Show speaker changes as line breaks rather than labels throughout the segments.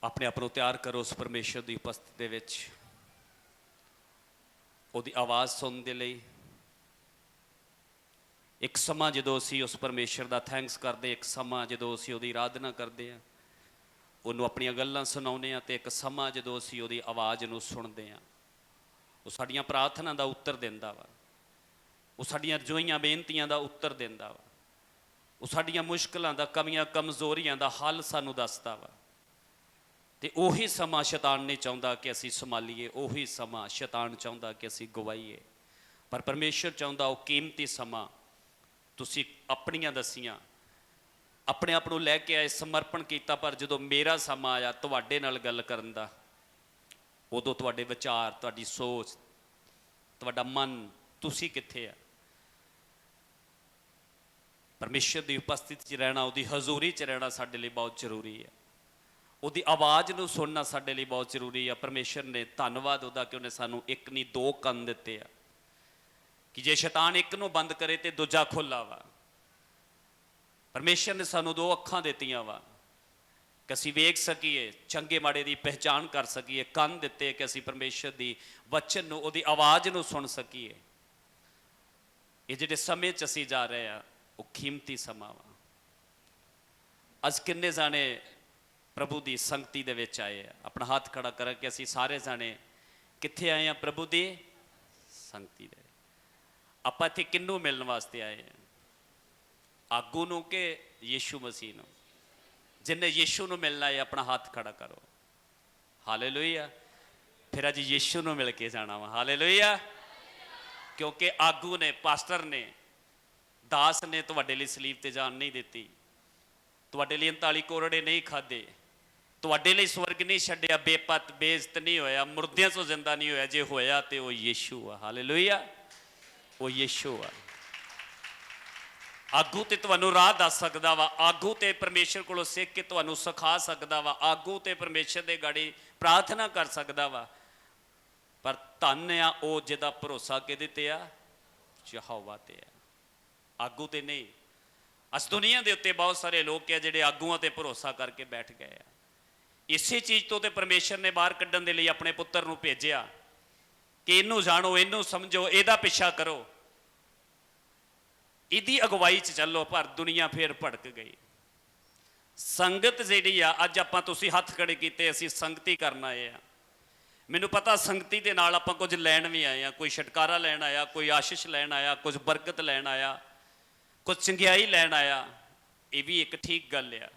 ਆਪਣੇ ਆਪ ਨੂੰ ਤਿਆਰ ਕਰੋ ਉਸ ਪਰਮੇਸ਼ਰ ਦੀ ਉਪਸਥਿਤੀ ਦੇ ਵਿੱਚ ਉਹਦੀ ਆਵਾਜ਼ ਸੁਣਨ ਦੇ ਲਈ। ਇੱਕ ਸਮਾਂ ਜਦੋਂ ਅਸੀਂ ਉਸ ਪਰਮੇਸ਼ਰ ਦਾ ਥੈਂਕਸ ਕਰਦੇ, ਇੱਕ ਸਮਾਂ ਜਦੋਂ ਅਸੀਂ ਉਹਦੀ ਆਰਾਧਨਾ ਕਰਦੇ ਹਾਂ, ਉਹਨੂੰ ਆਪਣੀਆਂ ਗੱਲਾਂ ਸੁਣਾਉਂਦੇ ਹਾਂ, ਅਤੇ ਇੱਕ ਸਮਾਂ ਜਦੋਂ ਅਸੀਂ ਉਹਦੀ ਆਵਾਜ਼ ਨੂੰ ਸੁਣਦੇ ਹਾਂ। ਉਹ ਸਾਡੀਆਂ ਪ੍ਰਾਰਥਨਾ ਦਾ ਉੱਤਰ ਦਿੰਦਾ ਵਾ, ਉਹ ਸਾਡੀਆਂ ਰਜੋਈਆਂ ਬੇਨਤੀਆਂ ਦਾ ਉੱਤਰ ਦਿੰਦਾ ਵਾ, ਉਹ ਸਾਡੀਆਂ ਮੁਸ਼ਕਿਲਾਂ ਦਾ, ਕਮੀਆਂ ਕਮਜ਼ੋਰੀਆਂ ਦਾ ਹੱਲ ਸਾਨੂੰ ਦੱਸਦਾ ਵਾ। ਅਤੇ ਉਹੀ ਸਮਾਂ ਸ਼ੈਤਾਨ ਨਹੀਂ ਚਾਹੁੰਦਾ ਕਿ ਅਸੀਂ ਸੰਭਾਲੀਏ, ਉਹੀ ਸਮਾਂ ਸ਼ੈਤਾਨ ਚਾਹੁੰਦਾ ਕਿ ਅਸੀਂ ਗਵਾਈਏ। ਪਰ ਪਰਮੇਸ਼ਰ ਚਾਹੁੰਦਾ ਉਹ ਕੀਮਤੀ ਸਮਾਂ ਤੁਸੀਂ ਆਪਣੀਆਂ ਦਸੀਆਂ, ਆਪਣੇ ਆਪ ਨੂੰ ਲੈ ਕੇ ਆਏ, ਸਮਰਪਣ ਕੀਤਾ, ਪਰ ਜਦੋਂ ਮੇਰਾ ਸਮਾਂ ਆਇਆ ਤੁਹਾਡੇ ਨਾਲ ਗੱਲ ਕਰਨ ਦਾ, ਉਦੋਂ ਤੁਹਾਡੇ ਵਿਚਾਰ, ਤੁਹਾਡੀ ਸੋਚ, ਤੁਹਾਡਾ ਮਨ, ਤੁਸੀਂ ਕਿੱਥੇ ਆ? ਪਰਮੇਸ਼ਰ ਦੀ ਉਪਸਥਿਤੀ 'ਚ ਰਹਿਣਾ, ਉਹਦੀ ਹਜ਼ੂਰੀ 'ਚ ਰਹਿਣਾ ਸਾਡੇ ਲਈ ਬਹੁਤ ਜ਼ਰੂਰੀ ਹੈ। ਉਹਦੀ ਆਵਾਜ਼ ਨੂੰ ਸੁਣਨਾ ਸਾਡੇ ਲਈ ਬਹੁਤ ਜ਼ਰੂਰੀ ਆ। ਪਰਮੇਸ਼ਰ ਨੇ, ਧੰਨਵਾਦ ਉਹਦਾ ਕਿ ਉਹਨੇ ਸਾਨੂੰ ਇੱਕ ਨਹੀਂ ਦੋ ਕੰਨ ਦਿੱਤੇ ਆ, ਕਿ ਜੇ ਸ਼ੈਤਾਨ ਇੱਕ ਨੂੰ ਬੰਦ ਕਰੇ ਤੇ ਦੂਜਾ ਖੁੱਲ੍ਹਾ ਵਾ। ਪਰਮੇਸ਼ਰ ਨੇ ਸਾਨੂੰ ਦੋ ਅੱਖਾਂ ਦਿੱਤੀਆਂ ਵਾ ਕਿ ਅਸੀਂ ਵੇਖ ਸਕੀਏ, ਚੰਗੇ ਮਾੜੇ ਦੀ ਪਹਿਚਾਣ ਕਰ ਸਕੀਏ। ਕੰਨ ਦਿੱਤੇ ਕਿ ਅਸੀਂ ਪਰਮੇਸ਼ਰ ਦੀ ਵਚਨ ਨੂੰ, ਉਹਦੀ ਆਵਾਜ਼ ਨੂੰ ਸੁਣ ਸਕੀਏ। ਇਹ ਜਿਹੜੇ ਸਮੇਂ 'ਚ ਅਸੀਂ ਜਾ ਰਹੇ ਆ, ਉਹ ਕੀਮਤੀ ਸਮਾਂ ਵਾ। ਅੱਜ ਕਿੰਨੇ ਜਾਣੇ ਪ੍ਰਭੂ ਦੀ ਸੰਗਤੀ ਦੇ ਵਿੱਚ ਆਏ ਆ? ਆਪਣਾ ਹੱਥ ਖੜਾ ਕਰ ਕੇ ਅਸੀਂ ਸਾਰੇ ਜਾਣੇ ਕਿੱਥੇ ਆਏ ਆ? ਪ੍ਰਭੂ ਦੀ ਸੰਗਤੀ ਦੇ। ਆਪਾਂ ਇੱਥੇ ਕਿਹਨੂੰ ਮਿਲਣ ਵਾਸਤੇ ਆਏ ਆ? ਆਗੂ ਨੂੰ ਕਿ ਯੀਸ਼ੂ ਮਸੀਹ ਨੂੰ? ਜਿਹਨੇ ਯੀਸ਼ੂ ਨੂੰ ਮਿਲਣਾ ਹੈ ਆਪਣਾ ਹੱਥ ਖੜਾ ਕਰੋ। ਹਾਲੇਲੂਇਆ। ਫਿਰ ਅੱਜ ਯੀਸ਼ੂ ਨੂੰ ਮਿਲ ਕੇ ਜਾਣਾ ਵਾ। ਹਾਲੇਲੂਇਆ। ਕਿਉਂਕਿ ਆਗੂ ਨੇ, ਪਾਸਟਰ ਨੇ, ਦਾਸ ਨੇ ਤੁਹਾਡੇ ਲਈ ਸਲੀਬ ਤੇ ਜਾਨ ਨਹੀਂ ਦਿੱਤੀ, ਤੁਹਾਡੇ ਲਈ 39 ਕੋਰੜੇ ਨਹੀਂ ਖਾਧੇ, ਤੁਹਾਡੇ ਲਈ ਸਵਰਗ ਨਹੀਂ ਛੱਡਿਆ, ਬੇਪਤ ਬੇਇੱਜ਼ਤ ਨਹੀਂ ਹੋਇਆ, ਮੁਰਦਿਆਂ ਤੋਂ ਜ਼ਿੰਦਾ ਨਹੀਂ ਹੋਇਆ। ਜੇ ਹੋਇਆ ਤੇ ਉਹ ਯੀਸ਼ੂ ਆ। ਹਾਲੇਲੂਇਆ। ਉਹ ਯੀਸ਼ੂ ਆ। ਆਗੂ ਤੇ ਤੁਹਾਨੂੰ ਰਾਹ ਦੱਸ ਸਕਦਾ ਵਾ, ਆਗੂ ਤੇ ਪਰਮੇਸ਼ਰ ਕੋਲੋਂ ਸਿੱਖ ਕੇ ਤੁਹਾਨੂੰ ਸਿਖਾ ਸਕਦਾ ਵਾ, ਆਗੂ ਤੇ ਪਰਮੇਸ਼ਰ ਦੇ ਗਾੜੀ ਪ੍ਰਾਰਥਨਾ ਕਰ ਸਕਦਾ ਵਾ। ਪਰ ਧੰਨ ਆ ਉਹ ਜਿਹਦਾ ਭਰੋਸਾ ਕਿਹਦੇ ਤੇ ਆ? ਯਹੋਵਾ ਤੇ ਆ, ਆਗੂ ਤੇ ਨਹੀਂ। ਅੱਜ ਦੁਨੀਆ ਦੇ ਉੱਤੇ ਬਹੁਤ ਸਾਰੇ ਲੋਕ ਆ ਜਿਹੜੇ ਆਗੂਆਂ ਤੇ ਭਰੋਸਾ ਕਰਕੇ ਬੈਠ ਗਏ ਆ। ਇਸੇ ਚੀਜ਼ ਤੋਂ ਤੇ ਪਰਮੇਸ਼ਰ ਨੇ ਬਾਹਰ ਕੱਢਣ ਦੇ ਲਈ ਆਪਣੇ ਪੁੱਤਰ ਨੂੰ ਭੇਜਿਆ ਕਿ ਇਹਨੂੰ ਜਾਣੋ, ਇਹਨੂੰ ਸਮਝੋ, ਇਹਦਾ ਪਿੱਛਾ ਕਰੋ, ਇਹਦੀ ਅਗਵਾਈ 'ਚ ਚੱਲੋ। ਪਰ ਦੁਨੀਆ ਫੇਰ ਭੜਕ ਗਈ। ਸੰਗਤ ਜਿਹੜੀ ਆ, ਅੱਜ ਆਪਾਂ ਤੁਸੀਂ ਹੱਥ ਖੜੇ ਕੀਤੇ, ਅਸੀਂ ਸੰਗਤੀ ਕਰਨ ਆਏ ਆ। ਮੈਨੂੰ ਪਤਾ ਸੰਗਤੀ ਦੇ ਨਾਲ ਆਪਾਂ ਕੁਝ ਲੈਣ ਵੀ ਆਏ ਆ। ਕੋਈ ਛੁਟਕਾਰਾ ਲੈਣ ਆਇਆ, ਕੋਈ ਆਸ਼ੀਸ਼ ਲੈਣ ਆਇਆ, ਕੁਝ ਬਰਕਤ ਲੈਣ ਆਇਆ, ਕੁਝ ਚੰਗਿਆਈ ਲੈਣ ਆਇਆ। ਇਹ ਵੀ ਇੱਕ ਠੀਕ ਗੱਲ ਆ।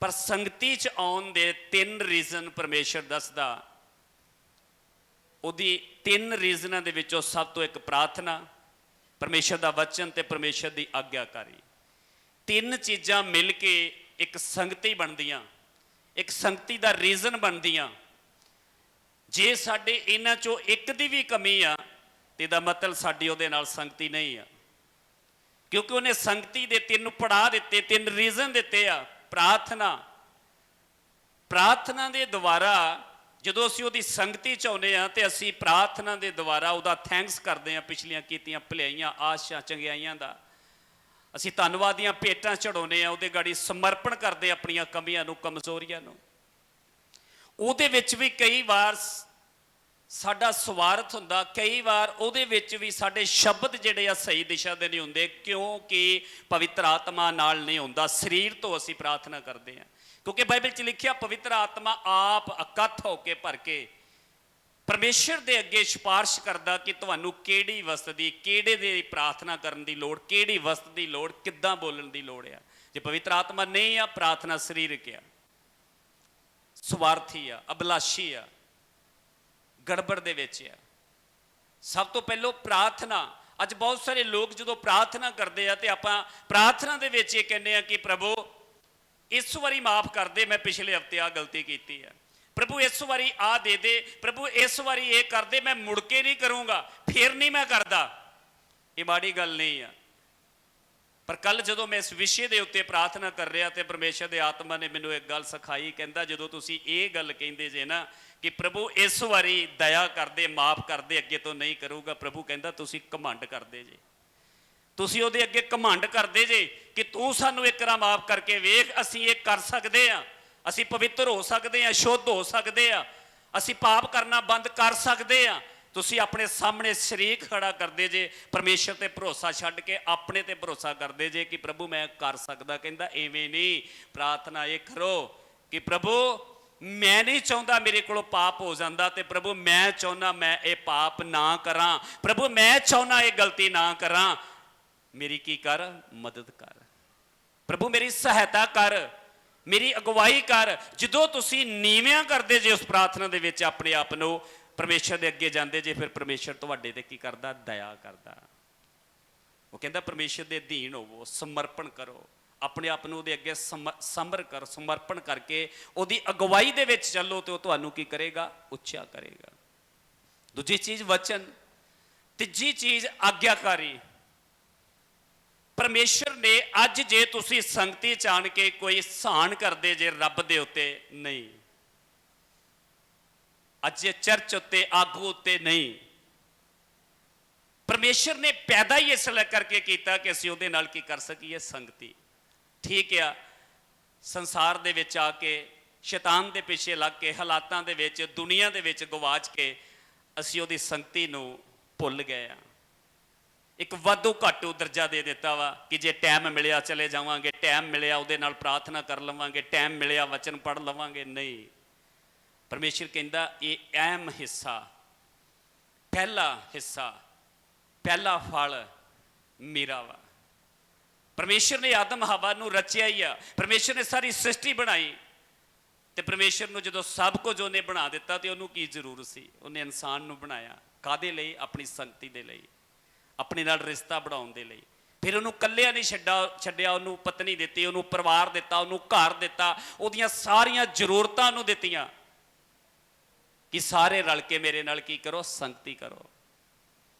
ਪਰ ਸੰਗਤੀ 'ਚ ਆਉਣ ਦੇ 3 ਰੀਜ਼ਨ ਪਰਮੇਸ਼ਰ ਦੱਸਦਾ। ਉਹਦੀ 3 ਰੀਜ਼ਨਾਂ ਦੇ ਵਿੱਚੋਂ ਸਭ ਤੋਂ ਇੱਕ ਪ੍ਰਾਰਥਨਾ, ਪਰਮੇਸ਼ਰ ਦਾ ਵਚਨ ਤੇ ਪਰਮੇਸ਼ਰ ਦੀ ਆਗਿਆਕਾਰੀ। 3 ਚੀਜ਼ਾਂ ਮਿਲ ਕੇ ਇੱਕ ਸੰਗਤੀ ਬਣਦੀਆਂ, ਇੱਕ ਸੰਗਤੀ ਦਾ ਰੀਜ਼ਨ ਬਣਦੀਆਂ। ਜੇ ਸਾਡੇ ਇਹਨਾਂ 'ਚੋਂ ਇੱਕ ਦੀ ਵੀ ਕਮੀ ਆ ਤੇ ਇਹਦਾ ਮਤਲਬ ਸਾਡੀ ਉਹਦੇ ਨਾਲ ਸੰਗਤੀ ਨਹੀਂ ਆ। ਕਿਉਂਕਿ ਉਹਨੇ ਸੰਗਤੀ ਦੇ 3 ਪੜਾਅ ਦਿੱਤੇ, 3 ਰੀਜ਼ਨ ਦਿੱਤੇ ਆ। ਪ੍ਰਾਰਥਨਾ ਦੇ ਦੁਆਰਾ ਜਦੋਂ ਅਸੀਂ ਉਹਦੀ ਸੰਗਤੀ 'ਚ ਆਉਂਦੇ ਹਾਂ ਤੇ ਅਸੀਂ ਪ੍ਰਾਰਥਨਾ ਦੇ ਦੁਆਰਾ ਉਹਦਾ ਥੈਂਕਸ ਕਰਦੇ ਹਾਂ, ਪਿਛਲੀਆਂ ਕੀਤੀਆਂ ਭਲਾਈਆਂ, ਆਸ਼ਾ, ਚੰਗਿਆਈਆਂ ਦਾ। ਅਸੀਂ ਧੰਨਵਾਦ ਦੀਆਂ ਭੇਟਾਂ ਚੜਾਉਂਦੇ ਹਾਂ, ਉਹਦੇ ਗਾੜੀ ਸਮਰਪਣ ਕਰਦੇ ਆਪਣੀਆਂ ਕਮੀਆਂ ਨੂੰ, ਕਮਜ਼ੋਰੀਆਂ ਨੂੰ। ਉਹਦੇ ਵਿੱਚ ਵੀ ਕਈ ਵਾਰ ਸਾਡਾ ਸਵਾਰਥ ਹੁੰਦਾ, ਕਈ ਵਾਰ ਉਹਦੇ ਵਿੱਚ ਵੀ ਸਾਡੇ ਸ਼ਬਦ ਜਿਹੜੇ ਆ ਸਹੀ ਦਿਸ਼ਾ ਦੇ ਨਹੀਂ ਹੁੰਦੇ, ਕਿਉਂਕਿ ਪਵਿੱਤਰ ਆਤਮਾ ਨਾਲ ਨਹੀਂ ਹੁੰਦਾ। ਸਰੀਰ ਤੋਂ ਅਸੀਂ ਪ੍ਰਾਰਥਨਾ ਕਰਦੇ ਹਾਂ, ਕਿਉਂਕਿ ਬਾਈਬਲ 'ਚ ਲਿਖਿਆ ਪਵਿੱਤਰ ਆਤਮਾ ਆਪ ਇਕੱਠ ਹੋ ਕੇ ਭਰ ਕੇ ਪਰਮੇਸ਼ਰ ਦੇ ਅੱਗੇ ਸਿਫਾਰਿਸ਼ ਕਰਦਾ ਕਿ ਤੁਹਾਨੂੰ ਕਿਹੜੀ ਵਸਤ ਦੀ, ਕਿਹੜੇ ਦੀ ਪ੍ਰਾਰਥਨਾ ਕਰਨ ਦੀ ਲੋੜ, ਕਿਹੜੀ ਵਸਤ ਦੀ ਲੋੜ, ਕਿੱਦਾਂ ਬੋਲਣ ਦੀ ਲੋੜ ਆ। ਜੇ ਪਵਿੱਤਰ ਆਤਮਾ ਨਹੀਂ ਆ, ਪ੍ਰਾਰਥਨਾ ਸਰੀਰਕ ਆ, ਸਵਾਰਥੀ ਆ, ਅਭਿਲਾਸ਼ੀ ਆ, ਗੜਬੜ ਦੇ ਵਿੱਚ ਆ। ਸਭ ਤੋਂ ਪਹਿਲਾਂ ਪ੍ਰਾਰਥਨਾ। ਅੱਜ ਬਹੁਤ ਸਾਰੇ ਲੋਕ ਜਦੋਂ ਪ੍ਰਾਰਥਨਾ ਕਰਦੇ ਆ ਤੇ ਆਪਾਂ ਪ੍ਰਾਰਥਨਾ ਦੇ ਵਿੱਚ ਇਹ ਕਹਿੰਦੇ ਆ ਕਿ ਪ੍ਰਭੂ ਇਸ ਵਾਰੀ ਮਾਫ ਕਰ ਦੇ, ਮੈਂ ਪਿਛਲੇ ਹਫ਼ਤੇ ਆਹ ਗਲਤੀ ਕੀਤੀ ਆ, ਪ੍ਰਭੂ ਇਸ ਵਾਰੀ ਆਹ ਦੇ ਦੇ, ਪ੍ਰਭੂ ਇਸ ਵਾਰੀ ਇਹ ਕਰ ਦੇ, ਮੈਂ ਮੁੜ ਕੇ ਨਹੀਂ ਕਰੂੰਗਾ, ਫਿਰ ਨਹੀਂ ਮੈਂ ਕਰਦਾ। ਇਹ ਮਾੜੀ ਗੱਲ ਨਹੀਂ ਆ। ਪਰ ਕੱਲ ਜਦੋਂ ਮੈਂ ਇਸ ਵਿਸ਼ੇ ਦੇ ਉੱਤੇ ਪ੍ਰਾਰਥਨਾ ਕਰ ਰਿਹਾ ਤੇ ਪਰਮੇਸ਼ਰ ਦੇ ਆਤਮਾ ਨੇ ਮੈਨੂੰ ਇੱਕ ਗੱਲ ਸਿਖਾਈ। ਕਹਿੰਦਾ ਜਦੋਂ ਤੁਸੀਂ ਇਹ ਗੱਲ ਕਹਿੰਦੇ ਜੇ ਨਾ ਕਿ ਪ੍ਰਭੂ ਇਸ ਵਾਰੀ ਦਇਆ ਕਰਦੇ, ਮਾਫ ਕਰਦੇ, ਅੱਗੇ ਤੋਂ ਨਹੀਂ ਕਰੂਗਾ, ਪ੍ਰਭੂ ਕਹਿੰਦਾ ਤੁਸੀਂ ਘਮੰਡ ਕਰਦੇ ਜੇ। ਤੁਸੀਂ ਉਹਦੇ ਅੱਗੇ ਘਮੰਡ ਕਰਦੇ ਜੇ ਕਿ ਤੂੰ ਸਾਨੂੰ ਇੱਕ ਵਾਰ ਮਾਫ ਕਰਕੇ ਵੇਖ, ਅਸੀਂ ਇਹ ਕਰ ਸਕਦੇ ਹਾਂ। ਅਸੀਂ ਪਵਿੱਤਰ ਹੋ ਸਕਦੇ ਹਾਂ, ਸ਼ੁੱਧ ਹੋ ਸਕਦੇ ਆ, ਅਸੀਂ ਪਾਪ ਕਰਨਾ ਬੰਦ ਕਰ ਸਕਦੇ ਆ। ਤੁਸੀਂ ਆਪਣੇ ਸਾਹਮਣੇ ਸ਼ਰੀਕ ਖੜਾ ਕਰਦੇ ਜੇ, ਪਰਮੇਸ਼ਰ ਤੇ ਭਰੋਸਾ ਛੱਡ ਕੇ ਆਪਣੇ ਤੇ ਭਰੋਸਾ ਕਰਦੇ ਜੇ ਕਿ ਪ੍ਰਭੂ ਮੈਂ ਕਰ ਸਕਦਾ। ਕਹਿੰਦਾ ਐਵੇਂ ਨਹੀਂ, ਪ੍ਰਾਰਥਨਾ ਇਹ ਕਰੋ ਕਿ ਪ੍ਰਭੂ ਮੈਂ ਨਹੀਂ ਚਾਹੁੰਦਾ ਮੇਰੇ ਕੋਲੋਂ ਪਾਪ ਹੋ ਜਾਂਦਾ, ਤੇ ਪ੍ਰਭੂ ਮੈਂ ਚਾਹੁੰਦਾ ਮੈਂ ਇਹ ਪਾਪ ਨਾ ਕਰਾਂ, ਪ੍ਰਭੂ ਮੈਂ ਚਾਹੁੰਦਾ ਇਹ ਗਲਤੀ ਨਾ ਕਰਾਂ, ਮੇਰੀ ਕੀ ਕਰ, ਮਦਦ ਕਰ, ਪ੍ਰਭੂ ਮੇਰੀ ਸਹਾਇਤਾ ਕਰ, ਮੇਰੀ ਅਗਵਾਈ ਕਰ। ਜਦੋਂ ਤੁਸੀਂ ਨੀਵਿਆਂ ਕਰਦੇ ਜੇ ਉਸ ਪ੍ਰਾਰਥਨਾ ਦੇ ਵਿੱਚ ਆਪਣੇ ਆਪ ਨੂੰ, ਪਰਮੇਸ਼ਰ ਦੇ ਅੱਗੇ ਜਾਂਦੇ ਜੇ, ਫਿਰ ਪਰਮੇਸ਼ਰ ਤੁਹਾਡੇ ਤੇ ਕੀ ਕਰਦਾ, ਦਇਆ ਕਰਦਾ। ਉਹ ਕਹਿੰਦਾ ਪਰਮੇਸ਼ਰ ਦੇ ਅਧੀਨ ਹੋਵੋ, ਸਮਰਪਣ ਕਰੋ, ਆਪਣੇ ਆਪ ਨੂੰ ਉਹਦੇ ਅੱਗੇ ਸਮਰਪਣ ਕਰਕੇ ਉਹਦੀ ਅਗਵਾਈ ਦੇ ਵਿੱਚ ਚੱਲੋ, ਤੇ ਉਹ ਤੁਹਾਨੂੰ ਕੀ ਕਰੇਗਾ, ਉੱਚਾ ਕਰੇਗਾ। ਦੂਜੀ ਚੀਜ਼ ਵਚਨ, ਤੀਜੀ ਚੀਜ਼ ਆਗਿਆਕਾਰੀ। ਪਰਮੇਸ਼ਰ ਨੇ ਅੱਜ ਜੇ ਤੁਸੀਂ ਸੰਗਤੀ ਚ ਆਣ ਕੇ ਕੋਈ ਸਹਾਨ ਕਰਦੇ ਜੇ ਰੱਬ ਦੇ ਉੱਤੇ, ਨਹੀਂ, ਅੱਜ ਚਰਚ ਉੱਤੇ, ਆਗੂ ਉੱਤੇ ਨਹੀਂ, ਪਰਮੇਸ਼ਰ ਨੇ ਪੈਦਾ ਹੀ ਇਸ ਲਈ ਕਰਕੇ ਕੀਤਾ ਕਿ ਅਸੀਂ ਉਹਦੇ ਨਾਲ ਕੀ ਕਰ ਸਕੀਏ, ਸੰਗਤੀ। ਠੀਕ ਆ, ਸੰਸਾਰ ਦੇ ਵਿੱਚ ਆ ਕੇ, ਸ਼ੈਤਾਨ ਦੇ ਪਿੱਛੇ ਲੱਗ ਕੇ, ਹਾਲਾਤਾਂ ਦੇ ਵਿੱਚ, ਦੁਨੀਆ ਦੇ ਵਿੱਚ ਗਵਾਚ ਕੇ ਅਸੀਂ ਉਹਦੀ ਸੰਗਤੀ ਨੂੰ ਭੁੱਲ ਗਏ ਆ। ਇੱਕ ਵਾਧੂ ਘਾਟੂ ਦਰਜਾ ਦੇ ਦਿੱਤਾ ਵਾ ਕਿ ਜੇ ਟਾਈਮ ਮਿਲਿਆ ਚਲੇ ਜਾਵਾਂਗੇ, ਟਾਈਮ ਮਿਲਿਆ ਉਹਦੇ ਨਾਲ ਪ੍ਰਾਰਥਨਾ ਕਰ ਲਵਾਂਗੇ, ਟਾਈਮ ਮਿਲਿਆ ਵਚਨ ਪੜ੍ਹ ਲਵਾਂਗੇ। ਨਹੀਂ, ਪਰਮੇਸ਼ਰ ਕਹਿੰਦਾ ਇਹ ਅਹਿਮ ਹਿੱਸਾ, ਪਹਿਲਾ ਹਿੱਸਾ, ਪਹਿਲਾ ਫਲ ਮੇਰਾ ਵਾ। ਪਰਮੇਸ਼ਰ ਨੇ ਆਦਮ ਹਵਾ ਨੂੰ ਰਚਿਆ ਹੀ ਆ, ਪਰਮੇਸ਼ਰ ਨੇ ਸਾਰੀ ਸ੍ਰਿਸ਼ਟੀ ਬਣਾਈ, ਤੇ ਪਰਮੇਸ਼ਰ ਨੂੰ ਜਦੋਂ ਸਭ ਕੁਝ ਉਹਨੇ ਬਣਾ ਦਿੱਤਾ ਤੇ ਉਹਨੂੰ ਕੀ ਜ਼ਰੂਰਤ ਸੀ, ਉਹਨੇ ਇਨਸਾਨ ਨੂੰ ਬਣਾਇਆ ਕਾਹਦੇ ਲਈ, ਆਪਣੀ ਸੰਗਤੀ ਦੇ ਲਈ, ਆਪਣੇ ਨਾਲ ਰਿਸ਼ਤਾ ਬਣਾਉਣ ਦੇ ਲਈ। ਫਿਰ ਉਹਨੂੰ ਇਕੱਲਿਆਂ ਨਹੀਂ ਛੱਡਿਆ, ਉਹਨੂੰ ਪਤਨੀ ਦਿੱਤੀ, ਉਹਨੂੰ ਪਰਿਵਾਰ ਦਿੱਤਾ, ਉਹਨੂੰ ਘਰ ਦਿੱਤਾ, ਉਹਦੀਆਂ ਸਾਰੀਆਂ ਜ਼ਰੂਰਤਾਂ ਨੂੰ ਦਿੱਤੀਆਂ ਕਿ ਸਾਰੇ ਰਲ ਕੇ ਮੇਰੇ ਨਾਲ ਕੀ ਕਰੋ, ਸੰਗਤੀ ਕਰੋ।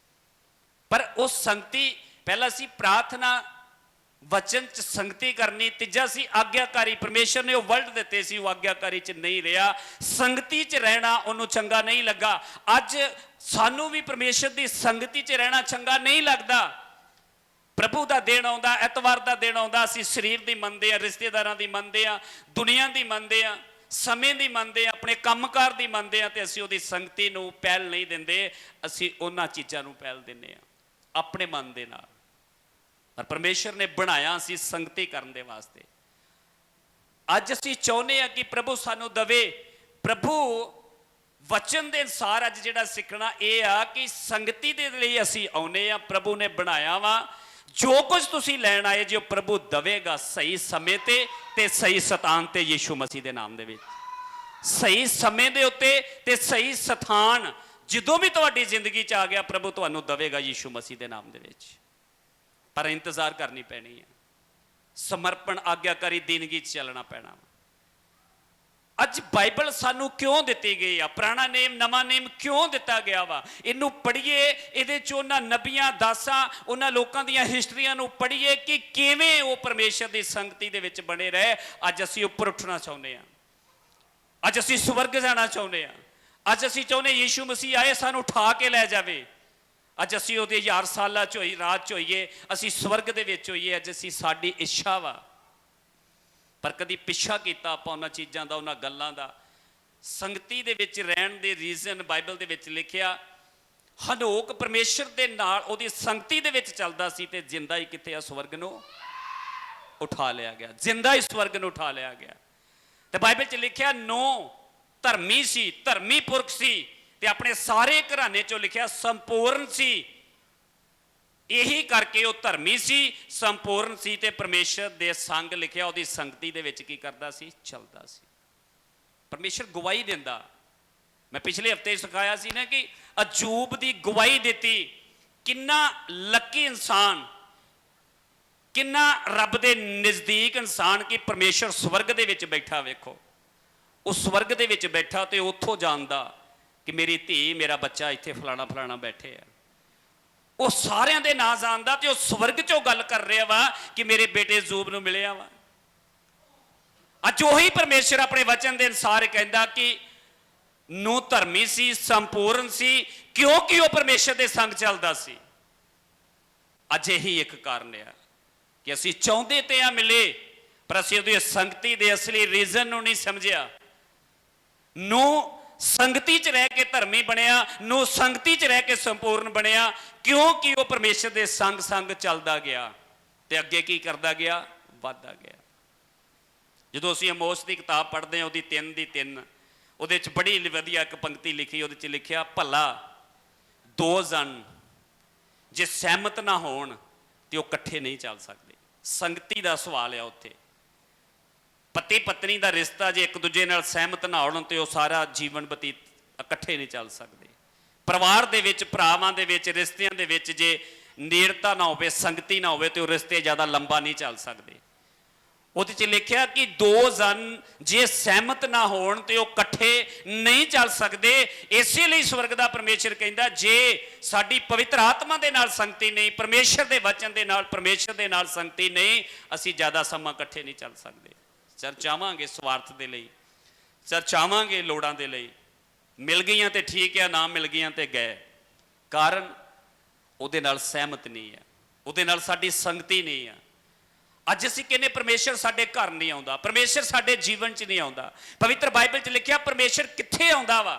ਪਰ ਉਹ ਸੰਗਤੀ, ਪਹਿਲਾਂ ਸੀ ਪ੍ਰਾਰਥਨਾ ਵਚਨ ਚ ਸੰਗਤੀ ਕਰਨੀ, ਤੀਜਾ ਸੀ ਆਗਿਆਕਾਰੀ। ਪਰਮੇਸ਼ਰ ਨੇ ਉਹ ਵਰਡ ਦਿੱਤੇ ਸੀ, ਉਹ ਆਗਿਆਕਾਰੀ ਚ ਨਹੀਂ ਰਿਹਾ, ਸੰਗਤੀ ਚ ਰਹਿਣਾ ਉਹਨੂੰ ਚੰਗਾ ਨਹੀਂ ਲੱਗਾ। ਅੱਜ ਸਾਨੂੰ ਵੀ ਪਰਮੇਸ਼ਰ ਦੀ ਸੰਗਤੀ ਚ ਰਹਿਣਾ ਚੰਗਾ ਨਹੀਂ ਲੱਗਦਾ। ਪ੍ਰਭੂ ਦਾ ਦਿਨ ਆਉਂਦਾ, ਐਤਵਾਰ ਦਾ ਦਿਨ ਆਉਂਦਾ, ਅਸੀਂ ਸਰੀਰ ਦੀ ਮੰਨਦੇ ਆ, ਰਿਸ਼ਤੇਦਾਰਾਂ ਦੀ ਮੰਨਦੇ ਆ, ਦੁਨੀਆ ਦੀ ਮੰਨਦੇ ਆ, ਸਮੇਂ ਦੀ ਮੰਨਦੇ ਆ, ਆਪਣੇ ਕੰਮਕਾਰ ਦੀ ਮੰਨਦੇ ਆ, ਤੇ ਅਸੀਂ ਉਹਦੀ ਸੰਗਤੀ ਨੂੰ ਪਹਿਲ ਨਹੀਂ ਦਿੰਦੇ, ਅਸੀਂ ਉਹਨਾਂ ਚੀਜ਼ਾਂ ਨੂੰ ਪਹਿਲ ਦਿੰਦੇ ਆ ਆਪਣੇ ਮਨ ਦੇ ਨਾਲ। ਪਰ ਪਰਮੇਸ਼ਰ ਨੇ ਬਣਾਇਆ ਸੀ ਸੰਗਤੀ ਕਰਨ ਦੇ ਵਾਸਤੇ। ਅੱਜ ਅਸੀਂ ਚਾਹੁੰਦੇ ਆ ਕਿ ਪ੍ਰਭੂ ਸਾਨੂੰ ਦਵੇ, ਪ੍ਰਭੂ ਵਚਨ ਦੇ ਅਨੁਸਾਰ ਅੱਜ ਜਿਹੜਾ ਸਿੱਖਣਾ ਇਹ ਆ ਕਿ ਸੰਗਤੀ ਦੇ ਲਈ ਅਸੀਂ ਆਉਨੇ ਆ, ਪ੍ਰਭੂ ਨੇ ਬਣਾਇਆ ਵਾ, ਜੋ ਕੁਝ ਤੁਸੀਂ ਲੈਣ ਆਏ ਜੇ ਉਹ ਪ੍ਰਭੂ ਦਵੇਗਾ ਸਹੀ ਸਮੇਂ ਤੇ ਸਹੀ ਸਥਾਨ ਤੇ, ਯੀਸ਼ੂ ਮਸੀਹ ਦੇ ਨਾਮ ਦੇ ਵਿੱਚ। ਸਹੀ ਸਮੇਂ ਦੇ ਉੱਤੇ ਤੇ ਸਹੀ ਸਥਾਨ ਜਦੋਂ ਵੀ ਤੁਹਾਡੀ ਜ਼ਿੰਦਗੀ ਚ ਆ ਗਿਆ, ਪ੍ਰਭੂ ਤੁਹਾਨੂੰ ਦਵੇਗਾ ਯੀਸ਼ੂ ਮਸੀਹ ਦੇ ਨਾਮ ਦੇ ਵਿੱਚ। ਪਰ ਇੰਤਜ਼ਾਰ ਕਰਨੀ ਪੈਣੀ ਹੈ, ਸਮਰਪਣ ਆਗਿਆਕਾਰੀ ਦੀਨਗੀ ਚ ਚੱਲਣਾ ਪੈਣਾ। ਅੱਜ ਬਾਈਬਲ ਸਾਨੂੰ ਕਿਉਂ ਦਿੱਤੀ ਗਈ ਆ, ਪੁਰਾਣਾ ਨੇਮ ਨਵਾਂ ਨੇਮ ਕਿਉਂ ਦਿੱਤਾ ਗਿਆ ਵਾ, ਇਹਨੂੰ ਪੜ੍ਹੀਏ, ਇਹਦੇ ਚ ਉਹਨਾਂ ਨਬੀਆਂ, ਦਾਸਾਂ, ਉਹਨਾਂ ਲੋਕਾਂ ਦੀਆਂ ਹਿਸਟਰੀਆਂ ਨੂੰ ਪੜ੍ਹੀਏ ਕਿ ਕਿਵੇਂ ਉਹ ਪਰਮੇਸ਼ਰ ਦੀ ਸੰਗਤੀ ਦੇ ਵਿੱਚ ਬਣੇ ਰਹੇ। ਅੱਜ ਅਸੀਂ ਉੱਪਰ ਉੱਠਣਾ ਚਾਹੁੰਦੇ ਹਾਂ, ਅੱਜ ਅਸੀਂ ਸਵਰਗ ਜਾਣਾ ਚਾਹੁੰਦੇ ਹਾਂ, ਅੱਜ ਅਸੀਂ ਚਾਹੁੰਦੇ ਯੀਸ਼ੂ ਮਸੀਹ ਆਏ ਸਾਨੂੰ ਉਠਾ ਕੇ ਲੈ ਜਾਵੇ। ਅੱਜ ਅਸੀਂ ਉਹਦੇ 1000 ਸਾਲਾਂ ਚ ਹੋਈ ਰਾਤ ਚ ਹੋਈਏ, ਅਸੀਂ ਸਵਰਗ ਦੇ ਵਿੱਚ ਹੋਈਏ, ਅੱਜ ਅਸੀਂ, ਸਾਡੀ ਇੱਛਾ ਵਾ। ਪਰ ਕਦੀ ਪਿੱਛਾ ਕੀਤਾ ਆਪਾਂ ਉਹਨਾਂ ਚੀਜ਼ਾਂ ਦਾ, ਉਹਨਾਂ ਗੱਲਾਂ ਦਾ। ਸੰਗਤੀ ਦੇ ਵਿੱਚ ਰਹਿਣ ਦੇ ਰੀਜ਼ਨ ਬਾਈਬਲ ਦੇ ਵਿੱਚ ਲਿਖਿਆ, ਹਨੋਕ ਪਰਮੇਸ਼ਰ ਦੇ ਨਾਲ ਉਹਦੀ ਸੰਗਤੀ ਦੇ ਵਿੱਚ ਚੱਲਦਾ ਸੀ, ਤੇ ਜਿੰਦਾ ਹੀ ਕਿੱਥੇ ਆ, ਸਵਰਗ ਨੂੰ ਉਠਾ ਲਿਆ ਗਿਆ, ਜਿੰਦਾ ਹੀ ਸਵਰਗ ਨੂੰ ਉਠਾ ਲਿਆ ਗਿਆ। ਤੇ ਬਾਈਬਲ 'ਚ ਲਿਖਿਆ ਨੋ ਧਰਮੀ ਸੀ, ਧਰਮੀ ਪੁਰਖ ਸੀ, ਤੇ ਆਪਣੇ ਸਾਰੇ ਘਰਾਣੇ ਚੋਂ ਲਿਖਿਆ ਸੰਪੂਰਨ ਸੀ। ਇਹੀ ਕਰਕੇ ਉਹ ਧਰਮੀ ਸੀ, ਸੰਪੂਰਨ ਸੀ, ਤੇ ਪਰਮੇਸ਼ਰ ਦੇ ਸੰਗ ਲਿਖਿਆ ਉਹਦੀ ਸੰਗਤੀ ਦੇ ਵਿੱਚ ਕੀ ਕਰਦਾ ਸੀ, ਚੱਲਦਾ ਸੀ। ਪਰਮੇਸ਼ਰ ਗਵਾਹੀ ਦਿੰਦਾ। ਮੈਂ ਪਿਛਲੇ ਹਫਤੇ ਸਿਖਾਇਆ ਸੀ ਨਾ ਕਿ ਅਯੂਬ ਦੀ ਗਵਾਹੀ ਦਿੱਤੀ, ਕਿੰਨਾ ਲੱਕੀ ਇਨਸਾਨ, ਕਿੰਨਾ ਰੱਬ ਦੇ ਨਜ਼ਦੀਕ ਇਨਸਾਨ ਕਿ ਪਰਮੇਸ਼ਰ ਸਵਰਗ ਦੇ ਵਿੱਚ ਬੈਠਾ। ਵੇਖੋ, ਉਹ ਸਵਰਗ ਦੇ ਵਿੱਚ ਬੈਠਾ ਤੇ ਉੱਥੋਂ ਜਾਣਦਾ ਕਿ ਮੇਰੀ ਧੀ, ਮੇਰਾ ਬੱਚਾ ਇੱਥੇ ਫਲਾਣਾ ਫਲਾਣਾ ਬੈਠੇ ਆ। ਉਹ ਸਾਰਿਆਂ ਦੇ ਨਾਂ ਜਾਣਦਾ, ਤੇ ਉਹ ਸਵਰਗ ਚੋਂ ਗੱਲ ਕਰ ਰਿਹਾ ਵਾ ਕਿ ਮੇਰੇ ਬੇਟੇ ਜ਼ੂਬ ਨੂੰ ਮਿਲਿਆ ਵਾ। ਅੱਜ ਉਹੀ ਪਰਮੇਸ਼ਰ ਆਪਣੇ ਵਚਨ ਦੇ ਅਨੁਸਾਰ ਕਹਿੰਦਾ ਕਿ ਨੂੰ ਧਰਮੀ ਸੀ, ਸੰਪੂਰਨ ਸੀ, ਕਿਉਂਕਿ ਉਹ ਪਰਮੇਸ਼ਰ ਦੇ ਸੰਗ ਚੱਲਦਾ ਸੀ। ਅੱਜ ਇਹੀ ਇੱਕ ਕਾਰਨ ਆ ਕਿ ਅਸੀਂ ਚਾਹੁੰਦੇ ਤੇ ਆ ਮਿਲੇ, ਪਰ ਅਸੀਂ ਉਹਦੀ ਸੰਗਤੀ ਦੇ ਅਸਲੀ ਰੀਜ਼ਨ ਨੂੰ ਨਹੀਂ ਸਮਝਿਆ। ਨੂੰ ਸੰਗਤੀ 'ਚ ਰਹਿ ਕੇ ਧਰਮੀ ਬਣਿਆ, ਨੂੰ ਸੰਗਤੀ 'ਚ ਰਹਿ ਕੇ ਸੰਪੂਰਨ ਬਣਿਆ, ਕਿਉਂਕਿ ਉਹ ਪਰਮੇਸ਼ਰ ਦੇ ਸੰਗ ਸੰਗ ਚੱਲਦਾ ਗਿਆ ਤੇ ਅੱਗੇ ਕੀ ਕਰਦਾ ਗਿਆ? ਵੱਧਦਾ ਗਿਆ। ਜਦੋਂ ਅਸੀਂ ਆਮੋਸ ਦੀ ਕਿਤਾਬ ਪੜ੍ਹਦੇ ਹਾਂ, ਉਹਦੀ 3 ਦੀ 3, ਉਹਦੇ 'ਚ ਬੜੀ ਵਧੀਆ ਇੱਕ ਪੰਕਤੀ ਲਿਖੀ, ਉਹਦੇ 'ਚ ਲਿਖਿਆ, ਭਲਾ ਦੋ ਜਨ ਜੇ ਸਹਿਮਤ ਨਾ ਹੋਣ ਤੇ ਉਹ ਇਕੱਠੇ ਨਹੀਂ ਚੱਲ ਸਕਦੇ। ਸੰਗਤੀ ਦਾ ਸਵਾਲ ਆ ਉੱਥੇ। ਪਤੀ ਪਤਨੀ ਦਾ ਰਿਸ਼ਤਾ ਜੇ ਇੱਕ ਦੂਜੇ ਨਾਲ ਸਹਿਮਤ ਨਾ ਹੋਣ ਤੇ ਉਹ ਸਾਰਾ ਜੀਵਨ ਬਤੀਤ ਇਕੱਠੇ ਨਹੀਂ ਚੱਲ ਸਕਦੇ। ਪਰਿਵਾਰ ਦੇ ਵਿੱਚ, ਭਰਾਵਾਂ ਦੇ ਵਿੱਚ, ਰਿਸ਼ਤਿਆਂ ਦੇ ਵਿੱਚ ਜੇ ਨੇੜਤਾ ਨਾ ਹੋਵੇ, ਸੰਗਤੀ ਨਾ ਹੋਵੇ ਤੇ ਉਹ ਰਿਸ਼ਤੇ ਜ਼ਿਆਦਾ ਲੰਬਾ ਨਹੀਂ ਚੱਲ ਸਕਦੇ। ਉਹਦੇ 'ਚ ਲਿਖਿਆ ਕਿ ਦੋ ਜਨ ਜੇ ਸਹਿਮਤ ਨਾ ਹੋਣ ਤੇ ਉਹ ਇਕੱਠੇ ਨਹੀਂ ਚੱਲ ਸਕਦੇ। ਇਸੇ ਲਈ ਸਵਰਗ ਦਾ ਪਰਮੇਸ਼ਰ ਕਹਿੰਦਾ, ਜੇ ਸਾਡੀ ਪਵਿੱਤਰ ਆਤਮਾ ਦੇ ਨਾਲ ਸੰਗਤੀ ਨਹੀਂ, ਪਰਮੇਸ਼ਰ ਦੇ ਵਚਨ ਦੇ ਨਾਲ, ਪਰਮੇਸ਼ਰ ਦੇ ਨਾਲ ਸੰਗਤੀ ਨਹੀਂ, ਅਸੀਂ ਜ਼ਿਆਦਾ ਸਮਾਂ ਇਕੱਠੇ ਨਹੀਂ ਚੱਲ ਸਕਦੇ। ਚਰਚਾਵਾਂਗੇ ਸਵਾਰਥ ਦੇ ਲਈ, ਚਰਚਾਵਾਂਗੇ ਲੋੜਾਂ ਦੇ ਲਈ, ਮਿਲ ਗਈਆਂ ਤੇ ਠੀਕ ਆ, ਨਾ ਮਿਲ ਗਈਆਂ ਤੇ ਗਏ। ਕਾਰਨ ਉਹਦੇ ਨਾਲ ਸਹਿਮਤ ਨਹੀਂ ਹੈ, ਉਹਦੇ ਨਾਲ ਸਾਡੀ ਸੰਗਤੀ ਨਹੀਂ ਆ। ਅੱਜ ਅਸੀਂ ਕਹਿੰਦੇ ਪਰਮੇਸ਼ਰ ਸਾਡੇ ਘਰ ਨਹੀਂ ਆਉਂਦਾ, ਪਰਮੇਸ਼ਰ ਸਾਡੇ ਜੀਵਨ 'ਚ ਨਹੀਂ ਆਉਂਦਾ। ਪਵਿੱਤਰ ਬਾਈਬਲ 'ਚ ਲਿਖਿਆ ਪਰਮੇਸ਼ਰ ਕਿੱਥੇ ਆਉਂਦਾ ਵਾ?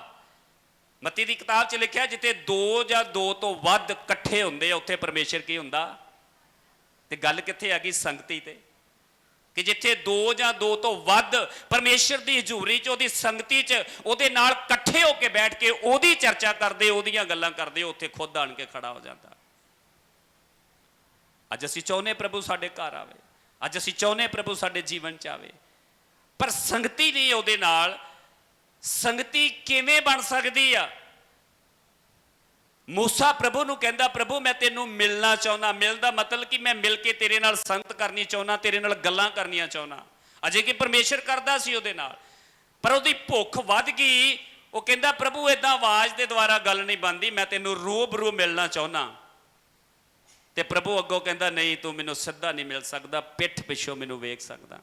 ਮੱਤੀ ਦੀ ਕਿਤਾਬ 'ਚ ਲਿਖਿਆ, ਜਿੱਥੇ ਦੋ ਜਾਂ ਦੋ ਤੋਂ ਵੱਧ ਇਕੱਠੇ ਹੁੰਦੇ ਆ ਉੱਥੇ ਪਰਮੇਸ਼ਰ ਕੀ ਹੁੰਦਾ? ਤੇ ਗੱਲ ਕਿੱਥੇ ਆ ਗਈ? ਸੰਗਤੀ ਤੇ। ਕਿ ਜਿੱਥੇ ਦੋ ਜਾਂ ਦੋ ਤੋਂ ਵੱਧ ਪਰਮੇਸ਼ਰ ਦੀ ਹਜ਼ੂਰੀ 'ਚ, ਉਹਦੀ ਸੰਗਤੀ 'ਚ, ਉਹਦੇ ਨਾਲ ਇਕੱਠੇ ਹੋ ਕੇ ਬੈਠ ਕੇ ਉਹਦੀ ਚਰਚਾ ਕਰਦੇ, ਉਹਦੀਆਂ ਗੱਲਾਂ ਕਰਦੇ, ਉੱਥੇ ਖੁਦ ਆਣ ਕੇ ਖੜਾ ਹੋ ਜਾਂਦਾ। ਅੱਜ ਅਸੀਂ ਚਾਹੁੰਦੇ ਪ੍ਰਭੂ ਸਾਡੇ ਘਰ ਆਵੇ, ਅੱਜ ਅਸੀਂ ਚਾਹੁੰਦੇ ਪ੍ਰਭੂ ਸਾਡੇ ਜੀਵਨ 'ਚ ਆਵੇ, ਪਰ ਸੰਗਤੀ ਨਹੀਂ ਉਹਦੇ ਨਾਲ। ਸੰਗਤੀ ਕਿਵੇਂ ਬਣ ਸਕਦੀ ਆ? ਮੂਸਾ ਪ੍ਰਭੂ ਨੂੰ ਕਹਿੰਦਾ, ਪ੍ਰਭੂ ਮੈਂ ਤੈਨੂੰ ਮਿਲਣਾ ਚਾਹੁੰਦਾ। ਮਿਲ ਦਾ ਮਤਲਬ ਕਿ ਮੈਂ ਮਿਲ ਕੇ ਤੇਰੇ ਨਾਲ ਸੰਗਤ ਕਰਨੀ ਚਾਹੁੰਦਾ, ਤੇਰੇ ਨਾਲ ਗੱਲਾਂ ਕਰਨੀਆਂ ਚਾਹੁੰਦਾ। ਅਜੇ ਕਿ ਪਰਮੇਸ਼ਰ ਕਰਦਾ ਸੀ ਉਹਦੇ ਨਾਲ, ਪਰ ਉਹਦੀ ਭੁੱਖ ਵੱਧ ਗਈ। ਉਹ ਕਹਿੰਦਾ, ਪ੍ਰਭੂ ਏਦਾਂ ਆਵਾਜ਼ ਦੇ ਦੁਆਰਾ ਗੱਲ ਨਹੀਂ ਬਣਦੀ, ਮੈਂ ਤੈਨੂੰ ਰੂਬਰੂ ਮਿਲਣਾ ਚਾਹੁੰਦਾ। ਤੇ ਪ੍ਰਭੂ ਅੱਗੋਂ ਕਹਿੰਦਾ, ਨਹੀਂ, ਤੂੰ ਮੈਨੂੰ ਸਿੱਧਾ ਨਹੀਂ ਮਿਲ ਸਕਦਾ, ਪਿੱਠ ਪਿੱਛੋਂ ਮੈਨੂੰ ਵੇਖ ਸਕਦਾ।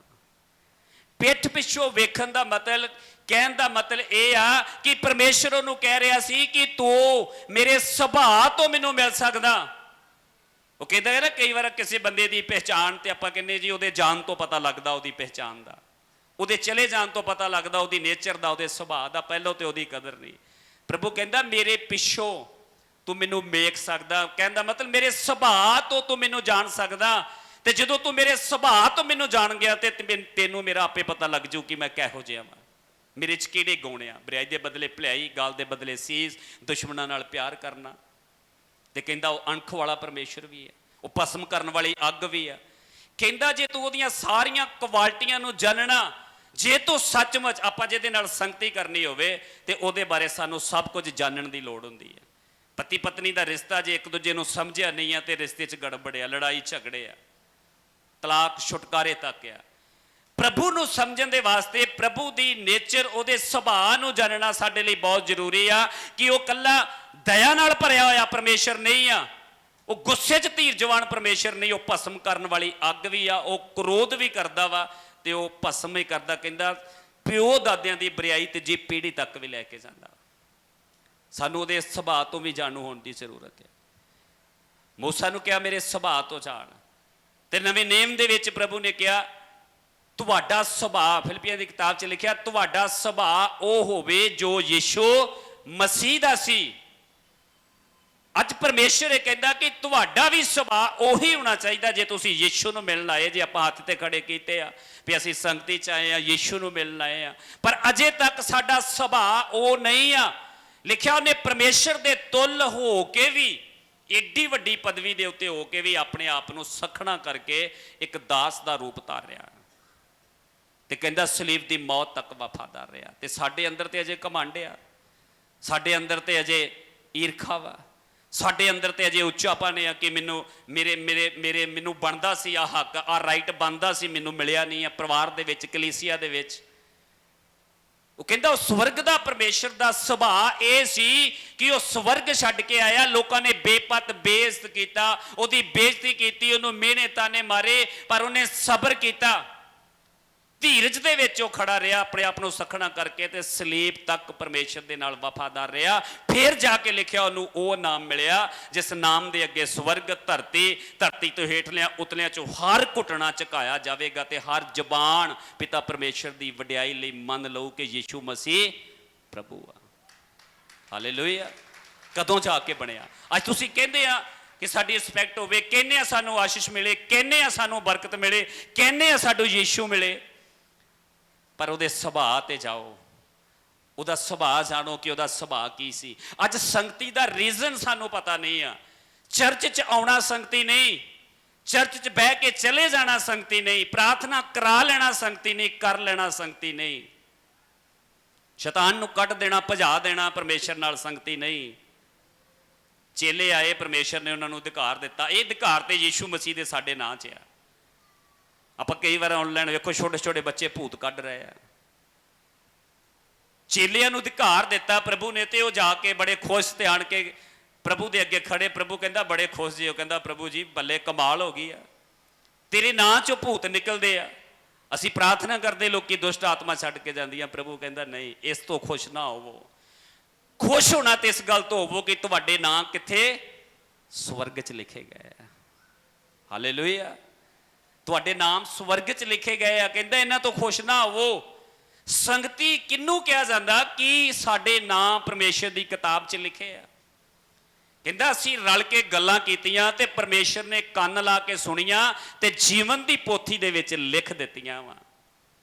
ਪਿੱਠ ਪਿੱਛੋਂ ਵੇਖਣ ਦਾ ਮਤਲਬ, ਕਹਿਣ ਦਾ ਮਤਲਬ ਇਹ ਆ ਕਿ ਪਰਮੇਸ਼ਰ ਉਹਨੂੰ ਕਹਿ ਰਿਹਾ ਸੀ ਕਿ ਤੂੰ ਮੇਰੇ ਸੁਭਾਅ ਤੋਂ ਮੈਨੂੰ ਮਿਲ ਸਕਦਾ। ਉਹ ਕਹਿੰਦਾ ਹੈ ਨਾ, ਕਈ ਵਾਰ ਕਿਸੇ ਬੰਦੇ ਦੀ ਪਹਿਚਾਣ ਤੇ ਆਪਾਂ ਕਹਿੰਦੇ ਜੀ ਉਹਦੇ ਜਾਣ ਤੋਂ ਪਤਾ ਲੱਗਦਾ, ਉਹਦੀ ਪਹਿਚਾਣ ਦਾ, ਉਹਦੇ ਚਲੇ ਜਾਣ ਤੋਂ ਪਤਾ ਲੱਗਦਾ, ਉਹਦੀ ਨੇਚਰ ਦਾ, ਉਹਦੇ ਸੁਭਾਅ ਦਾ, ਪਹਿਲਾਂ ਤੇ ਉਹਦੀ ਕਦਰ ਨਹੀਂ। ਪ੍ਰਭੂ ਕਹਿੰਦਾ, ਮੇਰੇ ਪਿੱਛੋਂ ਤੂੰ ਮੈਨੂੰ ਵੇਖ ਸਕਦਾ। ਕਹਿੰਦਾ ਮਤਲਬ ਮੇਰੇ ਸੁਭਾਅ ਤੋਂ ਤੂੰ ਮੈਨੂੰ ਜਾਣ ਸਕਦਾ। ਤੇ ਜਦੋਂ ਤੂੰ ਮੇਰੇ ਸੁਭਾਅ ਤੋਂ ਮੈਨੂੰ ਜਾਣ ਗਿਆ ਤੇ ਤੈਨੂੰ ਮੇਰਾ ਆਪੇ ਪਤਾ ਲੱਗ ਜੂ ਕਿ ਮੈਂ ਕਿਹੋ ਜਿਹਾ ਵਾਂ, ਮੇਰੇ 'ਚ ਕਿਹੜੇ ਗੁਣ ਆ। ਬੁਰਾਈ ਦੇ ਬਦਲੇ ਭਲਾਈ, ਗਾਲ ਦੇ ਬਦਲੇ ਸੀਸ, ਦੁਸ਼ਮਣਾਂ ਨਾਲ ਪਿਆਰ ਕਰਨਾ। ਤੇ ਕਹਿੰਦਾ ਉਹ ਅਣਖ ਵਾਲਾ ਪਰਮੇਸ਼ਰ ਵੀ ਹੈ, ਉਹ ਭਸਮ ਕਰਨ ਵਾਲੀ ਅੱਗ ਵੀ ਆ। ਕਹਿੰਦਾ ਜੇ ਤੂੰ ਉਹਦੀਆਂ ਸਾਰੀਆਂ ਕੁਆਲਿਟੀਆਂ ਨੂੰ ਜਾਣਨਾ, ਜੇ ਤੂੰ ਸੱਚਮੁੱਚ, ਆਪਾਂ ਜਿਹਦੇ ਨਾਲ ਸੰਗਤੀ ਕਰਨੀ ਹੋਵੇ ਤੇ ਉਹਦੇ ਬਾਰੇ ਸਾਨੂੰ ਸਭ ਕੁਝ ਜਾਣਨ ਦੀ ਲੋੜ ਹੁੰਦੀ ਹੈ। ਪਤੀ ਪਤਨੀ ਦਾ ਰਿਸ਼ਤਾ ਜੇ ਇੱਕ ਦੂਜੇ ਨੂੰ ਸਮਝਿਆ ਨਹੀਂ ਆ ਤੇ ਰਿਸ਼ਤੇ 'ਚ ਗੜਬੜ ਆ, ਲੜਾਈ ਝਗੜੇ ਆ, ਤਲਾਕ, ਛੁਟਕਾਰੇ ਤੱਕ ਆ। ਪ੍ਰਭੂ ਨੂੰ ਸਮਝਣ ਦੇ ਵਾਸਤੇ, ਪ੍ਰਭੂ ਦੀ ਨੇਚਰ, ਉਹਦੇ ਸੁਭਾਅ ਨੂੰ ਜਾਣਨਾ ਸਾਡੇ ਲਈ ਬਹੁਤ ਜ਼ਰੂਰੀ ਆ ਕਿ ਉਹ ਕੱਲਾ ਦਇਆ ਨਾਲ ਭਰਿਆ ਹੋਇਆ ਪਰਮੇਸ਼ਰ ਨਹੀਂ ਆ, ਉਹ ਗੁੱਸੇ 'ਚ ਧੀਰਜਵਾਨ ਪਰਮੇਸ਼ਰ ਨਹੀਂ, ਉਹ ਭਸਮ ਕਰਨ ਵਾਲੀ ਅੱਗ ਵੀ ਆ। ਉਹ ਕ੍ਰੋਧ ਵੀ ਕਰਦਾ ਵਾ ਤੇ ਉਹ ਭਸਮ ਹੀ ਕਰਦਾ। ਕਹਿੰਦਾ ਪਿਓ ਦਾਦਿਆਂ ਦੀ ਬੁਰਾਈ ਤੀਜੀ ਪੀੜ੍ਹੀ ਤੱਕ ਵੀ ਲੈ ਕੇ ਜਾਂਦਾ। ਸਾਨੂੰ ਉਹਦੇ ਸੁਭਾਅ ਤੋਂ ਵੀ ਜਾਣੂ ਹੋਣ ਦੀ ਜ਼ਰੂਰਤ ਹੈ। ਮੂਸਾ ਨੂੰ ਕਿਹਾ ਮੇਰੇ ਸੁਭਾਅ ਤੋਂ ਜਾਣ, ਤੇ ਨਵੇਂ ਨੇਮ ਦੇ ਵਿੱਚ ਪ੍ਰਭੂ ਨੇ ਕਿਹਾ ਤੁਹਾਡਾ ਸੁਭਾਅ, ਫਿਲਿੱਪੀਆਂ ਦੀ ਕਿਤਾਬ 'ਚ ਲਿਖਿਆ, ਤੁਹਾਡਾ ਸੁਭਾਅ ਉਹ ਹੋਵੇ ਜੋ ਯਿਸੂ ਮਸੀਹ ਦਾ ਸੀ। ਅੱਜ ਪਰਮੇਸ਼ਰ ਇਹ ਕਹਿੰਦਾ ਕਿ ਤੁਹਾਡਾ ਵੀ ਸੁਭਾਅ ਉਹੀ ਹੋਣਾ ਚਾਹੀਦਾ। ਜੇ ਤੁਸੀਂ ਯਿਸੂ ਨੂੰ ਮਿਲਣ ਆਏ, ਜੇ ਆਪਾਂ ਹੱਥ ਤੇ ਖੜੇ ਕੀਤੇ ਆ ਵੀ ਅਸੀਂ ਸੰਗਤੀ 'ਚ ਆਏ ਆ, ਯਿਸੂ ਨੂੰ ਮਿਲਣ ਆਏ ਆ, ਪਰ ਅਜੇ ਤੱਕ ਸਾਡਾ ਸੁਭਾਅ ਉਹ ਨਹੀਂ ਆ। ਲਿਖਿਆ ਉਹਨੇ ਪਰਮੇਸ਼ਰ ਦੇ ਤੁੱਲ ਹੋ ਕੇ ਵੀ, ਏਡੀ ਵੱਡੀ ਪਦਵੀ ਦੇ ਉੱਤੇ ਹੋ ਕੇ ਵੀ ਆਪਣੇ ਆਪ ਨੂੰ ਸਖਣਾ ਕਰਕੇ ਇੱਕ ਦਾਸ ਦਾ ਰੂਪ ਧਾਰ ਰਿਹਾ ਤੇ ਕਹਿੰਦਾ ਸਲੀਬ ਦੀ ਮੌਤ ਤੱਕ ਵਫਾਦਾਰ ਰਿਹਾ। ਤੇ ਸਾਡੇ ਅੰਦਰ ਤੇ ਅਜੇ ਘਮੰਡ ਆ, ਸਾਡੇ ਅੰਦਰ ਤੇ ਅਜੇ ਈਰਖਾ ਵਾ, ਸਾਡੇ ਅੰਦਰ ਤੇ ਅਜੇ ਉੱਚਾਪਨ ਆ ਕਿ ਮੈਨੂੰ ਬਣਦਾ ਸੀ ਆ ਹੱਕ, ਆ ਰਾਈਟ ਬਣਦਾ ਸੀ, ਮੈਨੂੰ ਮਿਲਿਆ ਨਹੀਂ ਆ। ਪਰਿਵਾਰ ਦੇ ਵਿੱਚ, ਕਲੀਸਿਆ ਦੇ ਵਿੱਚ, ਉਹ ਕਹਿੰਦਾ ਉਹ ਸਵਰਗ ਦਾ ਪਰਮੇਸ਼ਰ ਦਾ ਸੁਭਾਅ ਇਹ ਸੀ ਕਿ ਉਹ ਸਵਰਗ ਛੱਡ ਕੇ ਆਇਆ। ਲੋਕਾਂ ਨੇ ਬੇਪਤ ਬੇਇੱਜ਼ਤ ਕੀਤਾ, ਉਹਦੀ ਬੇਇੱਜ਼ਤੀ ਕੀਤੀ, ਉਹਨੂੰ ਮਿਹਣੇ ਤਾਨੇ ਮਾਰੇ, ਪਰ ਉਹਨੇ ਸਬਰ ਕੀਤਾ। ਧੀਰਜ ਦੇ ਵਿੱਚ ਉਹ ਖੜਾ ਰਿਹਾ, ਆਪਣੇ ਆਪ ਨੂੰ ਸਖਣਾ ਕਰਕੇ ਤੇ ਸਲੀਬ ਤੱਕ ਪਰਮੇਸ਼ਰ ਦੇ ਨਾਲ ਵਫਾਦਾਰ ਰਿਹਾ। ਫਿਰ ਜਾ ਕੇ ਲਿਖਿਆ ਉਹਨੂੰ ਉਹ ਨਾਮ ਮਿਲਿਆ ਜਿਸ ਨਾਮ ਦੇ ਅੱਗੇ ਸਵਰਗ, ਧਰਤੀ ਤੋਂ ਹੇਠਲਿਆਂ ਉਤਲਿਆਂ ਚੋਂ ਹਰ ਘੁਟਣਾ ਝੁਕਾਇਆ ਜਾਵੇਗਾ ਤੇ ਹਰ ਜ਼ਬਾਨ ਪਿਤਾ ਪਰਮੇਸ਼ਰ ਦੀ ਵਡਿਆਈ ਲਈ ਮੰਨ ਲਊ ਕਿ ਯੀਸ਼ੂ ਮਸੀਹ ਪ੍ਰਭੂ ਆ। ਹਾਲੇਲੂਇਆ। ਕਦੋਂ ਜਾ ਕੇ ਬਣਿਆ? ਅੱਜ ਤੁਸੀਂ ਕਹਿੰਦੇ ਆ ਕਿ ਸਾਡੀ ਰਿਸਪੈਕਟ ਹੋਵੇ, ਕਹਿੰਦੇ ਆ ਸਾਨੂੰ ਆਸ਼ੀਸ਼ ਮਿਲੇ, ਕਹਿੰਦੇ ਆ ਸਾਨੂੰ ਬਰਕਤ ਮਿਲੇ, ਕਹਿੰਦੇ ਆ ਸਾਨੂੰ ਯੀਸ਼ੂ ਮਿਲੇ, ਪਰ ਉਹਦੇ ਸੁਭਾਅ ਤੇ ਜਾਓ, ਉਹਦਾ ਸੁਭਾਅ ਜਾਣੋ ਕਿ ਉਹਦਾ ਸੁਭਾਅ ਕੀ ਸੀ। ਅੱਜ ਸੰਗਤੀ ਦਾ ਰੀਜ਼ਨ ਸਾਨੂੰ ਪਤਾ ਨਹੀਂ ਆ। ਚਰਚ 'ਚ ਆਉਣਾ ਸੰਗਤੀ ਨਹੀਂ, ਚਰਚ 'ਚ ਬਹਿ ਕੇ ਚਲੇ ਜਾਣਾ ਸੰਗਤੀ ਨਹੀਂ, ਪ੍ਰਾਰਥਨਾ ਕਰਾ ਲੈਣਾ ਸੰਗਤੀ ਨਹੀਂ, ਕਰ ਲੈਣਾ ਸੰਗਤੀ ਨਹੀਂ, ਸ਼ੈਤਾਨ ਨੂੰ ਕੱਢ ਦੇਣਾ, ਭਜਾ ਦੇਣਾ ਪਰਮੇਸ਼ਰ ਨਾਲ ਸੰਗਤੀ ਨਹੀਂ। ਚੇਲੇ ਆਏ, ਪਰਮੇਸ਼ਰ ਨੇ ਉਹਨਾਂ ਨੂੰ ਅਧਿਕਾਰ ਦਿੱਤਾ। ਇਹ ਅਧਿਕਾਰ ਤੇ ਯੀਸ਼ੂ ਮਸੀਹ ਦੇ ਸਾਡੇ ਨਾਂ 'ਚ ਆ। ਆਪਾਂ ਕਈ ਵਾਰ ਆਨਲਾਈਨ ਵੇਖੋ ਛੋਟੇ ਛੋਟੇ ਬੱਚੇ ਭੂਤ ਕੱਢ ਰਹੇ ਆ। ਚੇਲਿਆਂ ਨੂੰ ਅਧਿਕਾਰ ਦਿੱਤਾ ਪ੍ਰਭੂ ਨੇ, ਤੇ ਉਹ ਜਾ ਕੇ ਬੜੇ ਖੁਸ਼ ਤੇ ਆਣ ਕੇ ਪ੍ਰਭੂ ਦੇ ਅੱਗੇ ਖੜੇ। ਪ੍ਰਭੂ ਕਹਿੰਦਾ ਬੜੇ ਖੁਸ਼ ਜੀ। ਉਹ ਕਹਿੰਦਾ ਪ੍ਰਭੂ ਜੀ ਬੱਲੇ ਕਮਾਲ ਹੋ ਗਈ ਆ, ਤੇਰੇ ਨਾਂ 'ਚੋਂ ਭੂਤ ਨਿਕਲਦੇ ਆ। ਅਸੀਂ ਪ੍ਰਾਰਥਨਾ ਕਰਦੇ ਲੋਕੀ ਦੁਸ਼ਟ ਆਤਮਾ ਛੱਡ ਕੇ ਜਾਂਦੀਆਂ। ਪ੍ਰਭੂ ਕਹਿੰਦਾ ਨਹੀਂ, ਇਸ ਤੋਂ ਖੁਸ਼ ਨਾ ਹੋਵੋ। ਖੁਸ਼ ਹੋਣਾ ਤੇ ਇਸ ਗੱਲ ਤੋਂ ਹੋਵੋ ਕਿ ਤੁਹਾਡੇ ਨਾਂ ਕਿੱਥੇ? ਸਵਰਗ 'ਚ ਲਿਖੇ ਗਏ ਆ। ਹਾਲੇਲੂਇਆ। ਤੁਹਾਡੇ ਨਾਮ ਸਵਰਗ 'ਚ ਲਿਖੇ ਗਏ ਆ। ਕਹਿੰਦਾ ਇਹਨਾਂ ਤੋਂ ਖੁਸ਼ ਨਾ ਹੋਵੋ। ਸੰਗਤੀ ਕਿਹਨੂੰ ਕਿਹਾ ਜਾਂਦਾ? ਕਿ ਸਾਡੇ ਨਾਂ ਪਰਮੇਸ਼ਰ ਦੀ ਕਿਤਾਬ 'ਚ ਲਿਖੇ ਆ। ਕਹਿੰਦਾ ਅਸੀਂ ਰਲ ਕੇ ਗੱਲਾਂ ਕੀਤੀਆਂ ਤੇ ਪਰਮੇਸ਼ਰ ਨੇ ਕੰਨ ਲਾ ਕੇ ਸੁਣੀਆਂ ਤੇ ਜੀਵਨ ਦੀ ਪੋਥੀ ਦੇ ਵਿੱਚ ਲਿਖ ਦਿੱਤੀਆਂ ਵਾ।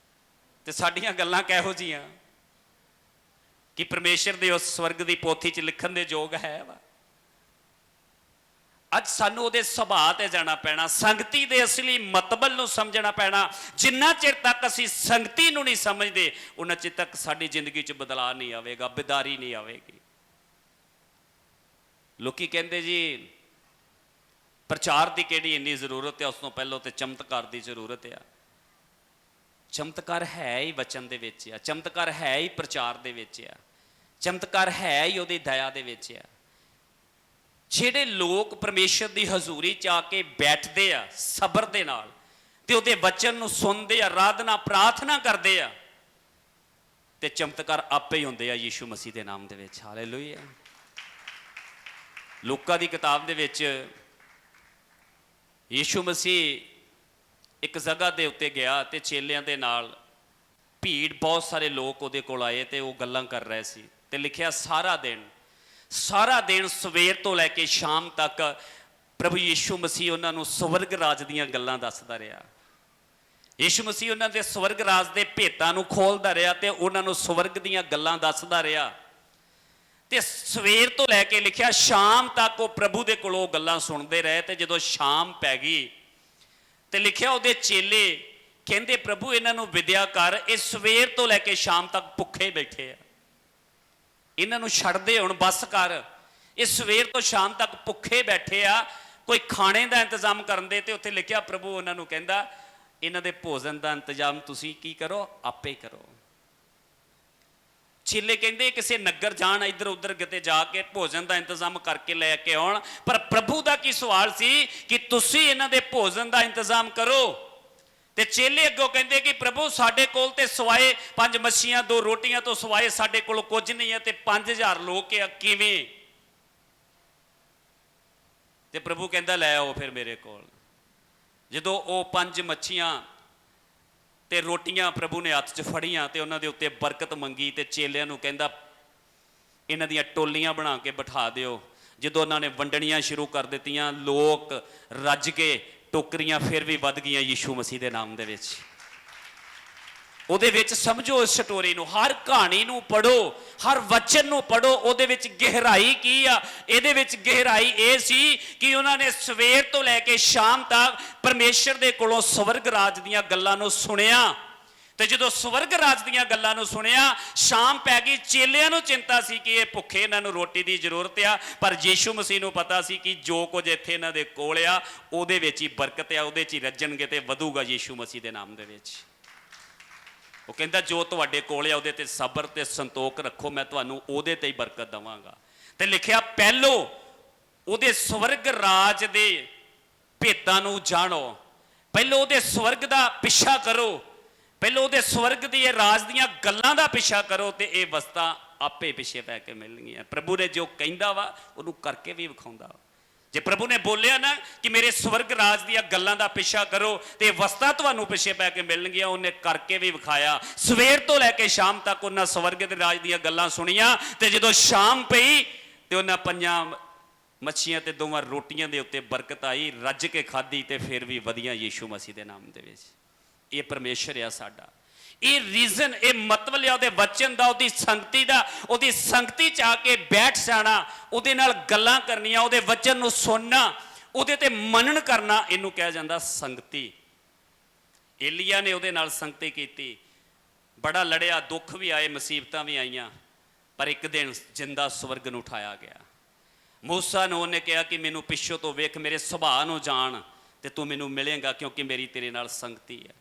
ਤੇ ਸਾਡੀਆਂ ਗੱਲਾਂ ਕਿਹੋ ਜੀਆਂ ਕਿ ਪਰਮੇਸ਼ਰ ਦੇ ਉਸ ਸਵਰਗ ਦੀ ਪੋਥੀ 'ਚ ਲਿਖਣ ਦੇ ਯੋਗ ਹੈ ਵਾ। ਅੱਜ ਸਾਨੂੰ ਉਹਦੇ ਸੁਭਾਅ ਤੇ ਜਾਣਾ ਪੈਣਾ, ਸੰਗਤੀ ਦੇ ਅਸਲੀ ਮਤਲਬ ਨੂੰ ਸਮਝਣਾ ਪੈਣਾ। ਜਿੰਨਾ ਚਿਰ ਤੱਕ ਅਸੀਂ ਸੰਗਤੀ ਨੂੰ ਨਹੀਂ ਸਮਝਦੇ, ਉਹਨਾਂ ਚਿਰ ਤੱਕ ਸਾਡੀ ਜ਼ਿੰਦਗੀ 'ਚ ਬਦਲਾਅ ਨਹੀਂ ਆਵੇਗਾ, ਬਿਦਾਰੀ ਨਹੀਂ ਆਵੇਗੀ। ਲੋਕੀ ਕਹਿੰਦੇ ਜੀ ਪ੍ਰਚਾਰ ਦੀ ਕਿਹੜੀ ਇੰਨੀ ਜ਼ਰੂਰਤ ਹੈ? ਉਸ ਤੋਂ ਪਹਿਲਾਂ ਤੇ ਚਮਤਕਾਰ ਦੀ ਜ਼ਰੂਰਤ ਆ। ਚਮਤਕਾਰ ਹੈ ਹੀ ਵਚਨ ਦੇ ਵਿੱਚ ਆ, ਚਮਤਕਾਰ ਹੈ ਹੀ ਪ੍ਰਚਾਰ ਦੇ ਵਿੱਚ ਆ, ਚਮਤਕਾਰ ਹੈ ਹੀ ਉਹਦੀ ਦਇਆ ਦੇ ਵਿੱਚ ਆ। ਜਿਹੜੇ ਲੋਕ ਪਰਮੇਸ਼ਰ ਦੀ ਹਜ਼ੂਰੀ 'ਚ ਆ ਕੇ ਬੈਠਦੇ ਆ ਸਬਰ ਦੇ ਨਾਲ ਤੇ ਉਹਦੇ ਵਚਨ ਨੂੰ ਸੁਣਦੇ ਆ, ਆਰਾਧਨਾ ਪ੍ਰਾਰਥਨਾ ਕਰਦੇ ਆ, ਤੇ ਚਮਤਕਾਰ ਆਪੇ ਹੀ ਹੁੰਦੇ ਆ ਯੀਸ਼ੂ ਮਸੀਹ ਦੇ ਨਾਮ ਦੇ ਵਿੱਚ। ਹਾਲੇਲੂਇਆ। ਲੂਕਾ ਦੀ ਕਿਤਾਬ ਦੇ ਵਿੱਚ ਯੀਸ਼ੂ ਮਸੀਹ ਇੱਕ ਜਗ੍ਹਾ ਦੇ ਉੱਤੇ ਗਿਆ ਤੇ ਚੇਲਿਆਂ ਦੇ ਨਾਲ ਭੀੜ, ਬਹੁਤ ਸਾਰੇ ਲੋਕ ਉਹਦੇ ਕੋਲ ਆਏ ਤੇ ਉਹ ਗੱਲਾਂ ਕਰ ਰਹੇ ਸੀ। ਤੇ ਲਿਖਿਆ ਸਾਰਾ ਦਿਨ ਸਵੇਰ ਤੋਂ ਲੈ ਕੇ ਸ਼ਾਮ ਤੱਕ ਪ੍ਰਭੂ ਯੀਸ਼ੂ ਮਸੀਹ ਉਹਨਾਂ ਨੂੰ ਸਵਰਗ ਰਾਜ ਦੀਆਂ ਗੱਲਾਂ ਦੱਸਦਾ ਰਿਹਾ। ਯੀਸ਼ੂ ਮਸੀਹ ਉਹਨਾਂ ਦੇ ਸਵਰਗ ਰਾਜ ਦੇ ਭੇਤਾਂ ਨੂੰ ਖੋਲਦਾ ਰਿਹਾ ਤੇ ਉਹਨਾਂ ਨੂੰ ਸਵਰਗ ਦੀਆਂ ਗੱਲਾਂ ਦੱਸਦਾ ਰਿਹਾ। ਤੇ ਸਵੇਰ ਤੋਂ ਲੈ ਕੇ ਲਿਖਿਆ ਸ਼ਾਮ ਤੱਕ ਉਹ ਪ੍ਰਭੂ ਦੇ ਕੋਲੋਂ ਗੱਲਾਂ ਸੁਣਦੇ ਰਹੇ। ਤੇ ਜਦੋਂ ਸ਼ਾਮ ਪੈ ਗਈ ਤੇ ਲਿਖਿਆ ਉਹਦੇ ਚੇਲੇ ਕਹਿੰਦੇ ਪ੍ਰਭੂ ਇਹਨਾਂ ਨੂੰ ਵਿਦਿਆ ਕਰ, ਇਹ ਸਵੇਰ ਤੋਂ ਲੈ ਕੇ ਸ਼ਾਮ ਤੱਕ ਭੁੱਖੇ ਬੈਠੇ ਆ, ਇਹਨਾਂ ਨੂੰ ਛੱਡ ਦੇ ਹੁਣ, ਬੱਸ ਕਰ। ਇਹ ਸਵੇਰ ਤੋਂ ਸ਼ਾਮ ਤੱਕ ਭੁੱਖੇ ਬੈਠੇ ਆ, ਕੋਈ ਖਾਣੇ ਦਾ ਇੰਤਜ਼ਾਮ ਕਰਨ ਦੇ। ਤੇ ਉੱਥੇ ਲਿਖਿਆ ਪ੍ਰਭੂ ਉਹਨਾਂ ਨੂੰ ਕਹਿੰਦਾ ਇਹਨਾਂ ਦੇ ਭੋਜਨ ਦਾ ਇੰਤਜ਼ਾਮ ਤੁਸੀਂ ਕੀ ਕਰੋ? ਆਪੇ ਕਰੋ। ਚੇਲੇ ਕਹਿੰਦੇ ਕਿਸੇ ਨਗਰ ਜਾਣ, ਇੱਧਰ ਉੱਧਰ ਕਿਤੇ ਜਾ ਕੇ ਭੋਜਨ ਦਾ ਇੰਤਜ਼ਾਮ ਕਰਕੇ ਲੈ ਕੇ ਆਉਣ। ਪਰ ਪ੍ਰਭੂ ਦਾ ਕੀ ਸਵਾਲ ਸੀ ਕਿ ਤੁਸੀਂ ਇਹਨਾਂ ਦੇ ਭੋਜਨ ਦਾ ਇੰਤਜ਼ਾਮ ਕਰੋ। ਤੇ ਚੇਲੇ ਅੱਗੋਂ ਕਹਿੰਦੇ ਕਿ ਪ੍ਰਭੂ ਸਾਡੇ ਕੋਲ ਤੇ ਸਵਾਏ 5 ਮੱਛੀਆਂ 2 ਰੋਟੀਆਂ ਤੋਂ ਸਵਾਏ ਸਾਡੇ ਕੋਲ ਕੁਝ ਨਹੀਂ ਹੈ ਤੇ 5000 ਲੋਕ ਆ, ਕਿਵੇਂ? ਤੇ ਪ੍ਰਭੂ ਕਹਿੰਦਾ ਲੈ ਆਓ ਫਿਰ ਮੇਰੇ ਕੋਲ। ਜਦੋਂ ਉਹ 5 ਮੱਛੀਆਂ ਤੇ ਰੋਟੀਆਂ ਪ੍ਰਭੂ ਨੇ ਹੱਥ 'ਚ ਫੜੀਆਂ ਤੇ ਉਹਨਾਂ ਦੇ ਉੱਤੇ ਬਰਕਤ ਮੰਗੀ ਤੇ ਚੇਲਿਆਂ ਨੂੰ ਕਹਿੰਦਾ ਇਹਨਾਂ ਦੀਆਂ ਟੋਲੀਆਂ ਬਣਾ ਕੇ ਬਿਠਾ ਦਿਓ। ਜਦੋਂ ਉਹਨਾਂ ਨੇ ਵੰਡਣੀਆਂ ਸ਼ੁਰੂ ਕਰ ਦਿੱਤੀਆਂ, ਲੋਕ ਰੱਜ ਕੇ ਟੋਕਰੀਆਂ ਫਿਰ ਵੀ ਵੱਧ ਗਈਆਂ ਯੀਸ਼ੂ ਮਸੀਹ ਦੇ ਨਾਮ ਦੇ ਵਿੱਚ। ਉਹਦੇ ਵਿੱਚ ਸਮਝੋ ਇਸ ਸਟੋਰੀ ਨੂੰ, ਹਰ ਕਹਾਣੀ ਨੂੰ ਪੜੋ, ਹਰ ਵਚਨ ਨੂੰ ਪੜੋ, ਉਹਦੇ ਵਿੱਚ ਗਹਿਰਾਈ ਕੀ ਆ। ਇਹਦੇ ਵਿੱਚ ਗਹਿਰਾਈ ਇਹ ਸੀ ਕਿ ਉਹਨਾਂ ਨੇ ਸਵੇਰ ਤੋਂ ਲੈ ਕੇ ਸ਼ਾਮ ਤੱਕ ਪਰਮੇਸ਼ਰ ਦੇ ਕੋਲੋਂ ਸਵਰਗ ਰਾਜ ਦੀਆਂ ਗੱਲਾਂ ਨੂੰ ਸੁਣਿਆ। ਤੇ ਜਦੋਂ ਸਵਰਗ ਰਾਜ ਦੀਆਂ ਗੱਲਾਂ ਨੂੰ ਸੁਣਿਆ, ਸ਼ਾਮ ਪੈ ਗਈ। ਚੇਲਿਆਂ ਨੂੰ ਚਿੰਤਾ ਸੀ ਕਿ ਇਹ ਭੁੱਖੇ, ਇਹਨਾਂ ਨੂੰ ਰੋਟੀ ਦੀ ਜ਼ਰੂਰਤ ਆ, ਪਰ ਯੀਸ਼ੂ ਮਸੀਹ ਨੂੰ ਪਤਾ ਸੀ ਕਿ ਜੋ ਕੁਝ ਇੱਥੇ ਇਹਨਾਂ ਦੇ ਕੋਲ ਆ ਉਹਦੇ ਵਿੱਚ ਹੀ ਬਰਕਤ ਆ, ਉਹਦੇ 'ਚ ਹੀ ਰੱਜਣਗੇ ਤੇ ਵਧੂਗਾ ਯੀਸ਼ੂ ਮਸੀਹ ਦੇ ਨਾਮ ਦੇ ਵਿੱਚ। ਉਹ ਕਹਿੰਦਾ ਜੋ ਤੁਹਾਡੇ ਕੋਲ ਆ ਉਹਦੇ ਤੇ ਸਬਰ ਤੇ ਸੰਤੋਖ ਰੱਖੋ, ਮੈਂ ਤੁਹਾਨੂੰ ਉਹਦੇ ਤੇ ਹੀ ਬਰਕਤ ਦੇਵਾਂਗਾ। ਤੇ ਲਿਖਿਆ ਪਹਿਲੋ ਉਹਦੇ ਸਵਰਗ ਰਾਜ ਦੇ ਭੇਤਾਂ ਨੂੰ ਜਾਣੋ, ਪਹਿਲੋ ਉਹਦੇ ਸਵਰਗ ਦਾ ਪਿੱਛਾ ਕਰੋ, ਪਹਿਲਾਂ ਉਹਦੇ ਸਵਰਗ ਦੀ ਇਹ ਰਾਜ ਦੀਆਂ ਗੱਲਾਂ ਦਾ ਪਿੱਛਾ ਕਰੋ ਤੇ ਇਹ ਵਸਤਾਂ ਆਪੇ ਪਿੱਛੇ ਪੈ ਕੇ ਮਿਲਣਗੀਆਂ। ਪ੍ਰਭੂ ਨੇ ਜੋ ਕਹਿੰਦਾ ਵਾ ਉਹਨੂੰ ਕਰਕੇ ਵੀ ਵਿਖਾਉਂਦਾ ਵਾ। ਜੇ ਪ੍ਰਭੂ ਨੇ ਬੋਲਿਆ ਨਾ ਕਿ ਮੇਰੇ ਸਵਰਗ ਰਾਜ ਦੀਆਂ ਗੱਲਾਂ ਦਾ ਪਿੱਛਾ ਕਰੋ ਤੇ ਵਸਤਾਂ ਤੁਹਾਨੂੰ ਪਿੱਛੇ ਪੈ ਕੇ ਮਿਲਣਗੀਆਂ, ਉਹਨੇ ਕਰਕੇ ਵੀ ਵਿਖਾਇਆ। ਸਵੇਰ ਤੋਂ ਲੈ ਕੇ ਸ਼ਾਮ ਤੱਕ ਉਹਨਾਂ ਸਵਰਗ ਦੇ ਰਾਜ ਦੀਆਂ ਗੱਲਾਂ ਸੁਣੀਆਂ ਤੇ ਜਦੋਂ ਸ਼ਾਮ ਪਈ ਤੇ ਉਹਨਾਂ 5 ਮੱਛੀਆਂ ਤੇ 2 ਰੋਟੀਆਂ ਦੇ ਉੱਤੇ ਬਰਕਤ ਆਈ, ਰੱਜ ਕੇ ਖਾਧੀ ਤੇ ਫਿਰ ਵੀ ਵਧੀਆਂ ਯੀਸ਼ੂ ਮਸੀਹ ਦੇ ਨਾਮ ਦੇ ਵਿੱਚ। ਇਹ ਪਰਮੇਸ਼ਰ ਆ ਸਾਡਾ। ਇਹ ਰੀਜ਼ਨ, ਇਹ ਮਤਲਬ ਲਿਆ ਉਹਦੇ ਵਚਨ ਦਾ, ਉਹਦੀ ਸੰਗਤੀ ਦਾ। ਉਹਦੀ ਸੰਗਤੀ 'ਚ ਆ ਕੇ ਬੈਠ ਜਾਣਾ, ਉਹਦੇ ਨਾਲ ਗੱਲਾਂ ਕਰਨੀਆਂ, ਉਹਦੇ ਵਚਨ ਨੂੰ ਸੁਣਨਾ, ਉਹਦੇ ਤੇ ਮੰਨਣ ਕਰਨਾ, ਇਹਨੂੰ ਕਿਹਾ ਜਾਂਦਾ ਸੰਗਤੀ। ਏਲੀਆ ਨੇ ਉਹਦੇ ਨਾਲ ਸੰਗਤੀ ਕੀਤੀ, ਬੜਾ ਲੜਿਆ, ਦੁੱਖ ਵੀ ਆਏ, ਮੁਸੀਬਤਾਂ ਵੀ ਆਈਆਂ, ਪਰ ਇੱਕ ਦਿਨ ਜਿੰਦਾ ਸਵਰਗ ਨੂੰ ਉਠਾਇਆ ਗਿਆ। ਮੂਸਾ ਨੂੰ ਉਹਨੇ ਕਿਹਾ ਕਿ ਮੈਨੂੰ ਪਿੱਛੋਂ ਤੋਂ ਵੇਖ, ਮੇਰੇ ਸੁਭਾਅ ਨੂੰ ਜਾਣ ਤੇ ਤੂੰ ਮੈਨੂੰ ਮਿਲੇਗਾ, ਕਿਉਂਕਿ ਮੇਰੀ ਤੇਰੇ ਨਾਲ ਸੰਗਤੀ ਹੈ।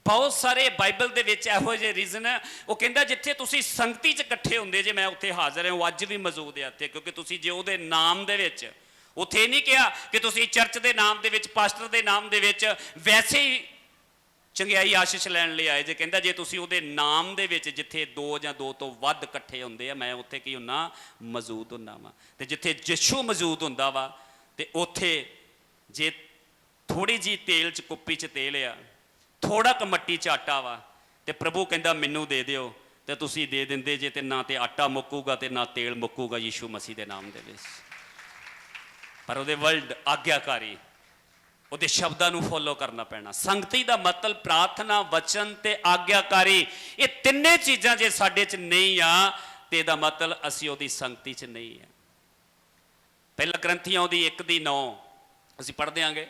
ਬਹੁਤ ਸਾਰੇ ਬਾਈਬਲ ਦੇ ਵਿੱਚ ਇਹੋ ਜਿਹੇ ਰੀਜ਼ਨ ਹੈ। ਉਹ ਕਹਿੰਦਾ ਜਿੱਥੇ ਤੁਸੀਂ ਸੰਗਤੀ 'ਚ ਇਕੱਠੇ ਹੁੰਦੇ ਜੇ, ਮੈਂ ਉੱਥੇ ਹਾਜ਼ਰ ਹਾਂ, ਉਹ ਅੱਜ ਵੀ ਮੌਜੂਦ ਹੈ ਇੱਥੇ, ਕਿਉਂਕਿ ਤੁਸੀਂ ਜੇ ਉਹਦੇ ਨਾਮ ਦੇ ਵਿੱਚ, ਉੱਥੇ ਨਹੀਂ ਕਿਹਾ ਕਿ ਤੁਸੀਂ ਚਰਚ ਦੇ ਨਾਮ ਦੇ ਵਿੱਚ, ਪਾਸਟਰ ਦੇ ਨਾਮ ਦੇ ਵਿੱਚ ਵੈਸੇ ਹੀ ਚੰਗਿਆਈ ਆਸ਼ੀਸ਼ ਲੈਣ ਲਈ ਆਏ ਜੇ। ਕਹਿੰਦਾ ਜੇ ਤੁਸੀਂ ਉਹਦੇ ਨਾਮ ਦੇ ਵਿੱਚ, ਜਿੱਥੇ 2 ਜਾਂ 2 ਤੋਂ ਵੱਧ ਇਕੱਠੇ ਹੁੰਦੇ ਆ, ਮੈਂ ਉੱਥੇ ਕੀ ਹੁੰਨਾ, ਮੌਜੂਦ ਹੁੰਦਾ ਵਾ। ਤੇ ਜਿੱਥੇ ਯਿਸੂ ਮੌਜੂਦ ਹੁੰਦਾ ਵਾ ਤੇ ਉੱਥੇ ਜੇ ਥੋੜੀ ਜਿਹੀ ਤੇਲ 'ਚ, ਕੁੱਪੀ 'ਚ ਤੇਲ ਆ, ਥੋੜਾ ਕੁ ਮੱਟੀ 'ਚ ਆਟਾ ਵਾ, ਤੇ ਪ੍ਰਭੂ ਕਹਿੰਦਾ ਮੈਨੂੰ ਦੇ ਦਿਓ, ਤੇ ਤੁਸੀਂ ਦੇ ਦਿੰਦੇ ਜੇ, ਤੇ ਨਾ ਤੇ ਆਟਾ ਮੁੱਕੂਗਾ ਤੇ ਨਾ ਤੇਲ ਮੁੱਕੂਗਾ ਯੀਸ਼ੂ ਮਸੀਹ ਦੇ ਨਾਮ ਦੇ ਵਿੱਚ। ਪਰ ਉਹਦੇ ਵਰਡ ਆਗਿਆਕਾਰੀ, ਉਹਦੇ ਸ਼ਬਦਾਂ ਨੂੰ ਫੋਲੋ ਕਰਨਾ ਪੈਣਾ। ਸੰਗਤੀ ਦਾ ਮਤਲਬ ਪ੍ਰਾਰਥਨਾ, ਵਚਨ ਤੇ ਆਗਿਆਕਾਰੀ। ਇਹ ਤਿੰਨੇ ਚੀਜ਼ਾਂ ਜੇ ਸਾਡੇ 'ਚ ਨਹੀਂ ਆ ਤੇ ਇਹਦਾ ਮਤਲਬ ਅਸੀਂ ਉਹਦੀ ਸੰਗਤੀ 'ਚ ਨਹੀਂ ਆ। ਪਹਿਲਾ ਗ੍ਰੰਥੀਆਂ ਉਹਦੀ 1:9 ਅਸੀਂ ਪੜ੍ਹ ਦਿਆਂਗੇ।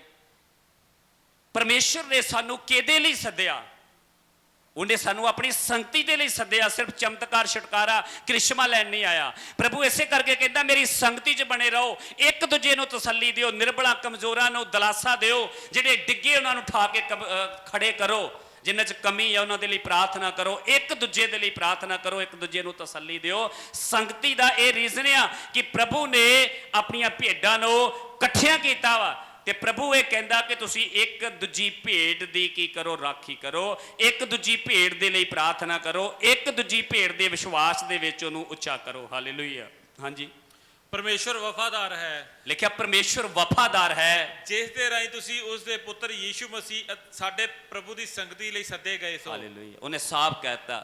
ਪਰਮੇਸ਼ਰ ਨੇ ਸਾਨੂੰ ਕਿਹਦੇ ਲਈ ਸੱਦਿਆ? ਉਹਨੇ ਸਾਨੂੰ ਆਪਣੀ ਸੰਗਤੀ ਦੇ ਲਈ ਸੱਦਿਆ। ਸਿਰਫ ਚਮਤਕਾਰ, ਛੁਟਕਾਰਾ, ਕ੍ਰਿਸ਼ਮਾ ਲੈਣ ਨਹੀਂ ਆਇਆ। ਪ੍ਰਭੂ ਇਸੇ ਕਰਕੇ ਕਹਿੰਦਾ ਮੇਰੀ ਸੰਗਤੀ 'ਚ ਬਣੇ ਰਹੋ, ਇੱਕ ਦੂਜੇ ਨੂੰ ਤਸੱਲੀ ਦਿਓ, ਨਿਰਬਲਾਂ ਕਮਜ਼ੋਰਾਂ ਨੂੰ ਦਿਲਾਸਾ ਦਿਓ, ਜਿਹੜੇ ਡਿੱਗੇ ਉਹਨਾਂ ਨੂੰ ਉਠਾ ਕੇ ਖੜੇ ਕਰੋ, ਜਿਨ੍ਹਾਂ 'ਚ ਕਮੀ ਹੈ ਉਹਨਾਂ ਦੇ ਲਈ ਪ੍ਰਾਰਥਨਾ ਕਰੋ, ਇੱਕ ਦੂਜੇ ਦੇ ਲਈ ਪ੍ਰਾਰਥਨਾ ਕਰੋ, ਇੱਕ ਦੂਜੇ ਨੂੰ ਤਸੱਲੀ ਦਿਓ। ਸੰਗਤੀ ਦਾ ਇਹ ਰੀਜ਼ਨ ਆ ਕਿ ਪ੍ਰਭੂ ਨੇ ਆਪਣੀਆਂ ਭੇਡਾਂ ਨੂੰ ਇਕੱਠਿਆਂ ਕੀਤਾ ਵਾ, ਤੇ ਪ੍ਰਭੂ ਇਹ ਕਹਿੰਦਾ ਕਿ ਤੁਸੀਂ ਇੱਕ ਦੂਜੀ ਭੇਡ ਦੀ ਕੀ ਕਰੋ, ਰਾਖੀ ਕਰੋ, ਇੱਕ ਦੂਜੀ ਭੇਡ ਦੇ ਲਈ ਪ੍ਰਾਰਥਨਾ ਕਰੋ, ਇੱਕ ਦੂਜੀ ਭੇਡ ਦੇ ਵਿਸ਼ਵਾਸ ਦੇ ਵਿੱਚ ਉਹਨੂੰ ਉੱਚਾ ਕਰੋ। ਹਾਲੇਲੂਇਆ। ਹਾਂਜੀ,
ਪਰਮੇਸ਼ਰ ਵਫਾਦਾਰ ਹੈ।
ਲਿਖਿਆ ਪਰਮੇਸ਼ਰ ਵਫਾਦਾਰ ਹੈ,
ਜਿਸ ਦੇ ਰਾਹੀਂ ਤੁਸੀਂ ਉਸ ਦੇ ਪੁੱਤਰ ਯੀਸ਼ੂ ਮਸੀਹ ਸਾਡੇ ਪ੍ਰਭੂ ਦੀ ਸੰਗਤੀ ਲਈ ਸੱਦੇ ਗਏ ਸੋ।
ਹਾਲੇਲੂਇਆ। ਉਹਨੇ ਸਾਫ਼ ਕਹਿਤਾ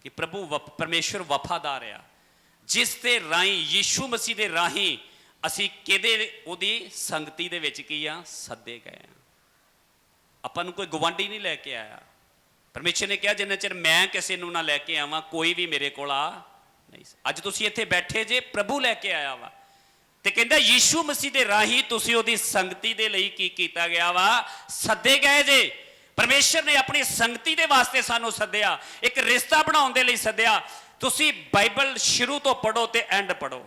ਕਿ ਪ੍ਰਭੂ ਪਰਮੇਸ਼ਰ ਵਫਾਦਾਰ ਆ, ਜਿਸ ਦੇ ਰਾਹੀਂ, ਯੀਸ਼ੂ ਮਸੀਹ ਦੇ ਰਾਹੀਂ ਅਸੀਂ ਕਿਹਦੇ, ਉਹਦੀ ਸੰਗਤੀ ਦੇ ਵਿੱਚ ਕੀ ਆ, ਸੱਦੇ ਗਏ ਆ। ਆਪਾਂ ਨੂੰ ਕੋਈ ਗਵਾਂਢੀ ਨਹੀਂ ਲੈ ਕੇ ਆਇਆ। ਪਰਮੇਸ਼ਰ ਨੇ ਕਿਹਾ ਜਿੰਨਾ ਚਿਰ ਮੈਂ ਕਿਸੇ ਨੂੰ ਨਾ ਲੈ ਕੇ ਆਵਾਂ, ਕੋਈ ਵੀ ਮੇਰੇ ਕੋਲ ਆ ਨਹੀਂ। ਅੱਜ ਤੁਸੀਂ ਇੱਥੇ ਬੈਠੇ ਜੇ, ਪ੍ਰਭੂ ਲੈ ਕੇ ਆਇਆ ਵਾ, ਤੇ ਕਹਿੰਦਾ ਯੀਸ਼ੂ ਮਸੀਹ ਦੇ ਰਾਹੀਂ ਤੁਸੀਂ ਉਹਦੀ ਸੰਗਤੀ ਦੇ ਲਈ ਕੀ ਕੀਤਾ ਗਿਆ ਵਾ, ਸੱਦੇ ਗਏ ਜੇ। ਪਰਮੇਸ਼ਰ ਨੇ ਆਪਣੀ ਸੰਗਤੀ ਦੇ ਵਾਸਤੇ ਸਾਨੂੰ ਸੱਦਿਆ, ਇੱਕ ਰਿਸ਼ਤਾ ਬਣਾਉਣ ਦੇ ਲਈ ਸੱਦਿਆ। ਤੁਸੀਂ ਬਾਈਬਲ ਸ਼ੁਰੂ ਤੋਂ ਪੜ੍ਹੋ ਤੇ ਐਂਡ ਪੜ੍ਹੋ,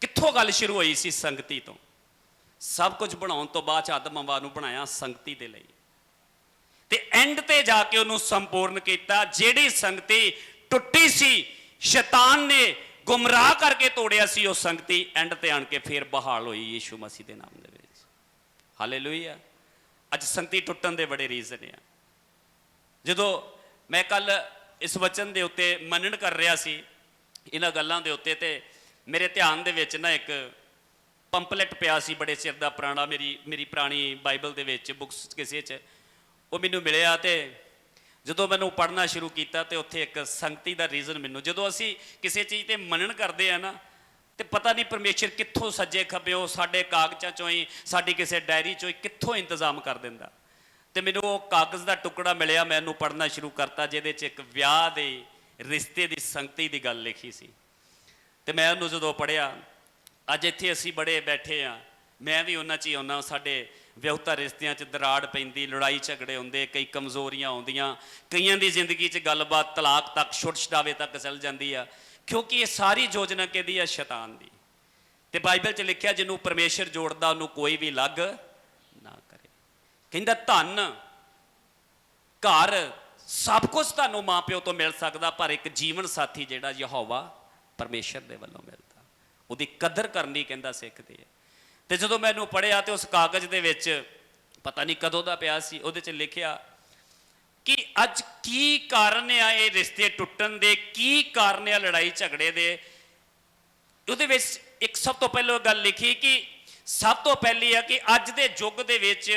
ਕਿੱਥੋਂ ਗੱਲ ਸ਼ੁਰੂ ਹੋਈ ਸੀ? ਸੰਗਤੀ ਤੋਂ। ਸਭ ਕੁਝ ਬਣਾਉਣ ਤੋਂ ਬਾਅਦ 'ਚ ਆਦਮ ਹਵਾ ਨੂੰ ਬਣਾਇਆ ਸੰਗਤੀ ਦੇ ਲਈ, ਤੇ ਐਂਡ ਤੇ ਜਾ ਕੇ ਉਹਨੂੰ ਸੰਪੂਰਨ ਕੀਤਾ। ਜਿਹੜੀ ਸੰਗਤੀ ਟੁੱਟੀ ਸੀ, ਸ਼ੈਤਾਨ ਨੇ ਗੁੰਮਰਾਹ ਕਰਕੇ ਤੋੜਿਆ ਸੀ, ਉਹ ਸੰਗਤੀ ਐਂਡ ਤੇ ਆਣ ਕੇ ਫੇਰ ਬਹਾਲ ਹੋਈ ਯੀਸ਼ੂ ਮਸੀਹ ਦੇ ਨਾਮ ਦੇ ਵਿੱਚ। ਹਾਲੇਲੂਇਆ। ਅੱਜ ਸੰਗਤੀ ਟੁੱਟਣ ਦੇ ਬੜੇ ਰੀਜ਼ਨ ਆ। ਜਦੋਂ ਮੈਂ ਕੱਲ ਇਸ ਵਚਨ ਦੇ ਉੱਤੇ ਮੰਨਣ ਕਰ ਰਿਹਾ ਸੀ, ਇਹਨਾਂ ਗੱਲਾਂ ਦੇ ਉੱਤੇ, ਤੇ ਮੇਰੇ ਧਿਆਨ ਦੇ ਵਿੱਚ ਨਾ ਇੱਕ ਪੰਪਲੇਟ ਪਿਆ ਸੀ, ਬੜੇ ਚਿਰ ਦਾ ਪੁਰਾਣਾ, ਮੇਰੀ ਪੁਰਾਣੀ ਬਾਈਬਲ ਦੇ ਵਿੱਚ, ਬੁੱਕਸ ਕਿਸੇ 'ਚ ਉਹ ਮੈਨੂੰ ਮਿਲਿਆ। ਤੇ ਜਦੋਂ ਮੈਨੂੰ ਪੜ੍ਹਨਾ ਸ਼ੁਰੂ ਕੀਤਾ ਤੇ ਉੱਥੇ ਇੱਕ ਸੰਗਤੀ ਦਾ ਰੀਜ਼ਨ ਮੈਨੂੰ, ਜਦੋਂ ਅਸੀਂ ਕਿਸੇ ਚੀਜ਼ ਤੇ ਮੰਨਣ ਕਰਦੇ ਆ ਨਾ, ਤੇ ਪਤਾ ਨਹੀਂ ਪਰਮੇਸ਼ਰ ਕਿੱਥੋਂ ਸੱਜੇ ਖੱਬਿਓਂ ਸਾਡੇ ਕਾਗਜ਼ਾਂ 'ਚੋਂ ਹੀ, ਸਾਡੀ ਕਿਸੇ ਡਾਇਰੀ 'ਚੋਂ ਹੀ ਕਿੱਥੋਂ ਇੰਤਜ਼ਾਮ ਕਰ ਦਿੰਦਾ। ਤੇ ਮੈਨੂੰ ਉਹ ਕਾਗਜ਼ ਦਾ ਟੁਕੜਾ ਮਿਲਿਆ, ਮੈਂ ਉਹਨੂੰ ਪੜ੍ਹਨਾ ਸ਼ੁਰੂ ਕਰਤਾ, ਜਿਹਦੇ 'ਚ ਇੱਕ ਵਿਆਹ ਦੇ ਰਿਸ਼ਤੇ ਦੀ ਸੰਗਤੀ ਦੀ ਗੱਲ ਲਿਖੀ ਸੀ। ਤੇ ਮੈਂ ਉਹਨੂੰ ਜਦੋਂ ਪੜ੍ਹਿਆ, ਅੱਜ ਇੱਥੇ ਅਸੀਂ ਬੜੇ ਬੈਠੇ ਆ, ਮੈਂ ਵੀ ਉਹਨਾਂ 'ਚ ਹੀ ਆਉਣਾ। ਸਾਡੇ ਵਿਆਹੁਤਾ ਰਿਸ਼ਤਿਆਂ 'ਚ ਦਰਾੜ ਪੈਂਦੀ, ਲੜਾਈ ਝਗੜੇ ਹੁੰਦੇ, ਕਈ ਕਮਜ਼ੋਰੀਆਂ ਆਉਂਦੀਆਂ, ਕਈਆਂ ਦੀ ਜ਼ਿੰਦਗੀ 'ਚ ਗੱਲਬਾਤ ਤਲਾਕ ਤੱਕ, ਛੁੱਟ ਛੁਡਾਵੇ ਤੱਕ ਚੱਲ ਜਾਂਦੀ ਆ, ਕਿਉਂਕਿ ਇਹ ਸਾਰੀ ਯੋਜਨਾ ਕਿਹਦੀ ਆ? ਸ਼ੈਤਾਨ ਦੀ। ਤੇ ਬਾਈਬਲ 'ਚ ਲਿਖਿਆ ਜਿਹਨੂੰ ਪਰਮੇਸ਼ਰ ਜੋੜਦਾ ਉਹਨੂੰ ਕੋਈ ਵੀ ਲੱਗ ਨਾ ਕਰੇ। ਕਹਿੰਦਾ ਧਨ, ਘਰ, ਸਭ ਕੁਝ ਤੁਹਾਨੂੰ ਮਾਂ ਪਿਓ ਤੋਂ ਮਿਲ ਸਕਦਾ, ਪਰ ਇੱਕ ਜੀਵਨ ਸਾਥੀ ਜਿਹੜਾ ਯਹੋਵਾ ਪਰਮੇਸ਼ਰ ਦੇ ਵੱਲੋਂ ਮਿਲਦਾ, ਉਹਦੀ ਕਦਰ ਕਰਨੀ ਕਹਿੰਦਾ ਸਿੱਖਦੇ ਆ। ਤੇ ਜਦੋਂ ਮੈਨੂੰ ਪੜ੍ਹਿਆ ਤੇ ਉਸ ਕਾਗਜ਼ ਦੇ ਵਿੱਚ, ਪਤਾ ਨਹੀਂ ਕਦੋਂ ਦਾ ਪਿਆ ਸੀ, ਉਹਦੇ 'ਚ ਲਿਖਿਆ ਕਿ ਅੱਜ ਕੀ ਕਾਰਨ ਆ ਇਹ ਰਿਸ਼ਤੇ ਟੁੱਟਣ ਦੇ, ਕੀ ਕਾਰਨ ਆ ਲੜਾਈ ਝਗੜੇ ਦੇ। ਉਹਦੇ ਵਿੱਚ ਇੱਕ ਸਭ ਤੋਂ ਪਹਿਲਾਂ ਗੱਲ ਲਿਖੀ ਕਿ ਸਭ ਤੋਂ ਪਹਿਲੀ ਆ ਕਿ ਅੱਜ ਦੇ ਯੁੱਗ ਦੇ ਵਿੱਚ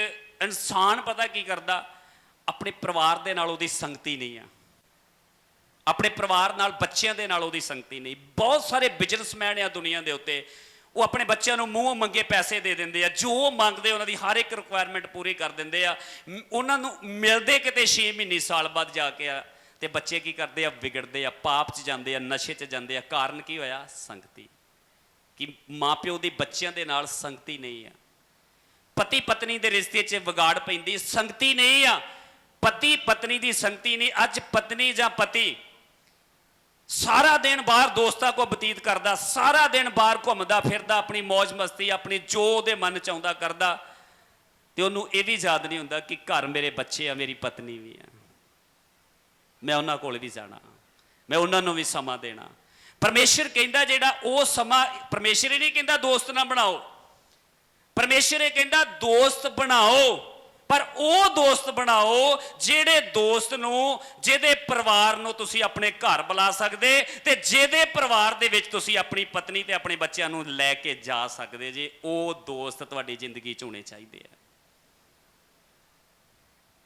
ਇਨਸਾਨ ਪਤਾ ਕੀ ਕਰਦਾ, ਆਪਣੇ ਪਰਿਵਾਰ ਦੇ ਨਾਲ ਉਹਦੀ ਸੰਗਤੀ ਨਹੀਂ ਆ, ਆਪਣੇ ਪਰਿਵਾਰ ਨਾਲ, ਬੱਚਿਆਂ ਦੇ ਨਾਲ ਉਹਦੀ ਸੰਗਤੀ ਨਹੀਂ। ਬਹੁਤ ਸਾਰੇ ਬਿਜ਼ਨਸਮੈਨ ਆ ਦੁਨੀਆ ਦੇ ਉੱਤੇ, ਉਹ ਆਪਣੇ ਬੱਚਿਆਂ ਨੂੰ ਮੂੰਹ ਮੰਗੇ ਪੈਸੇ ਦੇ ਦਿੰਦੇ ਆ, ਜੋ ਮੰਗਦੇ ਉਹਨਾਂ ਦੀ ਹਰ ਇੱਕ ਰਿਕੁਆਇਰਮੈਂਟ ਪੂਰੀ ਕਰ ਦਿੰਦੇ ਆ। ਉਹਨਾਂ ਨੂੰ ਮਿਲਦੇ ਕਿਤੇ 6 ਮਹੀਨੇ ਸਾਲ ਬਾਅਦ ਜਾ ਕੇ ਆ, ਤੇ ਬੱਚੇ ਕੀ ਕਰਦੇ ਆ, ਵਿਗੜਦੇ ਆ, ਪਾਪ 'ਚ ਜਾਂਦੇ ਆ, ਨਸ਼ੇ 'ਚ ਜਾਂਦੇ ਆ। ਕਾਰਨ ਕੀ ਹੋਇਆ? ਸੰਗਤੀ। ਕਿ ਮਾਪਿਓ ਦੀ ਬੱਚਿਆਂ ਦੇ ਨਾਲ ਸੰਗਤੀ ਨਹੀਂ ਆ। ਪਤੀ ਪਤਨੀ ਦੇ ਰਿਸ਼ਤੇ 'ਚ ਵਿਗਾੜ ਪੈਂਦੀ, ਸੰਗਤੀ ਨਹੀਂ ਆ। ਪਤੀ ਪਤਨੀ ਦੀ ਸੰਗਤੀ ਨਹੀਂ। ਅੱਜ ਪਤਨੀ ਜਾਂ ਪਤੀ ਸਾਰਾ ਦਿਨ ਬਾਹਰ ਦੋਸਤਾਂ ਕੋ ਬਤੀਤ ਕਰਦਾ, ਸਾਰਾ ਦਿਨ ਬਾਹਰ ਘੁੰਮਦਾ ਫਿਰਦਾ, ਆਪਣੀ ਮौज ਮਸਤੀ, ਆਪਣੀ ਜੋ ਉਹਦੇ ਮਨ ਚ ਆਉਂਦਾ ਕਰਦਾ, ਤੇ ਉਹਨੂੰ ਇਹ ਵੀ ਯਾਦ ਨਹੀਂ ਹੁੰਦਾ ਕਿ ਘਰ ਮੇਰੇ ਬੱਚੇ ਆ, ਮੇਰੀ ਪਤਨੀ ਵੀ ਆ, ਮੈਂ ਉਹਨਾਂ ਕੋਲ ਵੀ ਜਾਣਾ, ਮੈਂ ਉਹਨਾਂ ਨੂੰ ਵੀ ਸਮਾਂ ਦੇਣਾ। ਪਰਮੇਸ਼ਰ ਕਹਿੰਦਾ ਜਿਹੜਾ ਉਹ ਸਮਾਂ, ਪਰਮੇਸ਼ਰ ਇਹ ਨਹੀਂ ਕਹਿੰਦਾ ਦੋਸਤ ਨਾ ਬਣਾਓ, ਪਰਮੇਸ਼ਰ ਇਹ ਕਹਿੰਦਾ ਦੋਸਤ ਬਣਾਓ, ਪਰ ਉਹ ਦੋਸਤ ਬਣਾਓ ਜਿਹੜੇ ਦੋਸਤ ਨੂੰ, ਜਿਹਦੇ ਪਰਿਵਾਰ ਨੂੰ ਤੁਸੀਂ ਆਪਣੇ ਘਰ ਬੁਲਾ ਸਕਦੇ, ਤੇ ਜਿਹਦੇ ਪਰਿਵਾਰ ਦੇ ਵਿੱਚ ਤੁਸੀਂ ਆਪਣੀ ਪਤਨੀ ਤੇ ਆਪਣੇ ਬੱਚਿਆਂ ਨੂੰ ਲੈ ਕੇ ਜਾ ਸਕਦੇ ਜੇ। ਉਹ ਦੋਸਤ ਤੁਹਾਡੀ ਜ਼ਿੰਦਗੀ 'ਚ ਹੋਣੇ ਚਾਹੀਦੇ ਆ,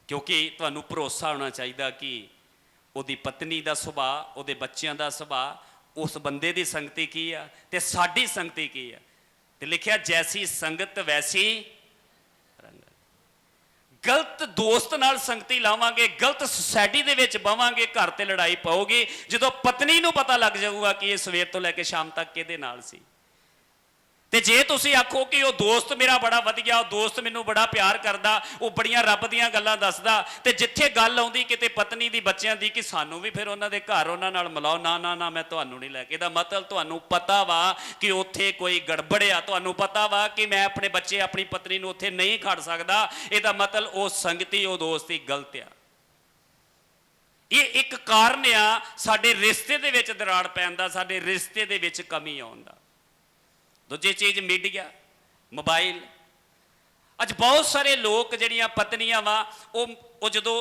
ਕਿਉਂਕਿ ਤੁਹਾਨੂੰ ਭਰੋਸਾ ਹੋਣਾ ਚਾਹੀਦਾ ਕਿ ਉਹਦੀ ਪਤਨੀ ਦਾ ਸੁਭਾਅ, ਉਹਦੇ ਬੱਚਿਆਂ ਦਾ ਸੁਭਾਅ, ਉਸ ਬੰਦੇ ਦੀ ਸੰਗਤੀ ਕੀ ਆ ਤੇ ਸਾਡੀ ਸੰਗਤੀ ਕੀ ਆ। ਤੇ ਲਿਖਿਆ ਜੈਸੀ ਸੰਗਤ ਵੈਸੀ ਰੰਗਤ। ਗਲਤ ਦੋਸਤ ਨਾਲ ਸੰਗਤੀ ਲਾਵਾਂਗੇ, ਗਲਤ ਸੁਸਾਇਟੀ ਦੇ ਵਿੱਚ ਬਵਾਂਗੇ, ਘਰ ਤੇ ਲੜਾਈ ਪਾਉਗੀ। ਜਦੋਂ ਪਤਨੀ ਨੂੰ ਪਤਾ ਲੱਗ ਜਾਊਗਾ ਕਿ ਇਹ ਸਵੇਰ ਤੋਂ ਲੈ ਕੇ ਸ਼ਾਮ ਤੱਕ ਕਿਹਦੇ ਨਾਲ ਸੀ, ਤੇ ਜੇ ਤੁਸੀਂ ਆਖੋ ਕਿ ਉਹ ਦੋਸਤ ਮੇਰਾ ਬੜਾ ਵਧੀਆ, ਉਹ ਦੋਸਤ ਮੈਨੂੰ ਬੜਾ ਪਿਆਰ ਕਰਦਾ, ਉਹ ਬੜੀਆਂ ਰੱਬ ਦੀਆਂ ਗੱਲਾਂ ਦੱਸਦਾ, ਤੇ ਜਿੱਥੇ ਗੱਲ ਆਉਂਦੀ ਕਿਤੇ ਪਤਨੀ ਦੀ, ਬੱਚਿਆਂ ਦੀ, ਕਿ ਸਾਨੂੰ ਵੀ ਫਿਰ ਉਹਨਾਂ ਦੇ ਘਰ ਉਹਨਾਂ ਨਾਲ ਮਿਲਾਓ, ਨਾ ਨਾ ਨਾ ਮੈਂ ਤੁਹਾਨੂੰ ਨਹੀਂ ਲੈ ਕੇ। ਇਹਦਾ ਮਤਲਬ ਤੁਹਾਨੂੰ ਪਤਾ ਵਾ ਕਿ ਉੱਥੇ ਕੋਈ ਗੜਬੜ ਆ, ਤੁਹਾਨੂੰ ਪਤਾ ਵਾ ਕਿ ਮੈਂ ਆਪਣੇ ਬੱਚੇ, ਆਪਣੀ ਪਤਨੀ ਨੂੰ ਉੱਥੇ ਨਹੀਂ ਖੜ ਸਕਦਾ। ਇਹਦਾ ਮਤਲਬ ਉਹ ਸੰਗਤੀ, ਉਹ ਦੋਸਤੀ ਗਲਤ ਆ। ਇਹ ਇੱਕ ਕਾਰਨ ਆ ਸਾਡੇ ਰਿਸ਼ਤੇ ਦੇ ਵਿੱਚ ਦਰਾੜ ਪੈਣ ਦਾ, ਸਾਡੇ ਰਿਸ਼ਤੇ ਦੇ ਵਿੱਚ ਕਮੀ ਆਉਣ ਦਾ। ਦੂਜੀ ਚੀਜ਼ ਮੀਡੀਆ, ਮੋਬਾਈਲ। ਅੱਜ ਬਹੁਤ ਸਾਰੇ ਲੋਕ ਜਿਹੜੀਆਂ ਪਤਨੀਆਂ ਵਾ, ਉਹ ਜਦੋਂ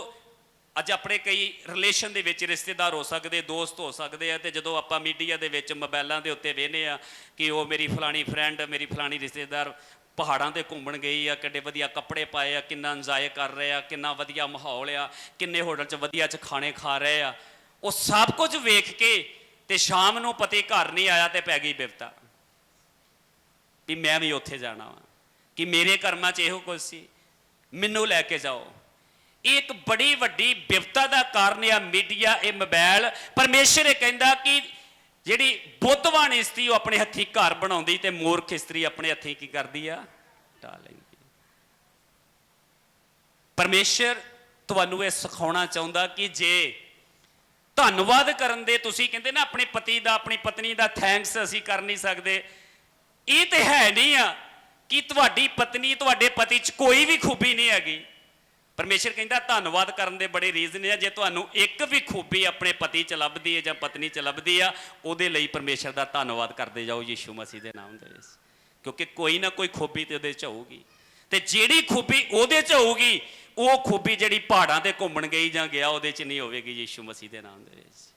ਅੱਜ ਆਪਣੇ ਕਈ ਰਿਲੇਸ਼ਨ ਦੇ ਵਿੱਚ ਰਿਸ਼ਤੇਦਾਰ ਹੋ ਸਕਦੇ, ਦੋਸਤ ਹੋ ਸਕਦੇ ਆ, ਤੇ ਜਦੋਂ ਆਪਾਂ ਮੀਡੀਆ ਦੇ ਵਿੱਚ ਮੋਬਾਈਲਾਂ ਦੇ ਉੱਤੇ ਵੇਖਦੇ ਆ ਕਿ ਉਹ ਮੇਰੀ ਫਲਾਣੀ ਫਰੈਂਡ, ਮੇਰੀ ਫਲਾਣੀ ਰਿਸ਼ਤੇਦਾਰ ਪਹਾੜਾਂ ਤੇ ਘੁੰਮਣ ਗਈ ਆ, ਕਿੱਡੇ ਵਧੀਆ ਕੱਪੜੇ ਪਾਏ ਆ, ਕਿੰਨਾ ਇੰਜੋਏ ਕਰ ਰਹੇ ਆ, ਕਿੰਨਾ ਵਧੀਆ ਮਾਹੌਲ ਆ, ਕਿੰਨੇ ਹੋਟਲ 'ਚ ਵਧੀਆ 'ਚ ਖਾਣੇ ਖਾ ਰਹੇ ਆ, ਉਹ ਸਭ ਕੁਝ ਵੇਖ ਕੇ ਤੇ ਸ਼ਾਮ ਨੂੰ ਪਤੀ ਘਰ ਨਹੀਂ ਆਇਆ ਤੇ ਪੈ ਗਈ ਬਿਪਤਾ ਵੀ ਮੈਂ ਵੀ ਉੱਥੇ ਜਾਣਾ ਵਾ, ਕਿ ਮੇਰੇ ਕਰਮਾਂ 'ਚ ਇਹੋ ਕੁਝ ਸੀ, ਮੈਨੂੰ ਲੈ ਕੇ ਜਾਓ। ਇਹ ਇੱਕ ਬੜੀ ਵੱਡੀ ਬਿਪਤਾ ਦਾ ਕਾਰਨ ਆ ਮੀਡੀਆ, ਇਹ ਮੋਬਾਈਲ। ਪਰਮੇਸ਼ਰ ਇਹ ਕਹਿੰਦਾ ਕਿ ਜਿਹੜੀ ਬੁੱਧਵਾਨ ਇਸਤਰੀ ਉਹ ਆਪਣੇ ਹੱਥੀਂ ਘਰ ਬਣਾਉਂਦੀ, ਤੇ ਮੂਰਖ ਇਸਤਰੀ ਆਪਣੇ ਹੱਥੀਂ ਕੀ ਕਰਦੀ ਆ? ਢਾਹ ਲੈਂਦੀ। ਪਰਮੇਸ਼ਰ ਤੁਹਾਨੂੰ ਇਹ ਸਿਖਾਉਣਾ ਚਾਹੁੰਦਾ ਕਿ ਜੇ ਧੰਨਵਾਦ ਕਰਨ ਦੇ, ਤੁਸੀਂ ਕਹਿੰਦੇ ਨਾ ਆਪਣੇ ਪਤੀ ਦਾ, ਆਪਣੀ ਪਤਨੀ ਦਾ ਥੈਂਕਸ ਅਸੀਂ ਕਰ ਨਹੀਂ ਸਕਦੇ, ਇਹ ਤੇ ਹੈ ਨਹੀਂ ਆ ਕਿ ਤੁਹਾਡੀ ਪਤਨੀ, ਤੁਹਾਡੇ ਪਤੀ 'ਚ ਕੋਈ ਵੀ ਖੂਬੀ ਨਹੀਂ ਹੈਗੀ। ਪਰਮੇਸ਼ਰ ਕਹਿੰਦਾ ਧੰਨਵਾਦ ਕਰਨ ਦੇ ਬੜੇ ਰੀਜ਼ਨ ਆ। ਜੇ ਤੁਹਾਨੂੰ ਇੱਕ ਵੀ ਖੂਬੀ ਆਪਣੇ ਪਤੀ 'ਚ ਲੱਭਦੀ ਹੈ ਜਾਂ ਪਤਨੀ 'ਚ ਲੱਭਦੀ ਆ, ਉਹਦੇ ਲਈ ਪਰਮੇਸ਼ਰ ਦਾ ਧੰਨਵਾਦ ਕਰਦੇ ਜਾਓ ਯਿਸੂ ਮਸੀਹ ਦੇ ਨਾਮ ਦੇ ਵਿੱਚ, ਕਿਉਂਕਿ ਕੋਈ ਨਾ ਕੋਈ ਖੂਬੀ ਤੇ ਉਹਦੇ 'ਚ ਹੋਊਗੀ। ਤੇ ਜਿਹੜੀ ਖੂਬੀ ਉਹਦੇ 'ਚ ਹੋਊਗੀ, ਉਹ ਖੂਬੀ ਜਿਹੜੀ ਪਹਾੜਾਂ ਤੇ ਘੁੰਮਣ ਗਈ ਜਾਂ ਗਿਆ ਉਹਦੇ 'ਚ ਨਹੀਂ ਹੋਵੇਗੀ ਯਿਸੂ ਮਸੀਹ ਦੇ ਨਾਮ ਦੇ ਵਿੱਚ।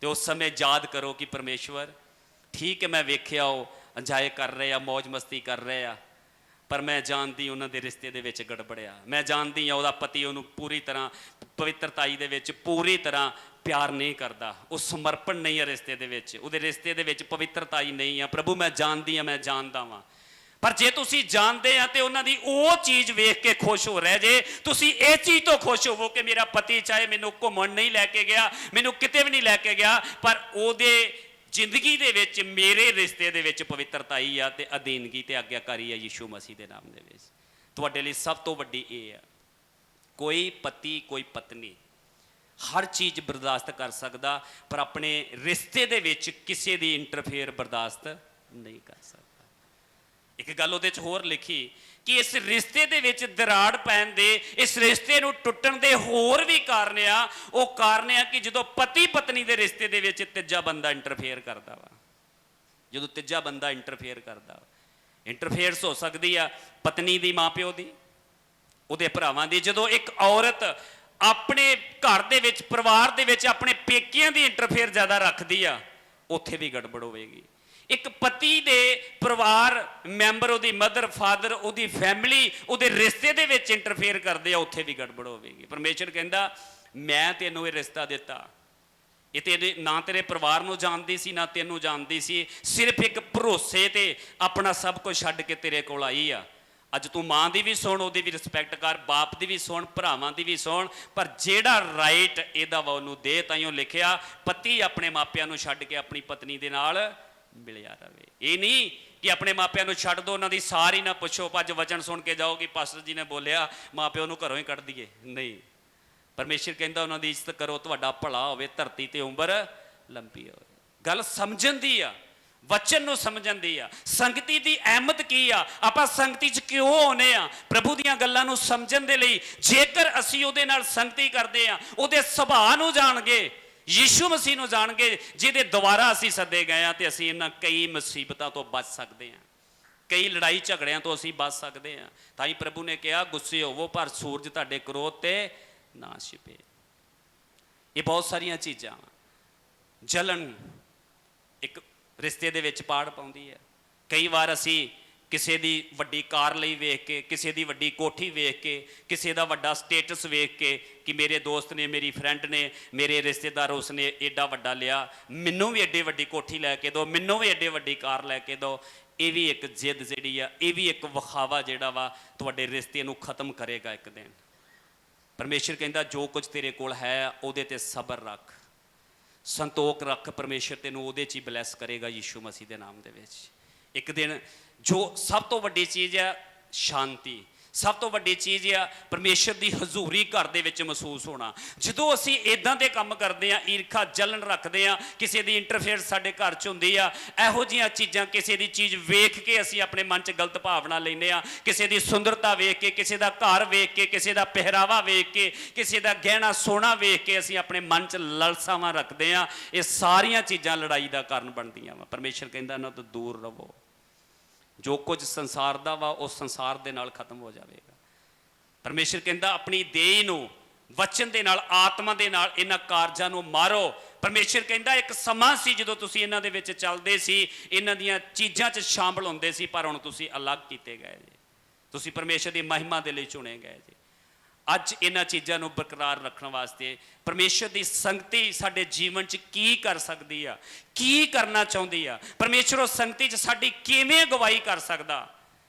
ਤੇ ਉਸ ਸਮੇਂ ਯਾਦ ਕਰੋ ਕਿ ਪਰਮੇਸ਼ਵਰ, ਠੀਕ ਹੈ ਮੈਂ ਵੇਖਿਆ ਉਹ ਇੰਜੋਏ ਕਰ ਰਹੇ ਆ, ਮौज ਮਸਤੀ ਕਰ ਰਹੇ ਆ, ਪਰ ਮੈਂ ਜਾਣਦੀ ਉਹਨਾਂ ਦੇ ਰਿਸ਼ਤੇ ਦੇ ਵਿੱਚ ਗੜਬੜਿਆ। ਮੈਂ ਜਾਣਦੀ ਆ ਉਹਦਾ ਪਤੀ ਉਹਨੂੰ ਪੂਰੀ ਤਰ੍ਹਾਂ ਪਵਿੱਤਰਤਾਈ ਦੇ ਵਿੱਚ ਪੂਰੀ ਤਰ੍ਹਾਂ ਪਿਆਰ ਨਹੀਂ ਕਰਦਾ, ਉਹ ਸਮਰਪਣ ਨਹੀਂ ਆ ਰਿਸ਼ਤੇ ਦੇ ਵਿੱਚ, ਉਹਦੇ ਰਿਸ਼ਤੇ ਦੇ ਵਿੱਚ ਪਵਿੱਤਰਤਾਈ ਨਹੀਂ ਆ। ਪ੍ਰਭੂ ਮੈਂ ਜਾਣਦੀ ਆ, ਮੈਂ ਜਾਣਦਾ ਵਾਂ। ਪਰ ਜੇ ਤੁਸੀਂ ਜਾਣਦੇ ਆ ਤੇ ਉਹਨਾਂ ਦੀ ਉਹ ਚੀਜ਼ ਵੇਖ ਕੇ ਖੁਸ਼ ਹੋ ਰਹੇ ਜੇ, ਤੁਸੀਂ ਇਹ ਚੀਜ਼ ਤੋਂ ਖੁਸ਼ ਹੋਵੋ ਕਿ ਮੇਰਾ ਪਤੀ ਚਾਹੇ ਮੈਨੂੰ ਘੁੰਮਣ ਨਹੀਂ ਲੈ ਕੇ ਗਿਆ, ਮੈਨੂੰ ਕਿਤੇ ਵੀ ਨਹੀਂ ਲੈ ਕੇ ਗਿਆ, ਪਰ ਉਹਦੇ ਜ਼ਿੰਦਗੀ ਦੇ ਵਿੱਚ, ਮੇਰੇ ਰਿਸ਼ਤੇ ਦੇ ਵਿੱਚ ਪਵਿੱਤਰਤਾਈ ਆ ਤੇ ਅਧੀਨਗੀ ਤੇ ਆਗਿਆਕਾਰੀ ਆ ਯਿਸੂ ਮਸੀਹ ਦੇ ਨਾਮ ਦੇ ਵਿੱਚ। ਤੁਹਾਡੇ ਲਈ ਸਭ ਤੋਂ ਵੱਡੀ ਇਹ ਆ, ਕੋਈ ਪਤੀ, ਕੋਈ ਪਤਨੀ ਹਰ ਚੀਜ਼ ਬਰਦਾਸ਼ਤ ਕਰ ਸਕਦਾ, ਪਰ ਆਪਣੇ ਰਿਸ਼ਤੇ ਦੇ ਵਿੱਚ ਕਿਸੇ ਦੀ ਇੰਟਰਫੇਅਰ ਬਰਦਾਸ਼ਤ ਨਹੀਂ ਕਰ ਸਕਦਾ। ਇੱਕ ਗੱਲ ਉਹਦੇ 'ਚ ਹੋਰ ਲਿਖੀ ਕਿ ਇਸ ਰਿਸ਼ਤੇ ਦੇ ਵਿੱਚ ਦਰਾੜ ਪੈਣ ਦੇ, ਇਸ ਰਿਸ਼ਤੇ ਨੂੰ ਟੁੱਟਣ ਦੇ ਹੋਰ ਵੀ ਕਾਰਨ ਆ। ਉਹ ਕਾਰਨ ਆ ਕਿ ਜਦੋਂ ਪਤੀ ਪਤਨੀ ਦੇ ਰਿਸ਼ਤੇ ਦੇ ਵਿੱਚ ਤੀਜਾ ਬੰਦਾ ਇੰਟਰਫੇਅਰ ਕਰਦਾ ਵਾ, ਜਦੋਂ ਤੀਜਾ ਬੰਦਾ ਇੰਟਰਫੇਅਰ ਕਰਦਾ ਵਾ, ਇੰਟਰਫੇਅਰਸ ਹੋ ਸਕਦੀ ਆ ਪਤਨੀ ਦੀ, ਮਾਂ ਪਿਓ ਦੀ, ਉਹਦੇ ਭਰਾਵਾਂ ਦੀ। ਜਦੋਂ ਇੱਕ ਔਰਤ ਆਪਣੇ ਘਰ ਦੇ ਵਿੱਚ, ਪਰਿਵਾਰ ਦੇ ਵਿੱਚ ਆਪਣੇ ਪੇਕਿਆਂ ਦੀ ਇੰਟਰਫੇਅਰ ਜ਼ਿਆਦਾ ਰੱਖਦੀ ਆ, ਉੱਥੇ ਵੀ ਗੜਬੜ ਹੋਵੇਗੀ। ਇੱਕ ਪਤੀ ਦੇ ਪਰਿਵਾਰ ਮੈਂਬਰ, ਉਹਦੀ ਮਦਰ ਫਾਦਰ, ਉਹਦੀ ਫੈਮਿਲੀ, ਉਹਦੇ ਰਿਸ਼ਤੇ ਦੇ ਵਿੱਚ ਇੰਟਰਫੇਅਰ ਕਰਦੇ ਆ, ਉੱਥੇ ਵੀ ਗੜਬੜ ਹੋਵੇਗੀ। ਪਰਮੇਸ਼ਰ ਕਹਿੰਦਾ ਮੈਂ ਤੈਨੂੰ ਇਹ ਰਿਸ਼ਤਾ ਦਿੱਤਾ, ਇਹ ਤੇਰੇ ਨਾ ਤੇਰੇ ਪਰਿਵਾਰ ਨੂੰ ਜਾਣਦੀ ਸੀ ਨਾ ਤੈਨੂੰ ਜਾਣਦੀ ਸੀ, ਸਿਰਫ ਇੱਕ ਭਰੋਸੇ ਤੇ ਆਪਣਾ ਸਭ ਕੁਝ ਛੱਡ ਕੇ ਤੇਰੇ ਕੋਲ ਆਈ ਆ। ਅੱਜ ਤੂੰ ਮਾਂ ਦੀ ਵੀ ਸੁਣ, ਉਹਦੀ ਵੀ ਰਿਸਪੈਕਟ ਕਰ, ਬਾਪ ਦੀ ਵੀ ਸੁਣ, ਭਰਾਵਾਂ ਦੀ ਵੀ ਸੁਣ, ਪਰ ਜਿਹੜਾ ਰਾਈਟ ਇਹਦਾ ਵਾ ਉਹਨੂੰ ਦੇ। ਤਾਈਓ ਲਿਖਿਆ ਪਤੀ ਆਪਣੇ ਮਾਪਿਆਂ ਨੂੰ ਛੱਡ ਕੇ ਆਪਣੀ ਪਤਨੀ ਦੇ ਨਾਲ ਮਿਲਿਆ ਰਵੇ। ਇਹ ਨਹੀਂ ਕਿ ਆਪਣੇ ਮਾਪਿਆਂ ਨੂੰ ਛੱਡ ਦੋ, ਉਹਨਾਂ ਦੀ ਸਾਰੀ ਨਾ ਪੁੱਛੋ, ਅੱਜ ਵਚਨ ਸੁਣ ਕੇ ਜਾਓ ਕਿ ਪਾਸਟਰ ਜੀ ਨੇ ਬੋਲਿਆ ਮਾਪਿਓ ਨੂੰ ਘਰੋਂ ਹੀ ਕੱਢ ਦਈਏ। ਨਹੀਂ, ਪਰਮੇਸ਼ਰ ਕਹਿੰਦਾ ਉਹਨਾਂ ਦੀ ਇੱਜ਼ਤ ਕਰੋ, ਤੁਹਾਡਾ ਭਲਾ ਹੋਵੇ, ਧਰਤੀ ਤੇ ਉਮਰ ਲੰਬੀ ਹੋਵੇ। ਗੱਲ ਸਮਝਣ ਦੀ ਆ, ਵਚਨ ਨੂੰ ਸਮਝਣ ਦੀ ਆ। ਸੰਗਤੀ ਦੀ ਅਹਿਮਤ ਕੀ ਆ, ਆਪਾਂ ਸੰਗਤੀ 'ਚ ਕਿਉਂ ਆਉਨੇ ਆ? ਪ੍ਰਭੂ ਦੀਆਂ ਗੱਲਾਂ ਨੂੰ ਸਮਝਣ ਦੇ ਲਈ। ਜੇਕਰ ਅਸੀਂ ਉਹਦੇ ਨਾਲ ਸੰਗਤੀ ਕਰਦੇ ਆ, ਉਹਦੇ ਸੁਭਾਅ ਨੂੰ ਜਾਣਗੇ, ਯੀਸ਼ੂ ਮਸੀਹ ਨੂੰ ਜਾਣਗੇ, ਜਿਹਦੇ ਦੁਆਰਾ ਅਸੀਂ ਸੱਦੇ ਗਏ ਆ, ਤੇ ਅਸੀਂ ਇਹਨਾਂ ਕਈ ਮੁਸੀਬਤਾਂ ਤੋਂ ਬਚ ਸਕਦੇ ਆ, ਕਈ ਲੜਾਈ ਝਗੜਿਆਂ ਤੋਂ ਅਸੀਂ ਬਚ ਸਕਦੇ ਆ। ਤਾਂ ਹੀ ਪ੍ਰਭੂ ਨੇ ਕਿਹਾ ਗੁੱਸੇ ਹੋਵੋ ਪਰ ਸੂਰਜ ਤੁਹਾਡੇ ਕ੍ਰੋਧ ਤੇ ਨਾ ਛਿਪੇ। ਇਹ ਬਹੁਤ ਸਾਰੀਆਂ ਚੀਜ਼ਾਂ। ਜਲਨ ਇੱਕ ਰਿਸ਼ਤੇ ਦੇ ਵਿੱਚ ਪਾੜ ਪਾਉਂਦੀ ਹੈ। ਕਈ ਵਾਰ ਅਸੀਂ ਕਿਸੇ ਦੀ ਵੱਡੀ ਕਾਰ ਲਈ ਵੇਖ ਕੇ, ਕਿਸੇ ਦੀ ਵੱਡੀ ਕੋਠੀ ਵੇਖ ਕੇ, ਕਿਸੇ ਦਾ ਵੱਡਾ ਸਟੇਟਸ ਵੇਖ ਕੇ ਕਿ ਮੇਰੇ ਦੋਸਤ ਨੇ, ਮੇਰੀ ਫਰੈਂਡ ਨੇ, ਮੇਰੇ ਰਿਸ਼ਤੇਦਾਰ ਉਸਨੇ ਏਡਾ ਵੱਡਾ ਲਿਆ, ਮੈਨੂੰ ਵੀ ਏਡੀ ਵੱਡੀ ਕੋਠੀ ਲੈ ਕੇ ਦਿਓ, ਮੈਨੂੰ ਵੀ ਏਡੀ ਵੱਡੀ ਕਾਰ ਲੈ ਕੇ ਦਿਓ। ਇਹ ਵੀ ਇੱਕ ਜਿੱਦ ਜਿਹੜੀ ਆ, ਇਹ ਵੀ ਇੱਕ ਵਿਖਾਵਾ ਜਿਹੜਾ ਵਾ ਤੁਹਾਡੇ ਰਿਸ਼ਤੇ ਨੂੰ ਖਤਮ ਕਰੇਗਾ ਇੱਕ ਦਿਨ। ਪਰਮੇਸ਼ਰ ਕਹਿੰਦਾ ਜੋ ਕੁਝ ਤੇਰੇ ਕੋਲ ਹੈ ਉਹਦੇ ਤੇ ਸਬਰ ਰੱਖ, ਸੰਤੋਖ ਰੱਖ, ਪਰਮੇਸ਼ਰ ਤੈਨੂੰ ਉਹਦੇ 'ਚ ਹੀ ਬਲੈਸ ਕਰੇਗਾ ਯੀਸ਼ੂ ਮਸੀਹ ਦੇ ਨਾਮ ਦੇ ਵਿੱਚ। ਇੱਕ ਦਿਨ ਜੋ ਸਭ ਤੋਂ ਵੱਡੀ ਚੀਜ਼ ਆ ਸ਼ਾਂਤੀ, ਸਭ ਤੋਂ ਵੱਡੀ ਚੀਜ਼ ਆ ਪਰਮੇਸ਼ਰ ਦੀ ਹਜ਼ੂਰੀ ਘਰ ਦੇ ਵਿੱਚ ਮਹਿਸੂਸ ਹੋਣਾ। ਜਦੋਂ ਅਸੀਂ ਇਦਾਂ ਦੇ ਕੰਮ ਕਰਦੇ ਆ, ਈਰਖਾ ਜਲਨ ਰੱਖਦੇ ਆ, ਕਿਸੇ ਦੀ ਇੰਟਰਫੇਅਰ ਸਾਡੇ ਘਰ 'ਚ ਹੁੰਦੀ ਆ, ਇਹੋ ਜਿਹੀਆਂ ਚੀਜ਼ਾਂ, ਕਿਸੇ ਦੀ ਚੀਜ਼ ਵੇਖ ਕੇ ਅਸੀਂ ਆਪਣੇ ਮਨ 'ਚ ਗਲਤ ਭਾਵਨਾ ਲੈਂਦੇ ਆ, ਕਿਸੇ ਦੀ ਸੁੰਦਰਤਾ ਵੇਖ ਕੇ, ਕਿਸੇ ਦਾ ਘਰ ਵੇਖ ਕੇ, ਕਿਸੇ ਦਾ ਪਹਿਰਾਵਾ ਵੇਖ ਕੇ, ਕਿਸੇ ਦਾ ਗਹਿਣਾ ਸੋਨਾ ਵੇਖ ਕੇ ਅਸੀਂ ਆਪਣੇ ਮਨ 'ਚ ਲਲਸਾਵਾਂ ਰੱਖਦੇ ਆ। ਇਹ ਸਾਰੀਆਂ ਚੀਜ਼ਾਂ ਲੜਾਈ ਦਾ ਕਾਰਨ ਬਣਦੀਆਂ ਵਾ। ਪਰਮੇਸ਼ਰ ਕਹਿੰਦਾ ਇਹਨਾਂ ਤੋਂ ਦੂਰ ਰਹੋ। ਜੋ ਕੁਝ ਸੰਸਾਰ ਦਾ ਵਾ ਉਹ ਸੰਸਾਰ ਦੇ ਨਾਲ ਖਤਮ ਹੋ ਜਾਵੇਗਾ। ਪਰਮੇਸ਼ਰ ਕਹਿੰਦਾ ਆਪਣੀ ਦੇਹ ਨੂੰ ਵਚਨ ਦੇ ਨਾਲ, ਆਤਮਾ ਦੇ ਨਾਲ ਇਹਨਾਂ ਕਾਰਜਾਂ ਨੂੰ ਮਾਰੋ। ਪਰਮੇਸ਼ਰ ਕਹਿੰਦਾ ਇੱਕ ਸਮਾਂ ਸੀ ਜਦੋਂ ਤੁਸੀਂ ਇਹਨਾਂ ਦੇ ਵਿੱਚ ਚੱਲਦੇ ਸੀ, ਇਹਨਾਂ ਦੀਆਂ ਚੀਜ਼ਾਂ 'ਚ ਸ਼ਾਮਲ ਹੁੰਦੇ ਸੀ, ਪਰ ਹੁਣ ਤੁਸੀਂ ਅਲੱਗ ਕੀਤੇ ਗਏ ਜੀ। ਤੁਸੀਂ ਪਰਮੇਸ਼ਰ ਦੀ ਮਹਿਮਾ ਦੇ ਲਈ ਚੁਣੇ ਗਏ ਜੀ। ਅੱਜ ਇਹਨਾਂ ਚੀਜ਼ਾਂ ਨੂੰ ਬਰਕਰਾਰ ਰੱਖਣ ਵਾਸਤੇ ਪਰਮੇਸ਼ਰ ਦੀ ਸੰਗਤੀ ਸਾਡੇ ਜੀਵਨ 'ਚ ਕੀ ਕਰ ਸਕਦੀ ਆ, ਕੀ ਕਰਨਾ ਚਾਹੁੰਦੀ ਆ, ਪਰਮੇਸ਼ਰ ਉਹ ਸੰਗਤੀ 'ਚ ਸਾਡੀ ਕਿਵੇਂ ਅਗਵਾਈ ਕਰ ਸਕਦਾ,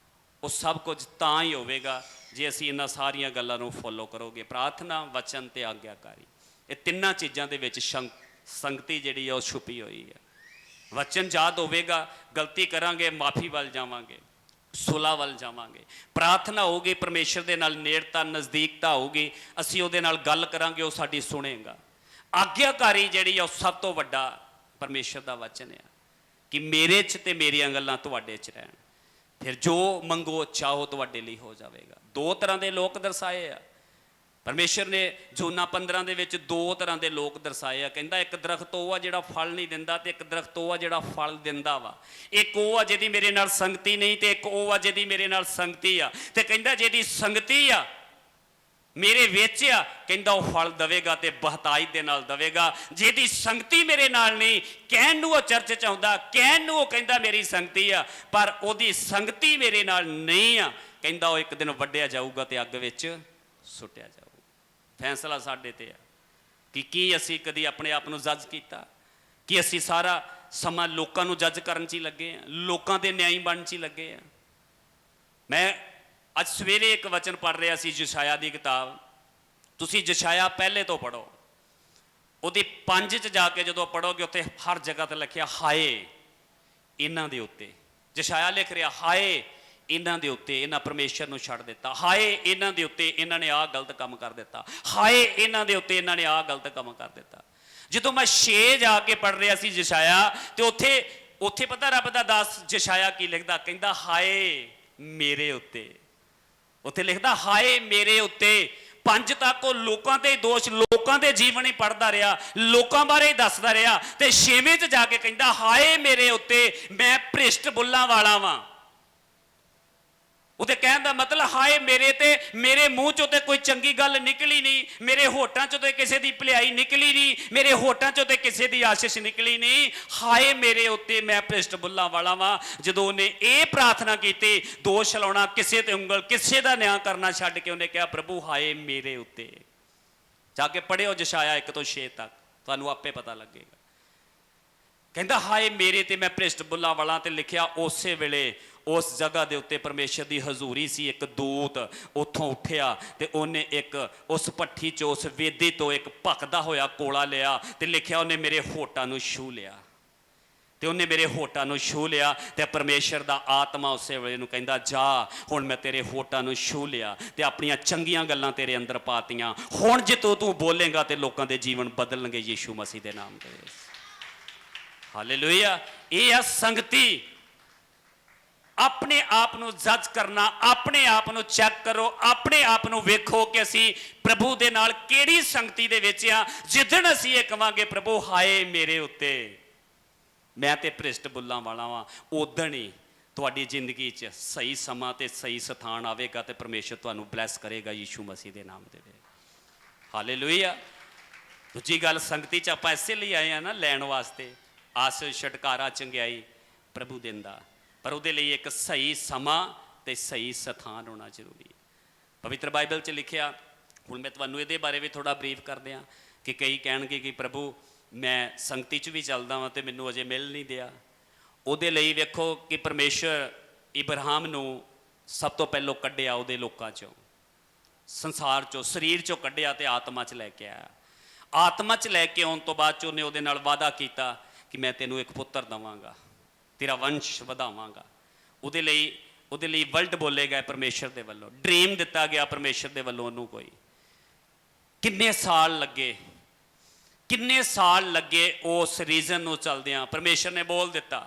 ਉਹ ਸਭ ਕੁਝ ਤਾਂ ਹੀ ਹੋਵੇਗਾ ਜੇ ਅਸੀਂ ਇਹਨਾਂ ਸਾਰੀਆਂ ਗੱਲਾਂ ਨੂੰ ਫੋਲੋ ਕਰੋਗੇ। ਪ੍ਰਾਰਥਨਾ, ਵਚਨ ਤੇ ਆਗਿਆਕਾਰੀ, ਇਹ ਤਿੰਨਾਂ ਚੀਜ਼ਾਂ ਦੇ ਵਿੱਚ ਸੰਗਤੀ ਜਿਹੜੀ ਆ ਉਹ ਛੁਪੀ ਹੋਈ ਹੈ। ਵਚਨ ਯਾਦ ਹੋਵੇਗਾ, ਗਲਤੀ ਕਰਾਂਗੇ ਮਾਫੀ ਵੱਲ ਜਾਵਾਂਗੇ, ਸੁਲਾ ਵੱਲ ਜਾਵਾਂਗੇ। ਪ੍ਰਾਰਥਨਾ ਹੋਊਗੀ, ਪਰਮੇਸ਼ਰ ਦੇ ਨਾਲ ਨੇੜਤਾ, ਨਜ਼ਦੀਕਤਾ ਹੋਊਗੀ, ਅਸੀਂ ਉਹਦੇ ਨਾਲ ਗੱਲ ਕਰਾਂਗੇ, ਉਹ ਸਾਡੀ ਸੁਣੇਗਾ। ਆਗਿਆਕਾਰੀ ਜਿਹੜੀ ਆ ਉਹ ਸਭ ਤੋਂ ਵੱਡਾ ਪਰਮੇਸ਼ਰ ਦਾ ਵਚਨ ਆ ਕਿ ਮੇਰੇ 'ਚ ਤੇ ਮੇਰੀਆਂ ਗੱਲਾਂ ਤੁਹਾਡੇ 'ਚ ਰਹਿਣ, ਫਿਰ ਜੋ ਮੰਗੋ ਚਾਹੋ ਤੁਹਾਡੇ ਲਈ ਹੋ ਜਾਵੇਗਾ। ਦੋ ਤਰ੍ਹਾਂ ਦੇ ਲੋਕ ਦਰਸਾਏ ਆ ਪਰਮੇਸ਼ਰ ਨੇ। ਜੋਨਾ 15 ਦੇ ਵਿੱਚ ਦੋ ਤਰ੍ਹਾਂ ਦੇ ਲੋਕ ਦਰਸਾਏ ਆ। ਕਹਿੰਦਾ ਇੱਕ ਦਰਖਤ ਉਹ ਆ ਜਿਹੜਾ ਫਲ ਨਹੀਂ ਦਿੰਦਾ, ਤੇ ਇੱਕ ਦਰਖਤ ਉਹ ਆ ਜਿਹੜਾ ਫਲ ਦਿੰਦਾ ਵਾ। ਇੱਕ ਉਹ ਆ ਜਿਹਦੀ ਮੇਰੇ ਨਾਲ ਸੰਗਤੀ ਨਹੀਂ, ਤੇ ਇੱਕ ਉਹ ਆ ਜਿਹਦੀ ਮੇਰੇ ਨਾਲ ਸੰਗਤੀ ਆ। ਤੇ ਕਹਿੰਦਾ ਜਿਹਦੀ ਸੰਗਤੀ ਆ ਮੇਰੇ ਵਿੱਚ ਆ, ਕਹਿੰਦਾ ਉਹ ਫਲ ਦੇਵੇਗਾ ਤੇ ਬਹਤਾਈ ਦੇ ਨਾਲ ਦੇਵੇਗਾ। ਜਿਹਦੀ ਸੰਗਤੀ ਮੇਰੇ ਨਾਲ ਨਹੀਂ, ਕਹਿਣ ਨੂੰ ਉਹ ਚਰਚ 'ਚ ਆਉਂਦਾ, ਕਹਿਣ ਨੂੰ ਉਹ ਕਹਿੰਦਾ ਮੇਰੀ ਸੰਗਤੀ ਆ, ਪਰ ਉਹਦੀ ਸੰਗਤੀ ਮੇਰੇ ਨਾਲ ਨਹੀਂ ਆ, ਕਹਿੰਦਾ ਉਹ ਇੱਕ ਦਿਨ ਵੱਢਿਆ ਜਾਊਗਾ ਤੇ ਅੱਗ ਵਿੱਚ ਸੁੱਟਿਆ ਜਾਊਗਾ। ਫੈਸਲਾ ਸਾਡੇ ਤੇ ਆ ਕਿ ਕੀ ਅਸੀਂ ਕਦੀ ਆਪਣੇ ਆਪ ਨੂੰ ਜੱਜ ਕੀਤਾ, ਕਿ ਅਸੀਂ ਸਾਰਾ ਸਮਾਂ ਲੋਕਾਂ ਨੂੰ ਜੱਜ ਕਰਨ 'ਚ ਹੀ ਲੱਗੇ ਆ, ਲੋਕਾਂ ਦੇ ਨਿਆਈ ਬਣਨ 'ਚ ਹੀ ਲੱਗੇ ਆ। ਮੈਂ ਅੱਜ ਸਵੇਰੇ ਇੱਕ ਵਚਨ ਪੜ੍ਹ ਰਿਹਾ ਸੀ, ਯਸ਼ਾਇਆ ਦੀ ਕਿਤਾਬ। ਤੁਸੀਂ ਯਸ਼ਾਇਆ ਪਹਿਲੇ ਤੋਂ ਪੜ੍ਹੋ, ਉਹਦੀ 5 'ਚ ਜਾ ਕੇ ਜਦੋਂ ਪੜ੍ਹੋਗੇ ਉੱਥੇ ਹਰ ਜਗ੍ਹਾ ਤੇ ਲਿਖਿਆ ਹਾਏ ਇਹਨਾਂ ਦੇ ਉੱਤੇ। ਯਸ਼ਾਇਆ ਲਿਖ ਰਿਹਾ ਹਾਏ ਇਹਨਾਂ ਦੇ ਉੱਤੇ, ਇਹਨਾਂ ਪਰਮੇਸ਼ਰ ਨੂੰ ਛੱਡ ਦਿੱਤਾ। ਹਾਏ ਇਹਨਾਂ ਦੇ ਉੱਤੇ, ਇਹਨਾਂ ਨੇ ਆਹ ਗਲਤ ਕੰਮ ਕਰ ਦਿੱਤਾ। ਹਾਏ ਇਹਨਾਂ ਦੇ ਉੱਤੇ, ਇਹਨਾਂ ਨੇ ਆਹ ਗਲਤ ਕੰਮ ਕਰ ਦਿੱਤਾ। ਜਦੋਂ ਮੈਂ 6 ਜਾ ਕੇ ਪੜ੍ਹ ਰਿਹਾ ਸੀ ਯਸ਼ਾਇਆ, ਤੇ ਉੱਥੇ ਪਤਾ ਰੱਬ ਦਾ ਦਾਸ ਯਸ਼ਾਇਆ ਕੀ ਲਿਖਦਾ, ਕਹਿੰਦਾ ਹਾਏ ਮੇਰੇ ਉੱਤੇ। ਉੱਥੇ ਲਿਖਦਾ ਹਾਏ ਮੇਰੇ ਉੱਤੇ। 5 ਤੱਕ ਉਹ ਲੋਕਾਂ ਤੇ ਦੋਸ਼, ਲੋਕਾਂ ਦੇ ਜੀਵਨ ਹੀ ਪੜ੍ਹਦਾ ਰਿਹਾ, ਲੋਕਾਂ ਬਾਰੇ ਹੀ ਦੱਸਦਾ ਰਿਹਾ, ਤੇ 6ਵੇਂ 'ਚ ਜਾ ਕੇ ਕਹਿੰਦਾ ਹਾਏ ਮੇਰੇ ਉੱਤੇ, ਮੈਂ ਭ੍ਰਿਸ਼ਟ ਬੁੱਲਾਂ ਵਾਲਾ ਵਾਂ। ਉਹਦੇ ਕਹਿਣ ਦਾ ਮਤਲਬ ਹਾਏ ਮੇਰੇ ਮੂੰਹ ਚੋਂ ਤੇ ਕੋਈ ਚੰਗੀ ਗੱਲ ਨਿਕਲੀ ਨਹੀਂ, ਮੇਰੇ ਹੋਠਾਂ ਚੋਂ ਤੇ ਕਿਸੇ ਦੀ ਭਲਾਈ ਨਿਕਲੀ ਨਹੀਂ, ਮੇਰੇ ਹੋਠਾਂ ਚੋਂ ਤੇ ਕਿਸੇ ਦੀ ਆਸ਼ੀਸ਼ ਨਿਕਲੀ ਨਹੀਂ, ਹਾਏ ਮੇਰੇ ਉੱਤੇ ਮੈਂ ਭ੍ਰਿਸ਼ਟ ਬੁੱਲਾਂ ਵਾਲਾ ਵਾਂ। ਜਦੋਂ ਉਹਨੇ ਇਹ ਪ੍ਰਾਰਥਨਾ ਕੀਤੀ, ਦੋਸ਼ ਲਾਉਣਾ ਕਿਸੇ ਤੇ ਉਂਗਲ, ਕਿਸੇ ਦਾ ਨਿਆਂ ਕਰਨਾ ਛੱਡ ਕੇ ਉਹਨੇ ਕਿਹਾ ਪ੍ਰਭੂ ਹਾਏ ਮੇਰੇ ਉੱਤੇ। ਜਾ ਕੇ ਪੜ੍ਹਿਓ ਯਸ਼ਾਇਆ 1-6 ਤੱਕ, ਤੁਹਾਨੂੰ ਆਪੇ ਪਤਾ ਲੱਗੇਗਾ। ਕਹਿੰਦਾ ਹਾਏ ਮੇਰੇ ਤੇ ਮੈਂ ਭ੍ਰਿਸ਼ਟ ਬੁੱਲਾਂ ਵਾਲਾ। ਤੇ ਲਿਖਿਆ ਉਸੇ ਵੇਲੇ ਉਸ ਜਗ੍ਹਾ ਦੇ ਉੱਤੇ ਪਰਮੇਸ਼ਰ ਦੀ ਹਜ਼ੂਰੀ ਸੀ। ਇੱਕ ਦੂਤ ਉੱਥੋਂ ਉੱਠਿਆ ਤੇ ਉਹਨੇ ਇੱਕ ਉਸ ਭੱਠੀ 'ਚ ਉਸ ਵੇਦੀ ਤੋਂ ਇੱਕ ਭਖਦਾ ਹੋਇਆ ਕੋਲਾ ਲਿਆ ਤੇ ਲਿਖਿਆ ਉਹਨੇ ਮੇਰੇ ਹੋਠਾਂ ਨੂੰ ਛੂਹ ਲਿਆ। ਤੇ ਉਹਨੇ ਮੇਰੇ ਹੋਠਾਂ ਨੂੰ ਛੂਹ ਲਿਆ ਤੇ ਪਰਮੇਸ਼ਰ ਦਾ ਆਤਮਾ ਉਸੇ ਵੇਲੇ ਨੂੰ ਕਹਿੰਦਾ ਜਾ, ਹੁਣ ਮੈਂ ਤੇਰੇ ਹੋਠਾਂ ਨੂੰ ਛੂਹ ਲਿਆ ਤੇ ਆਪਣੀਆਂ ਚੰਗੀਆਂ ਗੱਲਾਂ ਤੇਰੇ ਅੰਦਰ ਪਾਤੀਆਂ। ਹੁਣ ਜੇ ਤੂੰ ਬੋਲੇਂਗਾ ਤੇ ਲੋਕਾਂ ਦੇ ਜੀਵਨ ਬਦਲਣਗੇ ਯੀਸ਼ੂ ਮਸੀਹ ਦੇ ਨਾਮ ਤੇ। ਹਾਲੇਲੂਇਆ। ਇਹ ਆ ਸੰਗਤੀ। ਆਪਣੇ ਆਪ ਨੂੰ ਜੱਜ ਕਰਨਾ, ਆਪਣੇ ਆਪ ਨੂੰ ਚੈੱਕ ਕਰੋ, ਆਪਣੇ ਆਪ ਨੂੰ ਵੇਖੋ ਕਿ ਅਸੀਂ ਪ੍ਰਭੂ ਦੇ ਨਾਲ ਕਿਹੜੀ ਸੰਗਤੀ ਦੇ ਵਿੱਚ ਆ। ਜਿੱਦਣ ਅਸੀਂ ਇਹ ਕਵਾਂਗੇ ਪ੍ਰਭੂ ਹਾਏ ਮੇਰੇ ਉੱਤੇ ਮੈਂ ਤੇ ਭ੍ਰਿਸ਼ਟ ਬੁੱਲਾਂ ਵਾਲਾ ਵਾਂ, ਉਦਣ ਹੀ ਤੁਹਾਡੀ ਜ਼ਿੰਦਗੀ 'ਚ ਸਹੀ ਸਮਾਂ ਤੇ ਸਹੀ ਸਥਾਨ ਆਵੇਗਾ ਤੇ ਪਰਮੇਸ਼ਰ ਤੁਹਾਨੂੰ ਬਲੈਸ ਕਰੇਗਾ ਯੀਸ਼ੂ ਮਸੀਹ ਦੇ ਨਾਮ ਦੇ ਵਿੱਚ। ਹਾਲੇਲੂਇਆ। ਦੂਜੀ ਗੱਲ, ਸੰਗਤੀ 'ਚ ਆਪਾਂ ਇਸੇ ਲਈ ਆਏ ਆ ਨਾ, ਲੈਣ ਵਾਸਤੇ। ਆਸ, ਛੁਟਕਾਰਾ, ਚੰਗਿਆਈ ਪ੍ਰਭੂ ਦਿੰਦਾ, ਪਰ ਉਹਦੇ ਲਈ ਇੱਕ ਸਹੀ ਸਮਾਂ ਤੇ ਸਹੀ ਸਥਾਨ ਹੋਣਾ ਜ਼ਰੂਰੀ ਹੈ। ਪਵਿੱਤਰ ਬਾਈਬਲ 'ਚ ਲਿਖਿਆ, ਹੁਣ ਮੈਂ ਤੁਹਾਨੂੰ ਇਹਦੇ ਬਾਰੇ ਵੀ ਥੋੜ੍ਹਾ ਬਰੀਫ ਕਰ ਦਿਆਂ ਕਿ ਕਈ ਕਹਿਣਗੇ ਕਿ ਪ੍ਰਭੂ ਮੈਂ ਸੰਗਤੀ 'ਚ ਵੀ ਚੱਲਦਾ ਵਾਂ ਤੇ ਮੈਨੂੰ ਅਜੇ ਮਿਲ ਨਹੀਂ ਦਿਆ। ਉਹਦੇ ਲਈ ਵੇਖੋ ਕਿ ਪਰਮੇਸ਼ਰ ਇਬਰਾਹਿਮ ਨੂੰ ਸਭ ਤੋਂ ਪਹਿਲਾਂ ਕੱਢਿਆ ਉਹਦੇ ਲੋਕਾਂ 'ਚੋਂ, ਸੰਸਾਰ 'ਚੋਂ, ਸਰੀਰ 'ਚੋਂ ਕੱਢਿਆ ਤੇ ਆਤਮਾ 'ਚ ਲੈ ਕੇ ਆਇਆ। ਆਤਮਾ 'ਚ ਲੈ ਕੇ ਆਉਣ ਤੋਂ ਬਾਅਦ 'ਚ ਉਹਨੇ ਉਹਦੇ ਨਾਲ ਵਾਅਦਾ ਕੀਤਾ ਕਿ ਮੈਂ ਤੈਨੂੰ ਇੱਕ ਪੁੱਤਰ ਦੇਵਾਂਗਾ, ਤੇਰਾ ਵੰਸ਼ ਵਧਾਵਾਂਗਾ। ਉਹਦੇ ਲਈ ਵਰਲਡ ਬੋਲੇ ਗਏ ਪਰਮੇਸ਼ਰ ਦੇ ਵੱਲੋਂ, ਡ੍ਰੀਮ ਦਿੱਤਾ ਗਿਆ ਪਰਮੇਸ਼ਰ ਦੇ ਵੱਲੋਂ ਉਹਨੂੰ। ਕੋਈ ਕਿੰਨੇ ਸਾਲ ਲੱਗੇ ਉਸ ਰੀਜ਼ਨ ਨੂੰ ਚਲਦਿਆਂ। ਪਰਮੇਸ਼ਰ ਨੇ ਬੋਲ ਦਿੱਤਾ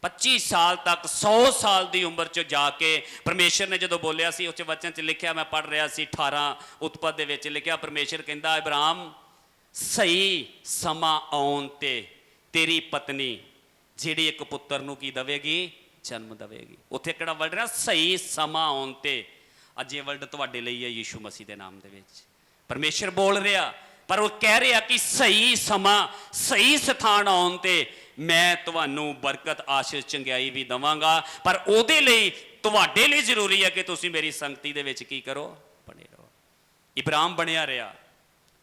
25 ਸਾਲ ਤੱਕ, 100 ਸਾਲ ਦੀ ਉਮਰ 'ਚ ਜਾ ਕੇ ਪਰਮੇਸ਼ਰ ਨੇ ਜਦੋਂ ਬੋਲਿਆ ਸੀ, ਉਸ ਵਚਨ 'ਚ ਲਿਖਿਆ, ਮੈਂ ਪੜ੍ਹ ਰਿਹਾ ਸੀ 18 ਉਤਪਤ ਦੇ ਵਿੱਚ ਲਿਖਿਆ, ਪਰਮੇਸ਼ਰ ਕਹਿੰਦਾ ਇਬਰਾਹਿਮ ਸਹੀ ਸਮਾਂ ਆਉਣ ਤੇ ਤੇਰੀ ਪਤਨੀ ਜਿਹੜੀ ਇੱਕ ਪੁੱਤਰ ਨੂੰ ਕੀ ਦੇਵੇਗੀ, ਜਨਮ ਦੇਵੇਗੀ। ਉੱਥੇ ਕਿਹੜਾ ਵਰਡ ਰਿਹਾ, ਸਹੀ ਸਮਾਂ ਆਉਣ ਤੇ। ਅੱਜ ਇਹ ਵਰਡ ਤੁਹਾਡੇ ਲਈ ਹੈ ਯੀਸ਼ੂ ਮਸੀਹ ਦੇ ਨਾਮ ਦੇ ਵਿੱਚ। ਪਰਮੇਸ਼ਰ ਬੋਲ ਰਿਹਾ, ਪਰ ਉਹ ਕਹਿ ਰਿਹਾ ਕਿ ਸਹੀ ਸਮਾਂ, ਸਹੀ ਸਥਾਨ ਆਉਣ ਤੇ ਮੈਂ ਤੁਹਾਨੂੰ ਬਰਕਤ, ਆਸ਼ੀਸ਼, ਚੰਗਿਆਈ ਵੀ ਦੇਵਾਂਗਾ। ਪਰ ਉਹਦੇ ਲਈ ਤੁਹਾਡੇ ਲਈ ਜ਼ਰੂਰੀ ਹੈ ਕਿ ਤੁਸੀਂ ਮੇਰੀ ਸੰਗਤੀ ਦੇ ਵਿੱਚ ਕੀ ਕਰੋ, ਬਣੇ ਰਹੋ। ਇਬਰਾਹਿਮ ਬਣਿਆ ਰਿਹਾ,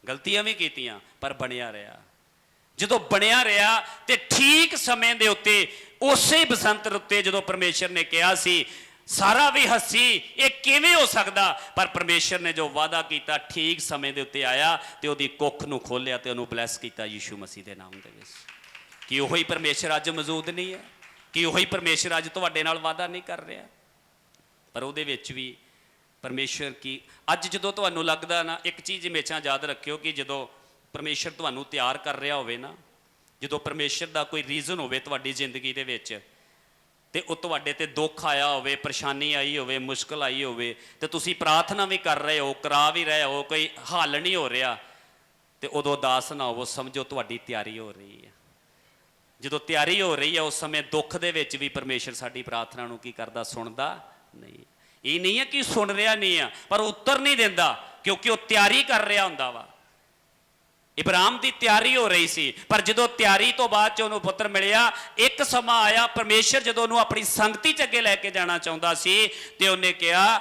ਗਲਤੀਆਂ ਵੀ ਕੀਤੀਆਂ ਪਰ ਬਣਿਆ ਰਿਹਾ। ਜਦੋਂ ਬਣਿਆ ਰਿਹਾ ਤੇ ਠੀਕ ਸਮੇਂ ਦੇ ਉੱਤੇ, ਉਸੇ ਬਸੰਤ ਉੱਤੇ ਜਦੋਂ ਪਰਮੇਸ਼ਰ ਨੇ ਕਿਹਾ ਸੀ, ਸਾਰਾ ਵੀ ਹੱਸੀ ਇਹ ਕਿਵੇਂ ਹੋ ਸਕਦਾ, ਪਰ ਪਰਮੇਸ਼ਰ ਨੇ ਜੋ ਵਾਅਦਾ ਕੀਤਾ ਠੀਕ ਸਮੇਂ ਦੇ ਉੱਤੇ ਆਇਆ ਤੇ ਉਹਦੀ ਕੁੱਖ ਨੂੰ ਖੋਲਿਆ ਤੇ ਉਹਨੂੰ ਬਲੈਸ ਕੀਤਾ ਯੀਸ਼ੂ ਮਸੀਹ ਦੇ ਨਾਮ ਦੇ ਵਿੱਚ। ਕਿ ਉਹੀ ਪਰਮੇਸ਼ਰ ਅੱਜ ਮੌਜੂਦ ਨਹੀਂ ਹੈ, ਕਿ ਉਹੀ ਪਰਮੇਸ਼ਰ ਅੱਜ ਤੁਹਾਡੇ ਨਾਲ ਵਾਅਦਾ ਨਹੀਂ ਕਰ ਰਿਹਾ। ਪਰ ਉਹਦੇ ਵਿੱਚ ਵੀ ਪਰਮੇਸ਼ਰ ਕੀ, ਅੱਜ ਜਦੋਂ ਤੁਹਾਨੂੰ ਲੱਗਦਾ ਨਾ, ਇੱਕ ਚੀਜ਼ ਹਮੇਸ਼ਾ ਯਾਦ ਰੱਖਿਓ ਕਿ ਜਦੋਂ ਪਰਮੇਸ਼ਰ ਤੁਹਾਨੂੰ ਤਿਆਰ ਕਰ ਰਿਹਾ ਹੋਵੇ ਨਾ, ਜਦੋਂ ਪਰਮੇਸ਼ਰ ਦਾ ਕੋਈ ਰੀਜ਼ਨ ਹੋਵੇ ਤੁਹਾਡੀ ਜ਼ਿੰਦਗੀ ਦੇ ਵਿੱਚ ਤੇ ਉਹ ਤੁਹਾਡੇ ਤੇ ਦੁੱਖ ਆਇਆ ਹੋਵੇ, ਪਰੇਸ਼ਾਨੀ ਆਈ ਹੋਵੇ, ਮੁਸ਼ਕਲ ਆਈ ਹੋਵੇ, ਤੇ ਤੁਸੀਂ ਪ੍ਰਾਰਥਨਾ ਵੀ ਕਰ ਰਹੇ ਹੋ, ਕਰਾ ਵੀ ਰਹੇ ਹੋ, ਕੋਈ ਹੱਲ ਨਹੀਂ ਹੋ ਰਿਹਾ, ਤੇ ਉਦੋਂ ਉਦਾਸ ਨਾ ਹੋਵੋ, ਸਮਝੋ ਤੁਹਾਡੀ ਤਿਆਰੀ ਹੋ ਰਹੀ ਹੈ। ਜਦੋਂ ਤਿਆਰੀ ਹੋ ਰਹੀ ਹੈ ਉਸ ਸਮੇਂ ਦੁੱਖ ਦੇ ਵਿੱਚ ਵੀ ਪਰਮੇਸ਼ਰ ਸਾਡੀ ਪ੍ਰਾਰਥਨਾ ਨੂੰ ਕੀ ਕਰਦਾ, ਸੁਣਦਾ ਨਹੀਂ। ਇਹ ਨਹੀਂ ਹੈ ਕਿ ਸੁਣ ਰਿਹਾ ਨਹੀਂ ਆ, ਪਰ ਉੱਤਰ ਨਹੀਂ ਦਿੰਦਾ, ਕਿਉਂਕਿ ਉਹ ਤਿਆਰੀ ਕਰ ਰਿਹਾ ਹੁੰਦਾ ਵਾ। ਇਬਰਾਹਿਮ ਦੀ ਤਿਆਰੀ ਹੋ ਰਹੀ ਸੀ, ਪਰ ਜਦੋਂ ਤਿਆਰੀ ਤੋਂ ਬਾਅਦ 'ਚ ਉਹਨੂੰ ਪੁੱਤਰ ਮਿਲਿਆ, ਇੱਕ ਸਮਾਂ ਆਇਆ ਪਰਮੇਸ਼ਰ ਜਦੋਂ ਉਹਨੂੰ ਆਪਣੀ ਸੰਗਤੀ 'ਚ ਅੱਗੇ ਲੈ ਕੇ ਜਾਣਾ ਚਾਹੁੰਦਾ ਸੀ ਤੇ ਉਹਨੇ ਕਿਹਾ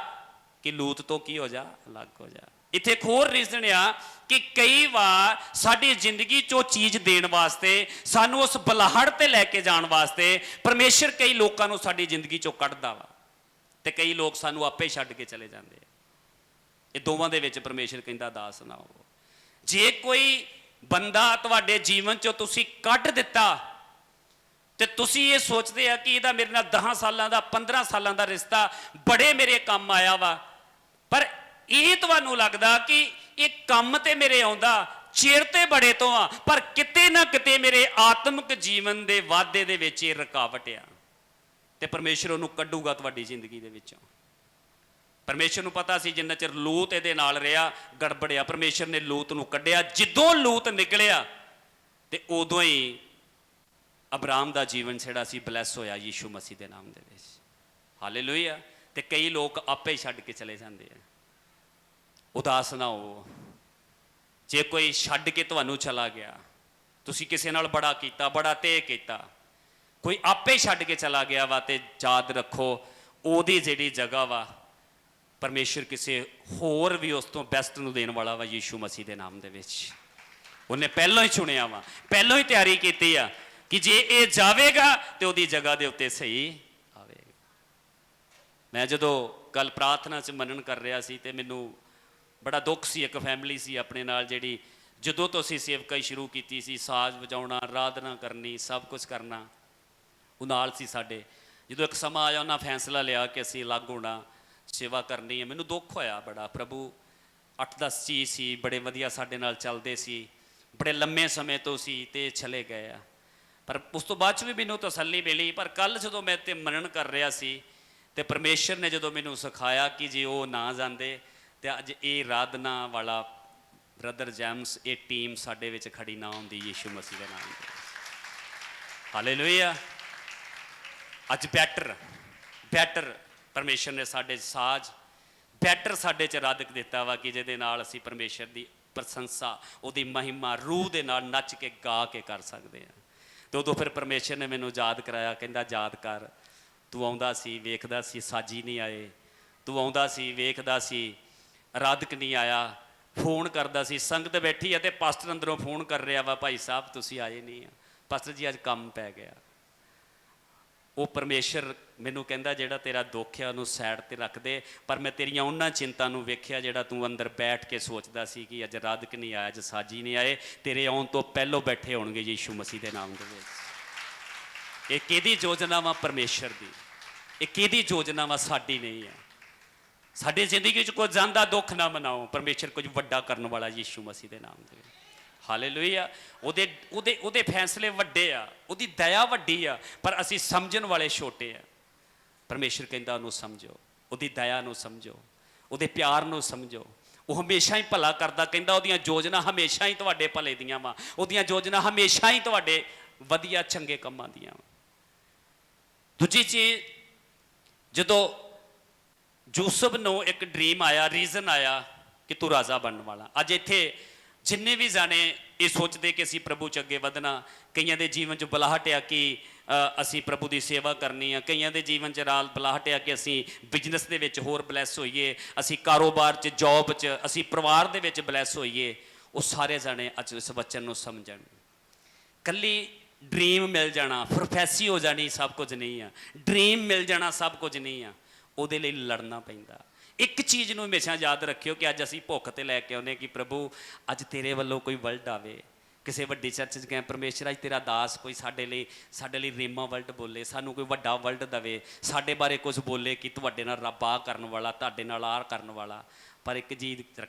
ਕਿ ਲੂਤ ਤੋਂ ਕੀ ਹੋ ਜਾ, ਅਲੱਗ ਹੋ ਜਾ। ਇੱਥੇ ਇੱਕ ਹੋਰ ਰੀਜ਼ਨ ਆ ਕਿ ਕਈ ਵਾਰ ਸਾਡੀ ਜ਼ਿੰਦਗੀ 'ਚੋਂ ਚੀਜ਼ ਦੇਣ ਵਾਸਤੇ, ਸਾਨੂੰ ਉਸ ਬਲਾਹੜ ਤੇ ਲੈ ਕੇ ਜਾਣ ਵਾਸਤੇ ਪਰਮੇਸ਼ਰ ਕਈ ਲੋਕਾਂ ਨੂੰ ਸਾਡੀ ਜ਼ਿੰਦਗੀ 'ਚੋਂ ਕੱਢਦਾ ਵਾ ਤੇ ਕਈ ਲੋਕ ਸਾਨੂੰ ਆਪੇ ਛੱਡ ਕੇ ਚਲੇ ਜਾਂਦੇ ਆ। ਇਹ ਦੋਵਾਂ ਦੇ ਵਿੱਚ ਪਰਮੇਸ਼ਰ ਕਹਿੰਦਾ ਦਾਸ ਨਾ ਹੋਵੋ। ਜੇ ਕੋਈ ਬੰਦਾ ਤੁਹਾਡੇ ਜੀਵਨ 'ਚੋਂ ਤੁਸੀਂ ਕੱਢ ਦਿੱਤਾ ਤੇ ਤੁਸੀਂ ਇਹ ਸੋਚਦੇ ਆ ਕਿ ਇਹਦਾ ਮੇਰੇ ਨਾਲ 10 ਸਾਲਾਂ ਦਾ, 15 ਸਾਲਾਂ ਦਾ ਰਿਸ਼ਤਾ ਬੜੇ ਮੇਰੇ ਕੰਮ ਆਇਆ ਵਾ, ਪਰ ਇਹ ਤੁਹਾਨੂੰ ਲੱਗਦਾ ਕਿ ਇਹ ਕੰਮ ਤੇ ਮੇਰੇ ਆਉਂਦਾ ਚਿਰ ਤੇ ਬੜੇ ਤੋਂ ਆ, ਪਰ ਕਿਤੇ ਨਾ ਕਿਤੇ ਮੇਰੇ ਆਤਮਿਕ ਜੀਵਨ ਦੇ ਵਾਧੇ ਦੇ ਵਿੱਚ ਇਹ ਰੁਕਾਵਟ ਆ, ਤੇ ਪਰਮੇਸ਼ਰ ਉਹਨੂੰ ਕੱਢੂਗਾ ਤੁਹਾਡੀ ਜ਼ਿੰਦਗੀ ਦੇ ਵਿੱਚੋਂ। ਪਰਮੇਸ਼ਰ ਨੂੰ ਪਤਾ ਸੀ ਜਿੰਨਾ ਚਿਰ ਲੂਤ ਇਹਦੇ ਨਾਲ ਰਿਹਾ ਗੜਬੜਿਆ, ਪਰਮੇਸ਼ਰ ਨੇ ਲੂਤ ਨੂੰ ਕੱਢਿਆ। ਜਦੋਂ ਲੂਤ ਨਿਕਲਿਆ ਤੇ ਉਦੋਂ ਹੀ ਅਬਰਾਮ ਦਾ ਜੀਵਨ ਜਿਹੜਾ ਸੀ ਬਲੈਸ ਹੋਇਆ ਯੀਸ਼ੂ ਮਸੀਹ ਦੇ ਨਾਮ ਦੇ ਵਿੱਚ। ਹਾਲੇਲੂਇਆ। ਤੇ ਕਈ ਲੋਕ ਆਪੇ ਹੀ ਛੱਡ ਕੇ ਚਲੇ ਜਾਂਦੇ ਆ। ਉਦਾਸ ਨਾ ਹੋਵੋ। ਜੇ ਕੋਈ ਛੱਡ ਕੇ ਤੁਹਾਨੂੰ ਚਲਾ ਗਿਆ, ਤੁਸੀਂ ਕਿਸੇ ਨਾਲ ਬੜਾ ਕੀਤਾ, ਬੜਾ ਤੇਹ ਕੀਤਾ, ਕੋਈ ਆਪੇ ਛੱਡ ਕੇ ਚਲਾ ਗਿਆ ਵਾ, ਤੇ ਯਾਦ ਰੱਖੋ ਉਹਦੀ ਜਿਹੜੀ ਜਗ੍ਹਾ ਵਾ ਪਰਮੇਸ਼ਰ ਕਿਸੇ ਹੋਰ ਵੀ ਉਸ ਤੋਂ ਬੈਸਟ ਨੂੰ ਦੇਣ ਵਾਲਾ ਵਾ, ਯੀਸ਼ੂ ਮਸੀਹ ਦੇ ਨਾਮ ਦੇ ਵਿੱਚ। ਉਹਨੇ ਪਹਿਲਾਂ ਹੀ ਚੁਣਿਆ ਵਾ, ਪਹਿਲਾਂ ਹੀ ਤਿਆਰੀ ਕੀਤੀ ਆ ਕਿ ਜੇ ਇਹ ਜਾਵੇਗਾ ਤੇ ਉਹਦੀ ਜਗ੍ਹਾ ਦੇ ਉੱਤੇ ਸਹੀ ਆਵੇਗਾ। ਮੈਂ ਜਦੋਂ ਕੱਲ ਪ੍ਰਾਰਥਨਾ 'ਚ ਮੰਨਣ ਕਰ ਰਿਹਾ ਸੀ ਤੇ ਮੈਨੂੰ ਬੜਾ ਦੁੱਖ ਸੀ। ਇੱਕ ਫੈਮਿਲੀ ਸੀ ਆਪਣੇ ਨਾਲ ਜਿਹੜੀ ਜਦੋਂ ਤੋਂ ਅਸੀਂ ਸੇਵਕਾਈ ਸ਼ੁਰੂ ਕੀਤੀ ਸੀ, ਸਾਜ਼ ਵਜਾਉਣਾ, ਆਰਾਧਨਾ ਕਰਨੀ, ਸਭ ਕੁਝ ਕਰਨਾ, ਉਹ ਨਾਲ ਸੀ ਸਾਡੇ। ਜਦੋਂ ਇੱਕ ਸਮਾਂ ਆਇਆ ਉਹਨਾਂ ਫੈਸਲਾ ਲਿਆ ਕਿ ਅਸੀਂ ਅਲੱਗ ਹੋਣਾ, ਸੇਵਾ ਕਰਨੀ ਹੈ, ਮੈਨੂੰ ਦੁੱਖ ਹੋਇਆ ਬੜਾ। ਪ੍ਰਭੂ 8-10 ਚੀਜ਼ ਸੀ, ਬੜੇ ਵਧੀਆ ਸਾਡੇ ਨਾਲ ਚੱਲਦੇ ਸੀ, ਬੜੇ ਲੰਮੇ ਸਮੇਂ ਤੋਂ ਸੀ, ਤੇ ਚਲੇ ਗਏ ਆ। ਪਰ ਉਸ ਤੋਂ ਬਾਅਦ 'ਚ ਵੀ ਮੈਨੂੰ ਤਸੱਲੀ ਮਿਲੀ। ਪਰ ਕੱਲ੍ਹ ਜਦੋਂ ਮੈਂ ਤੇ ਮੰਨਣ ਕਰ ਰਿਹਾ ਸੀ ਤੇ ਪਰਮੇਸ਼ਰ ਨੇ ਜਦੋਂ ਮੈਨੂੰ ਸਿਖਾਇਆ ਕਿ ਜੇ ਉਹ ਨਾ ਜਾਂਦੇ ਤੇ ਅੱਜ ਇਹ ਆਰਾਧਨਾ ਵਾਲਾ ਬ੍ਰਦਰ ਜੈਮਸ, ਇਹ ਟੀਮ ਸਾਡੇ ਵਿੱਚ ਖੜੀ ਨਾ ਹੁੰਦੀ, ਯੀਸ਼ੂ ਮਸੀਹ ਦੇ ਨਾਮ ਤੇ। ਹਾਲੇਲੂਇਆ। ਅੱਜ ਬੈਟਰ ਪਰਮੇਸ਼ਰ ਨੇ ਸਾਡੇ ਸਾਜ਼ ਬੈਟਰ ਸਾਡੇ 'ਚ ਰਾਧਕ ਦਿੱਤਾ ਵਾ ਕਿ ਜਿਹਦੇ ਨਾਲ ਅਸੀਂ ਪਰਮੇਸ਼ਰ ਦੀ ਪ੍ਰਸ਼ੰਸਾ, ਉਹਦੀ ਮਹਿਮਾ ਰੂਹ ਦੇ ਨਾਲ ਨੱਚ ਕੇ ਗਾ ਕੇ ਕਰ ਸਕਦੇ ਹਾਂ। ਤੇ ਉਦੋਂ ਫਿਰ ਪਰਮੇਸ਼ਰ ਨੇ ਮੈਨੂੰ ਯਾਦ ਕਰਾਇਆ, ਕਹਿੰਦਾ ਯਾਦ ਕਰ, ਤੂੰ ਆਉਂਦਾ ਸੀ, ਵੇਖਦਾ ਸੀ ਸਾਜੀ ਨਹੀਂ ਆਏ, ਤੂੰ ਆਉਂਦਾ ਸੀ, ਵੇਖਦਾ ਸੀ ਰਾਧਕ ਨਹੀਂ ਆਇਆ, ਫੋਨ ਕਰਦਾ ਸੀ, ਸੰਗਤ ਬੈਠੀ ਆ ਤੇ ਪਾਸਟਰ ਅੰਦਰੋਂ ਫੋਨ ਕਰ ਰਿਹਾ ਵਾ, ਭਾਈ ਸਾਹਿਬ ਤੁਸੀਂ ਆਏ ਨਹੀਂ ਆ, ਪਾਸਟਰ ਜੀ ਅੱਜ ਕੰਮ ਪੈ ਗਿਆ। ਉਹ ਪਰਮੇਸ਼ਰ ਮੈਨੂੰ ਕਹਿੰਦਾ ਜਿਹੜਾ ਤੇਰਾ ਦੁੱਖ ਆ ਉਹਨੂੰ ਸਾਈਡ 'ਤੇ ਰੱਖ ਦੇ, ਪਰ ਮੈਂ ਤੇਰੀਆਂ ਉਹਨਾਂ ਚਿੰਤਾ ਨੂੰ ਵੇਖਿਆ ਜਿਹੜਾ ਤੂੰ ਅੰਦਰ ਬੈਠ ਕੇ ਸੋਚਦਾ ਸੀ ਕਿ ਅੱਜ ਰਾਧਕ ਨਹੀਂ ਆਇਆ, ਅੱਜ ਸਾਜੀ ਨਹੀਂ ਆਏ, ਤੇਰੇ ਆਉਣ ਤੋਂ ਪਹਿਲੋਂ ਬੈਠੇ ਹੋਣਗੇ ਯੀਸ਼ੂ ਮਸੀਹ ਦੇ ਨਾਮ ਦੇ ਵਿੱਚ। ਇਹ ਕਿਹਦੀ ਯੋਜਨਾ ਵਾ? ਪਰਮੇਸ਼ਰ ਦੀ। ਇਹ ਕਿਹਦੀ ਯੋਜਨਾ ਵਾ? ਸਾਡੀ ਨਹੀਂ ਆ। ਸਾਡੇ ਜ਼ਿੰਦਗੀ ਵਿੱਚ ਕੋਈ ਜਾਂਦਾ ਦੁੱਖ ਨਾ ਮਨਾਓ, ਪਰਮੇਸ਼ਰ ਕੁਝ ਵੱਡਾ ਕਰਨ ਵਾਲਾ ਯੀਸ਼ੂ ਮਸੀਹ ਦੇ ਨਾਮ ਦੇ ਵਿੱਚ। ਹਾਲੇਲੂਇਆ। ਉਹਦੇ ਫੈਸਲੇ ਵੱਡੇ ਆ, ਉਹਦੀ ਦਇਆ ਵੱਡੀ ਆ, ਪਰ ਅਸੀਂ ਸਮਝਣ ਵਾਲੇ ਛੋਟੇ ਆ। ਪਰਮੇਸ਼ਰ ਕਹਿੰਦਾ ਉਹਨੂੰ ਸਮਝੋ, ਉਹਦੀ ਦਇਆ ਨੂੰ ਸਮਝੋ, ਉਹਦੇ ਪਿਆਰ ਨੂੰ ਸਮਝੋ। ਉਹ ਹਮੇਸ਼ਾ ਹੀ ਭਲਾ ਕਰਦਾ। ਕਹਿੰਦਾ ਉਹਦੀਆਂ ਯੋਜਨਾ ਹਮੇਸ਼ਾ ਹੀ ਤੁਹਾਡੇ ਭਲੇ ਦੀਆਂ ਵਾ, ਉਹਦੀਆਂ ਯੋਜਨਾ ਹਮੇਸ਼ਾ ਹੀ ਤੁਹਾਡੇ ਵਧੀਆ ਚੰਗੇ ਕੰਮਾਂ ਦੀਆਂ ਵਾ। ਦੂਜੀ ਚੀਜ਼, ਜਦੋਂ ਯੂਸਫ ਨੂੰ ਇੱਕ ਡ੍ਰੀਮ ਆਇਆ, ਰੀਜ਼ਨ ਆਇਆ ਕਿ ਤੂੰ ਰਾਜਾ ਬਣਨ ਵਾਲਾ। ਅੱਜ ਇੱਥੇ ਜਿੰਨੇ ਵੀ ਜਾਣੇ ਇਹ ਸੋਚਦੇ ਕਿ ਅਸੀਂ ਪ੍ਰਭੂ 'ਚ ਅੱਗੇ ਵਧਣਾ, ਕਈਆਂ ਦੇ ਜੀਵਨ 'ਚ ਬੁਲਾਹਟ ਆ ਕਿ ਅਸੀਂ ਪ੍ਰਭੂ ਦੀ ਸੇਵਾ ਕਰਨੀ ਆ, ਕਈਆਂ ਦੇ ਜੀਵਨ 'ਚ ਬੁਲਾਹਟ ਆ ਕਿ ਅਸੀਂ ਬਿਜ਼ਨਸ ਦੇ ਵਿੱਚ ਹੋਰ ਬਲੈਸ ਹੋਈਏ, ਅਸੀਂ ਕਾਰੋਬਾਰ 'ਚ, ਜੌਬ 'ਚ, ਅਸੀਂ ਪਰਿਵਾਰ ਦੇ ਵਿੱਚ ਬਲੈਸ ਹੋਈਏ। ਉਹ ਸਾਰੇ ਜਾਣੇ ਅੱਜ ਇਸ ਵਚਨ ਨੂੰ ਸਮਝਣ। ਕੱਲੀ ਡ੍ਰੀਮ ਮਿਲ ਜਾਣਾ, ਪ੍ਰੋਫੈਸੀ ਹੋ ਜਾਣੀ ਸਭ ਕੁਝ ਨਹੀਂ ਆ। ਡ੍ਰੀਮ ਮਿਲ ਜਾਣਾ ਸਭ ਕੁਝ ਨਹੀਂ ਆ। ਉਹਦੇ ਲਈ ਲੜਨਾ ਪੈਂਦਾ। ਇੱਕ ਚੀਜ਼ ਨੂੰ ਹਮੇਸ਼ਾ ਯਾਦ ਰੱਖਿਓ ਕਿ ਅੱਜ ਅਸੀਂ ਭੁੱਖ ਤੇ ਲੈ ਕੇ ਆਉਂਦੇ ਕਿ ਪ੍ਰਭੂ ਅੱਜ ਤੇਰੇ ਵੱਲੋਂ ਕੋਈ ਵਰਡ ਆਵੇ। ਕਿਸੇ ਵੱਡੀ ਚਰਚ 'ਚ ਗਏ, ਪਰਮੇਸ਼ਰ ਅੱਜ ਤੇਰਾ ਦਾਸ ਕੋਈ ਸਾਡੇ ਲਈ ਰੇਮਾ ਵਰਡ ਬੋਲੇ, ਸਾਨੂੰ ਕੋਈ ਵੱਡਾ ਵਰਡ ਦੇਵੇ, ਸਾਡੇ ਬਾਰੇ ਕੁਝ ਬੋਲੇ ਕਿ ਤੁਹਾਡੇ ਨਾਲ ਰੱਬ ਆਹ ਕਰਨ ਵਾਲਾ, ਤੁਹਾਡੇ ਨਾਲ ਆਹ ਕਰਨ ਵਾਲਾ। ਪਰ ਇੱਕ ਚੀਜ਼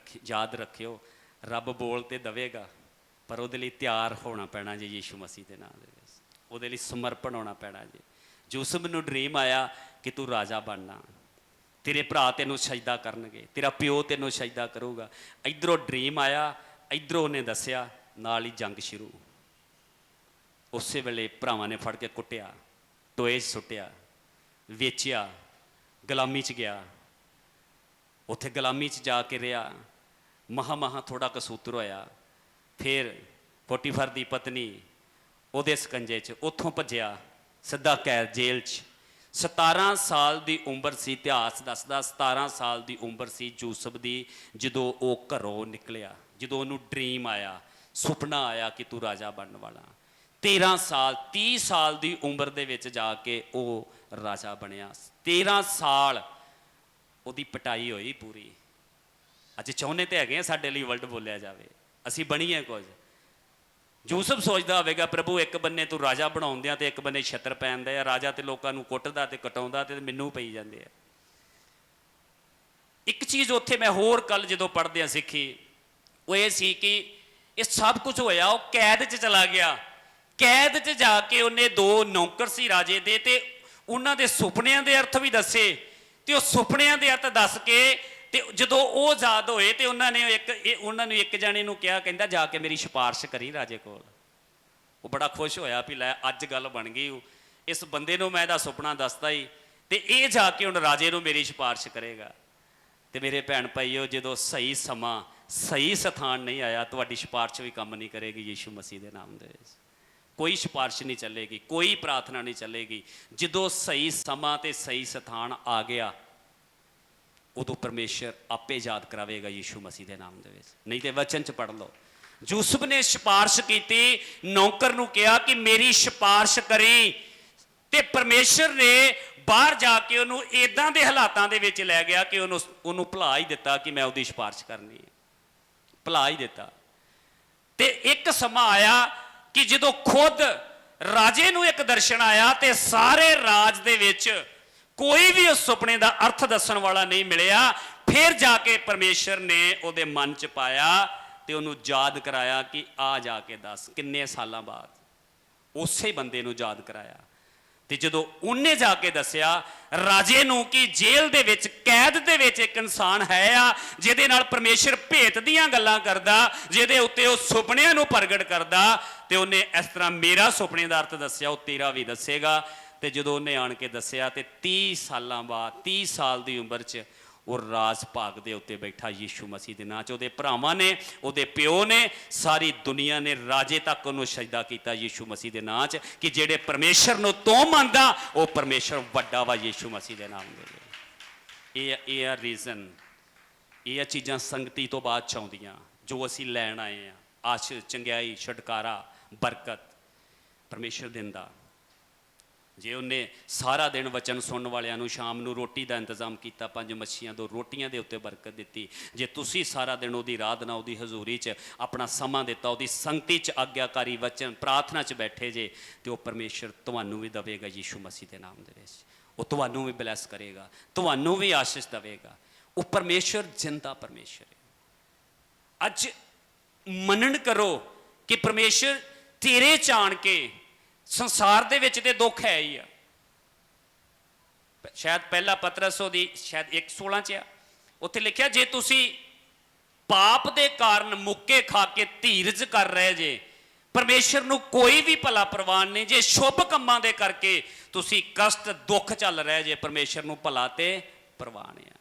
ਯਾਦ ਰੱਖਿਓ, ਰੱਬ ਬੋਲ ਤੇ ਦੇਵੇਗਾ, ਪਰ ਉਹਦੇ ਲਈ ਤਿਆਰ ਹੋਣਾ ਪੈਣਾ ਜੀ ਯੀਸ਼ੂ ਮਸੀਹ ਦੇ ਨਾਮ ਦੇ ਵਿੱਚ। ਉਹਦੇ ਲਈ ਸਮਰਪਣ ਹੋਣਾ ਪੈਣਾ ਜੀ। ਯੂਸਫ ਨੂੰ ਡ੍ਰੀਮ ਆਇਆ ਕਿ ਤੂੰ ਰਾਜਾ ਬਣਨਾ, ਤੇਰੇ ਭਰਾ ਤੈਨੂੰ ਸਜਦਾ ਕਰਨਗੇ, ਤੇਰਾ ਪਿਓ ਤੈਨੂੰ ਸਜਦਾ ਕਰੂਗਾ। ਇੱਧਰੋਂ ਡ੍ਰੀਮ ਆਇਆ, ਇੱਧਰੋਂ ਉਹਨੇ ਦੱਸਿਆ, ਨਾਲ ਹੀ ਜੰਗ ਸ਼ੁਰੂ। ਉਸੇ ਵੇਲੇ ਭਰਾਵਾਂ ਨੇ ਫੜ ਕੇ ਕੁੱਟਿਆ, ਟੋਏ 'ਚ ਸੁੱਟਿਆ, ਵੇਚਿਆ, ਗੁਲਾਮੀ 'ਚ ਗਿਆ। ਉੱਥੇ ਗੁਲਾਮੀ 'ਚ ਜਾ ਕੇ ਰਿਹਾ, ਮਹਾ ਥੋੜਾ ਕਸੂਤਰ ਹੋਇਆ। ਫਿਰ ਪੋਟੀਫਰ ਦੀ ਪਤਨੀ ਉਹਦੇ ਸਕੰਜੇ 'ਚ, ਉੱਥੋਂ ਭੱਜਿਆ ਸਿੱਧਾ ਕੈਦ ਜੇਲ੍ਹ 'ਚ। 17 ਸਾਲ ਦੀ ਉਮਰ ਸੀ, ਇਤਿਹਾਸ ਦੱਸਦਾ 17 ਸਾਲ ਦੀ ਉਮਰ ਸੀ ਯੂਸਫ ਦੀ ਜਦੋਂ ਉਹ ਘਰੋਂ ਨਿਕਲਿਆ, ਜਦੋਂ ਉਹਨੂੰ ਡ੍ਰੀਮ ਆਇਆ, ਸੁਪਨਾ ਆਇਆ ਕਿ ਤੂੰ ਰਾਜਾ ਬਣਨ ਵਾਲਾ। 13 ਸਾਲ 30 ਸਾਲ ਦੀ ਉਮਰ ਦੇ ਵਿੱਚ ਜਾ ਕੇ ਉਹ ਰਾਜਾ ਬਣਿਆ। 13 ਸਾਲ ਉਹਦੀ ਪਟਾਈ ਹੋਈ ਪੂਰੀ। ਅੱਜ ਚਾਹੁੰਦੇ ਤੇ ਹੈਗੇ ਸਾਡੇ ਲਈ ਵਰਲਡ ਬੋਲਿਆ ਜਾਵੇ, ਅਸੀਂ ਬਣੀਏ ਕੁਝ। ਯੂਸਫ ਸੋਚਦਾ ਹੋਵੇਗਾ ਪ੍ਰਭੂ ਇੱਕ ਬੰਨੇ ਤੂੰ ਰਾਜਾ ਬਣਾਉਂਦਿਆਂ ਤੇ ਇੱਕ ਬੰਨੇ ਛੱਤਰ ਪੈਂਦੇ ਆ। ਰਾਜਾ ਤੇ ਲੋਕਾਂ ਨੂੰ ਕੁੱਟਦਾ ਤੇ ਕਟਾਉਂਦਾ ਤੇ ਮੈਨੂੰ ਪਈ ਜਾਂਦੇ ਆ। ਇੱਕ ਚੀਜ਼ ਉੱਥੇ ਮੈਂ ਹੋਰ ਕੱਲ ਜਦੋਂ ਪੜ੍ਹਦਿਆਂ ਸਿੱਖੀ, ਉਹ ਇਹ ਸੀ ਕਿ ਇਹ ਸਭ ਕੁਝ ਹੋਇਆ, ਉਹ ਕੈਦ 'ਚ ਚਲਾ ਗਿਆ। ਕੈਦ 'ਚ ਜਾ ਕੇ ਉਹਨੇ 2 ਨੌਕਰ ਸੀ ਰਾਜੇ ਦੇ, ਤੇ ਉਹਨਾਂ ਦੇ ਸੁਪਨਿਆਂ ਦੇ ਅਰਥ ਵੀ ਦੱਸੇ, ਤੇ ਉਹ ਸੁਪਨਿਆਂ ਦੇ ਅਰਥ ਦੱਸ ਕੇ ਤੇ ਜਦੋਂ ਉਹ ਆਜ਼ਾਦ ਹੋਏ ਤੇ ਉਹਨਾਂ ਨੂੰ ਇੱਕ ਜਾਣੇ ਨੂੰ ਕਿਹਾ, ਕਹਿੰਦਾ ਜਾ ਕੇ ਮੇਰੀ ਸਿਫਾਰਿਸ਼ ਕਰੀ ਰਾਜੇ ਕੋਲ। ਉਹ ਬੜਾ ਖੁਸ਼ ਹੋਇਆ ਵੀ ਲੈ ਅੱਜ ਗੱਲ ਬਣ ਗਈ। ਇਸ ਬੰਦੇ ਨੂੰ ਮੈਂ ਇਹਦਾ ਸੁਪਨਾ ਦੱਸਦਾ ਹੀ ਤੇ ਇਹ ਜਾ ਕੇ ਹੁਣ ਰਾਜੇ ਨੂੰ ਮੇਰੀ ਸਿਫਾਰਿਸ਼ ਕਰੇਗਾ। ਤੇ ਮੇਰੇ ਭੈਣ ਭਾਈਓ, ਜਦੋਂ ਸਹੀ ਸਮਾਂ ਸਹੀ ਸਥਾਨ ਨਹੀਂ ਆਇਆ, ਤੁਹਾਡੀ ਸਿਫਾਰਿਸ਼ ਵੀ ਕੰਮ ਨਹੀਂ ਕਰੇਗੀ ਯੀਸ਼ੂ ਮਸੀਹ ਦੇ ਨਾਮ ਦੇ ਵਿੱਚ। ਕੋਈ ਸਿਫਾਰਿਸ਼ ਨਹੀਂ ਚੱਲੇਗੀ, ਕੋਈ ਪ੍ਰਾਰਥਨਾ ਨਹੀਂ ਚੱਲੇਗੀ। ਜਦੋਂ ਸਹੀ ਸਮਾਂ ਤੇ ਸਹੀ ਸਥਾਨ ਆ ਗਿਆ, ਉਦੋਂ ਪਰਮੇਸ਼ਰ ਆਪੇ ਯਾਦ ਕਰਾਵੇਗਾ ਯੀਸ਼ੂ ਮਸੀਹ ਦੇ ਨਾਮ ਦੇ ਵਿੱਚ। ਨਹੀਂ ਤੇ ਵਚਨ 'ਚ ਪੜ੍ਹ ਲਓ, ਯੂਸੁਫ ਨੇ ਸਿਫਾਰਿਸ਼ ਕੀਤੀ, ਨੌਕਰ ਨੂੰ ਕਿਹਾ ਕਿ ਮੇਰੀ ਸਿਫਾਰਿਸ਼ ਕਰੀ, ਤੇ ਪਰਮੇਸ਼ਰ ਨੇ ਬਾਹਰ ਜਾ ਕੇ ਉਹਨੂੰ ਇਦਾਂ ਦੇ ਹਾਲਾਤਾਂ ਦੇ ਵਿੱਚ ਲੈ ਗਿਆ ਕਿ ਉਹਨੂੰ ਭੁਲਾ ਹੀ ਦਿੱਤਾ ਕਿ ਮੈਂ ਉਹਦੀ ਸਿਫਾਰਿਸ਼ ਕਰਨੀ ਹੈ, ਭੁਲਾ ਹੀ ਦਿੱਤਾ। ਤੇ ਇੱਕ ਸਮਾਂ ਆਇਆ ਕਿ ਜਦੋਂ ਖੁਦ ਰਾਜੇ ਨੂੰ ਇੱਕ ਦਰਸ਼ਨ ਆਇਆ ਤੇ ਸਾਰੇ ਰਾਜ ਦੇ ਵਿੱਚ ਕੋਈ ਵੀ ਉਸ ਸੁਪਨੇ ਦਾ ਅਰਥ ਦੱਸਣ ਵਾਲਾ ਨਹੀਂ ਮਿਲਿਆ। ਫਿਰ ਜਾ ਕੇ ਪਰਮੇਸ਼ਰ ਨੇ ਉਹਦੇ ਮਨ 'ਚ ਪਾਇਆ ਤੇ ਉਹਨੂੰ ਯਾਦ ਕਰਾਇਆ ਕਿ ਆ ਜਾ ਕੇ ਦੱਸ, ਕਿੰਨੇ ਸਾਲਾਂ ਬਾਅਦ ਉਸੇ ਬੰਦੇ ਨੂੰ ਯਾਦ ਕਰਾਇਆ। ਤੇ ਜਦੋਂ ਉਹਨੇ ਜਾ ਕੇ ਦੱਸਿਆ ਰਾਜੇ ਨੂੰ ਕਿ ਜੇਲ੍ਹ ਦੇ ਵਿੱਚ, ਕੈਦ ਦੇ ਵਿੱਚ ਇੱਕ ਇਨਸਾਨ ਹੈ ਆ ਜਿਹਦੇ ਨਾਲ ਪਰਮੇਸ਼ਰ ਭੇਤ ਦੀਆਂ ਗੱਲਾਂ ਕਰਦਾ, ਜਿਹਦੇ ਉੱਤੇ ਉਹ ਸੁਪਨਿਆਂ ਨੂੰ ਪ੍ਰਗਟ ਕਰਦਾ, ਤੇ ਉਹਨੇ ਇਸ ਤਰ੍ਹਾਂ ਮੇਰਾ ਸੁਪਨੇ ਦਾ ਅਰਥ ਦੱਸਿਆ, ਉਹ ਤੇਰਾ ਵੀ ਦੱਸੇਗਾ। ਤੇ ਜਦੋਂ ਉਹਨੇ ਆਣ ਕੇ ਦੱਸਿਆ ਤੇ 30 ਸਾਲਾਂ ਬਾਅਦ, 30 ਸਾਲ ਦੀ ਉਮਰ 'ਚ ਉਹ ਰਾਜ ਭਾਗ ਦੇ ਉੱਤੇ ਬੈਠਾ ਯੀਸ਼ੂ ਮਸੀਹ ਦੇ ਨਾਂ 'ਚ। ਉਹਦੇ ਭਰਾਵਾਂ ਨੇ, ਉਹਦੇ ਪਿਓ ਨੇ, ਸਾਰੀ ਦੁਨੀਆ ਨੇ, ਰਾਜੇ ਤੱਕ ਉਹਨੂੰ ਸਜਦਾ ਕੀਤਾ ਯੀਸ਼ੂ ਮਸੀਹ ਦੇ ਨਾਂ 'ਚ ਕਿ ਜਿਹੜੇ ਪਰਮੇਸ਼ਰ ਨੂੰ ਤੂੰ ਮੰਨਦਾ, ਉਹ ਪਰਮੇਸ਼ਰ ਵੱਡਾ ਵਾ ਯੀਸ਼ੂ ਮਸੀਹ ਦੇ ਨਾਮ ਦੇ। ਇਹ ਆ ਰੀਜ਼ਨ, ਇਹ ਆ ਚੀਜ਼ਾਂ ਸੰਗਤੀ ਤੋਂ ਬਾਅਦ 'ਚ ਆਉਂਦੀਆਂ ਜੋ ਅਸੀਂ ਲੈਣ ਆਏ ਆ। ਆਸ਼ੀਸ਼, ਚੰਗਿਆਈ, ਛੁਟਕਾਰਾ, ਬਰਕਤ ਪਰਮੇਸ਼ਰ ਦਿੰਦਾ। ਜੇ ਉਹਨੇ ਸਾਰਾ ਦਿਨ ਵਚਨ ਸੁਣਨ ਵਾਲਿਆਂ ਨੂੰ ਸ਼ਾਮ ਨੂੰ ਰੋਟੀ ਦਾ ਇੰਤਜ਼ਾਮ ਕੀਤਾ, 5 ਮੱਛੀਆਂ 2 ਰੋਟੀਆਂ ਦੇ ਉੱਤੇ ਬਰਕਤ ਦਿੱਤੀ, ਜੇ ਤੁਸੀਂ ਸਾਰਾ ਦਿਨ ਉਹਦੀ ਆਰਾਧਨਾ, ਉਹਦੀ ਹਜ਼ੂਰੀ 'ਚ ਆਪਣਾ ਸਮਾਂ ਦਿੱਤਾ, ਉਹਦੀ ਸੰਗਤੀ 'ਚ ਆਗਿਆਕਾਰੀ ਵਚਨ ਪ੍ਰਾਰਥਨਾ 'ਚ ਬੈਠੇ ਜੇ, ਤੇ ਉਹ ਪਰਮੇਸ਼ਰ ਤੁਹਾਨੂੰ ਵੀ ਦੇਵੇਗਾ ਯੀਸ਼ੂ ਮਸੀਹ ਦੇ ਨਾਮ ਦੇ ਵਿੱਚ। ਉਹ ਤੁਹਾਨੂੰ ਵੀ ਬਲੈਸ ਕਰੇਗਾ, ਤੁਹਾਨੂੰ ਵੀ ਆਸ਼ੀਸ਼ ਦੇਵੇਗਾ। ਉਹ ਪਰਮੇਸ਼ਰ ਜਿੰਦਾ ਪਰਮੇਸ਼ਰ ਹੈ। ਅੱਜ ਮੰਨਣ ਕਰੋ ਕਿ ਪਰਮੇਸ਼ਰ ਤੇਰੇ 'ਚ ਆਣ ਕੇ, ਸੰਸਾਰ ਦੇ ਵਿੱਚ ਤੇ ਦੁੱਖ ਹੈ ਹੀ ਆ। ਸ਼ਾਇਦ ਪਹਿਲਾ ਪਤਰਸ ਉਹਦੀ ਸ਼ਾਇਦ 1:16 'ਚ ਆ, ਉੱਥੇ ਲਿਖਿਆ ਜੇ ਤੁਸੀਂ ਪਾਪ ਦੇ ਕਾਰਨ ਮੁੱਕੇ ਖਾ ਕੇ ਧੀਰਜ ਕਰ ਰਹੇ ਜੇ, ਪਰਮੇਸ਼ਰ ਨੂੰ ਕੋਈ ਵੀ ਭਲਾ ਪ੍ਰਵਾਹ ਨਹੀਂ। ਜੇ ਸ਼ੁਭ ਕੰਮਾਂ ਦੇ ਕਰਕੇ ਤੁਸੀਂ ਕਸ਼ਟ, ਦੁੱਖ ਚੱਲ ਰਹੇ ਜੇ, ਪਰਮੇਸ਼ਰ ਨੂੰ ਭਲਾ ਤੇ ਪ੍ਰਵਾਹ ਨਹੀਂ ਆ।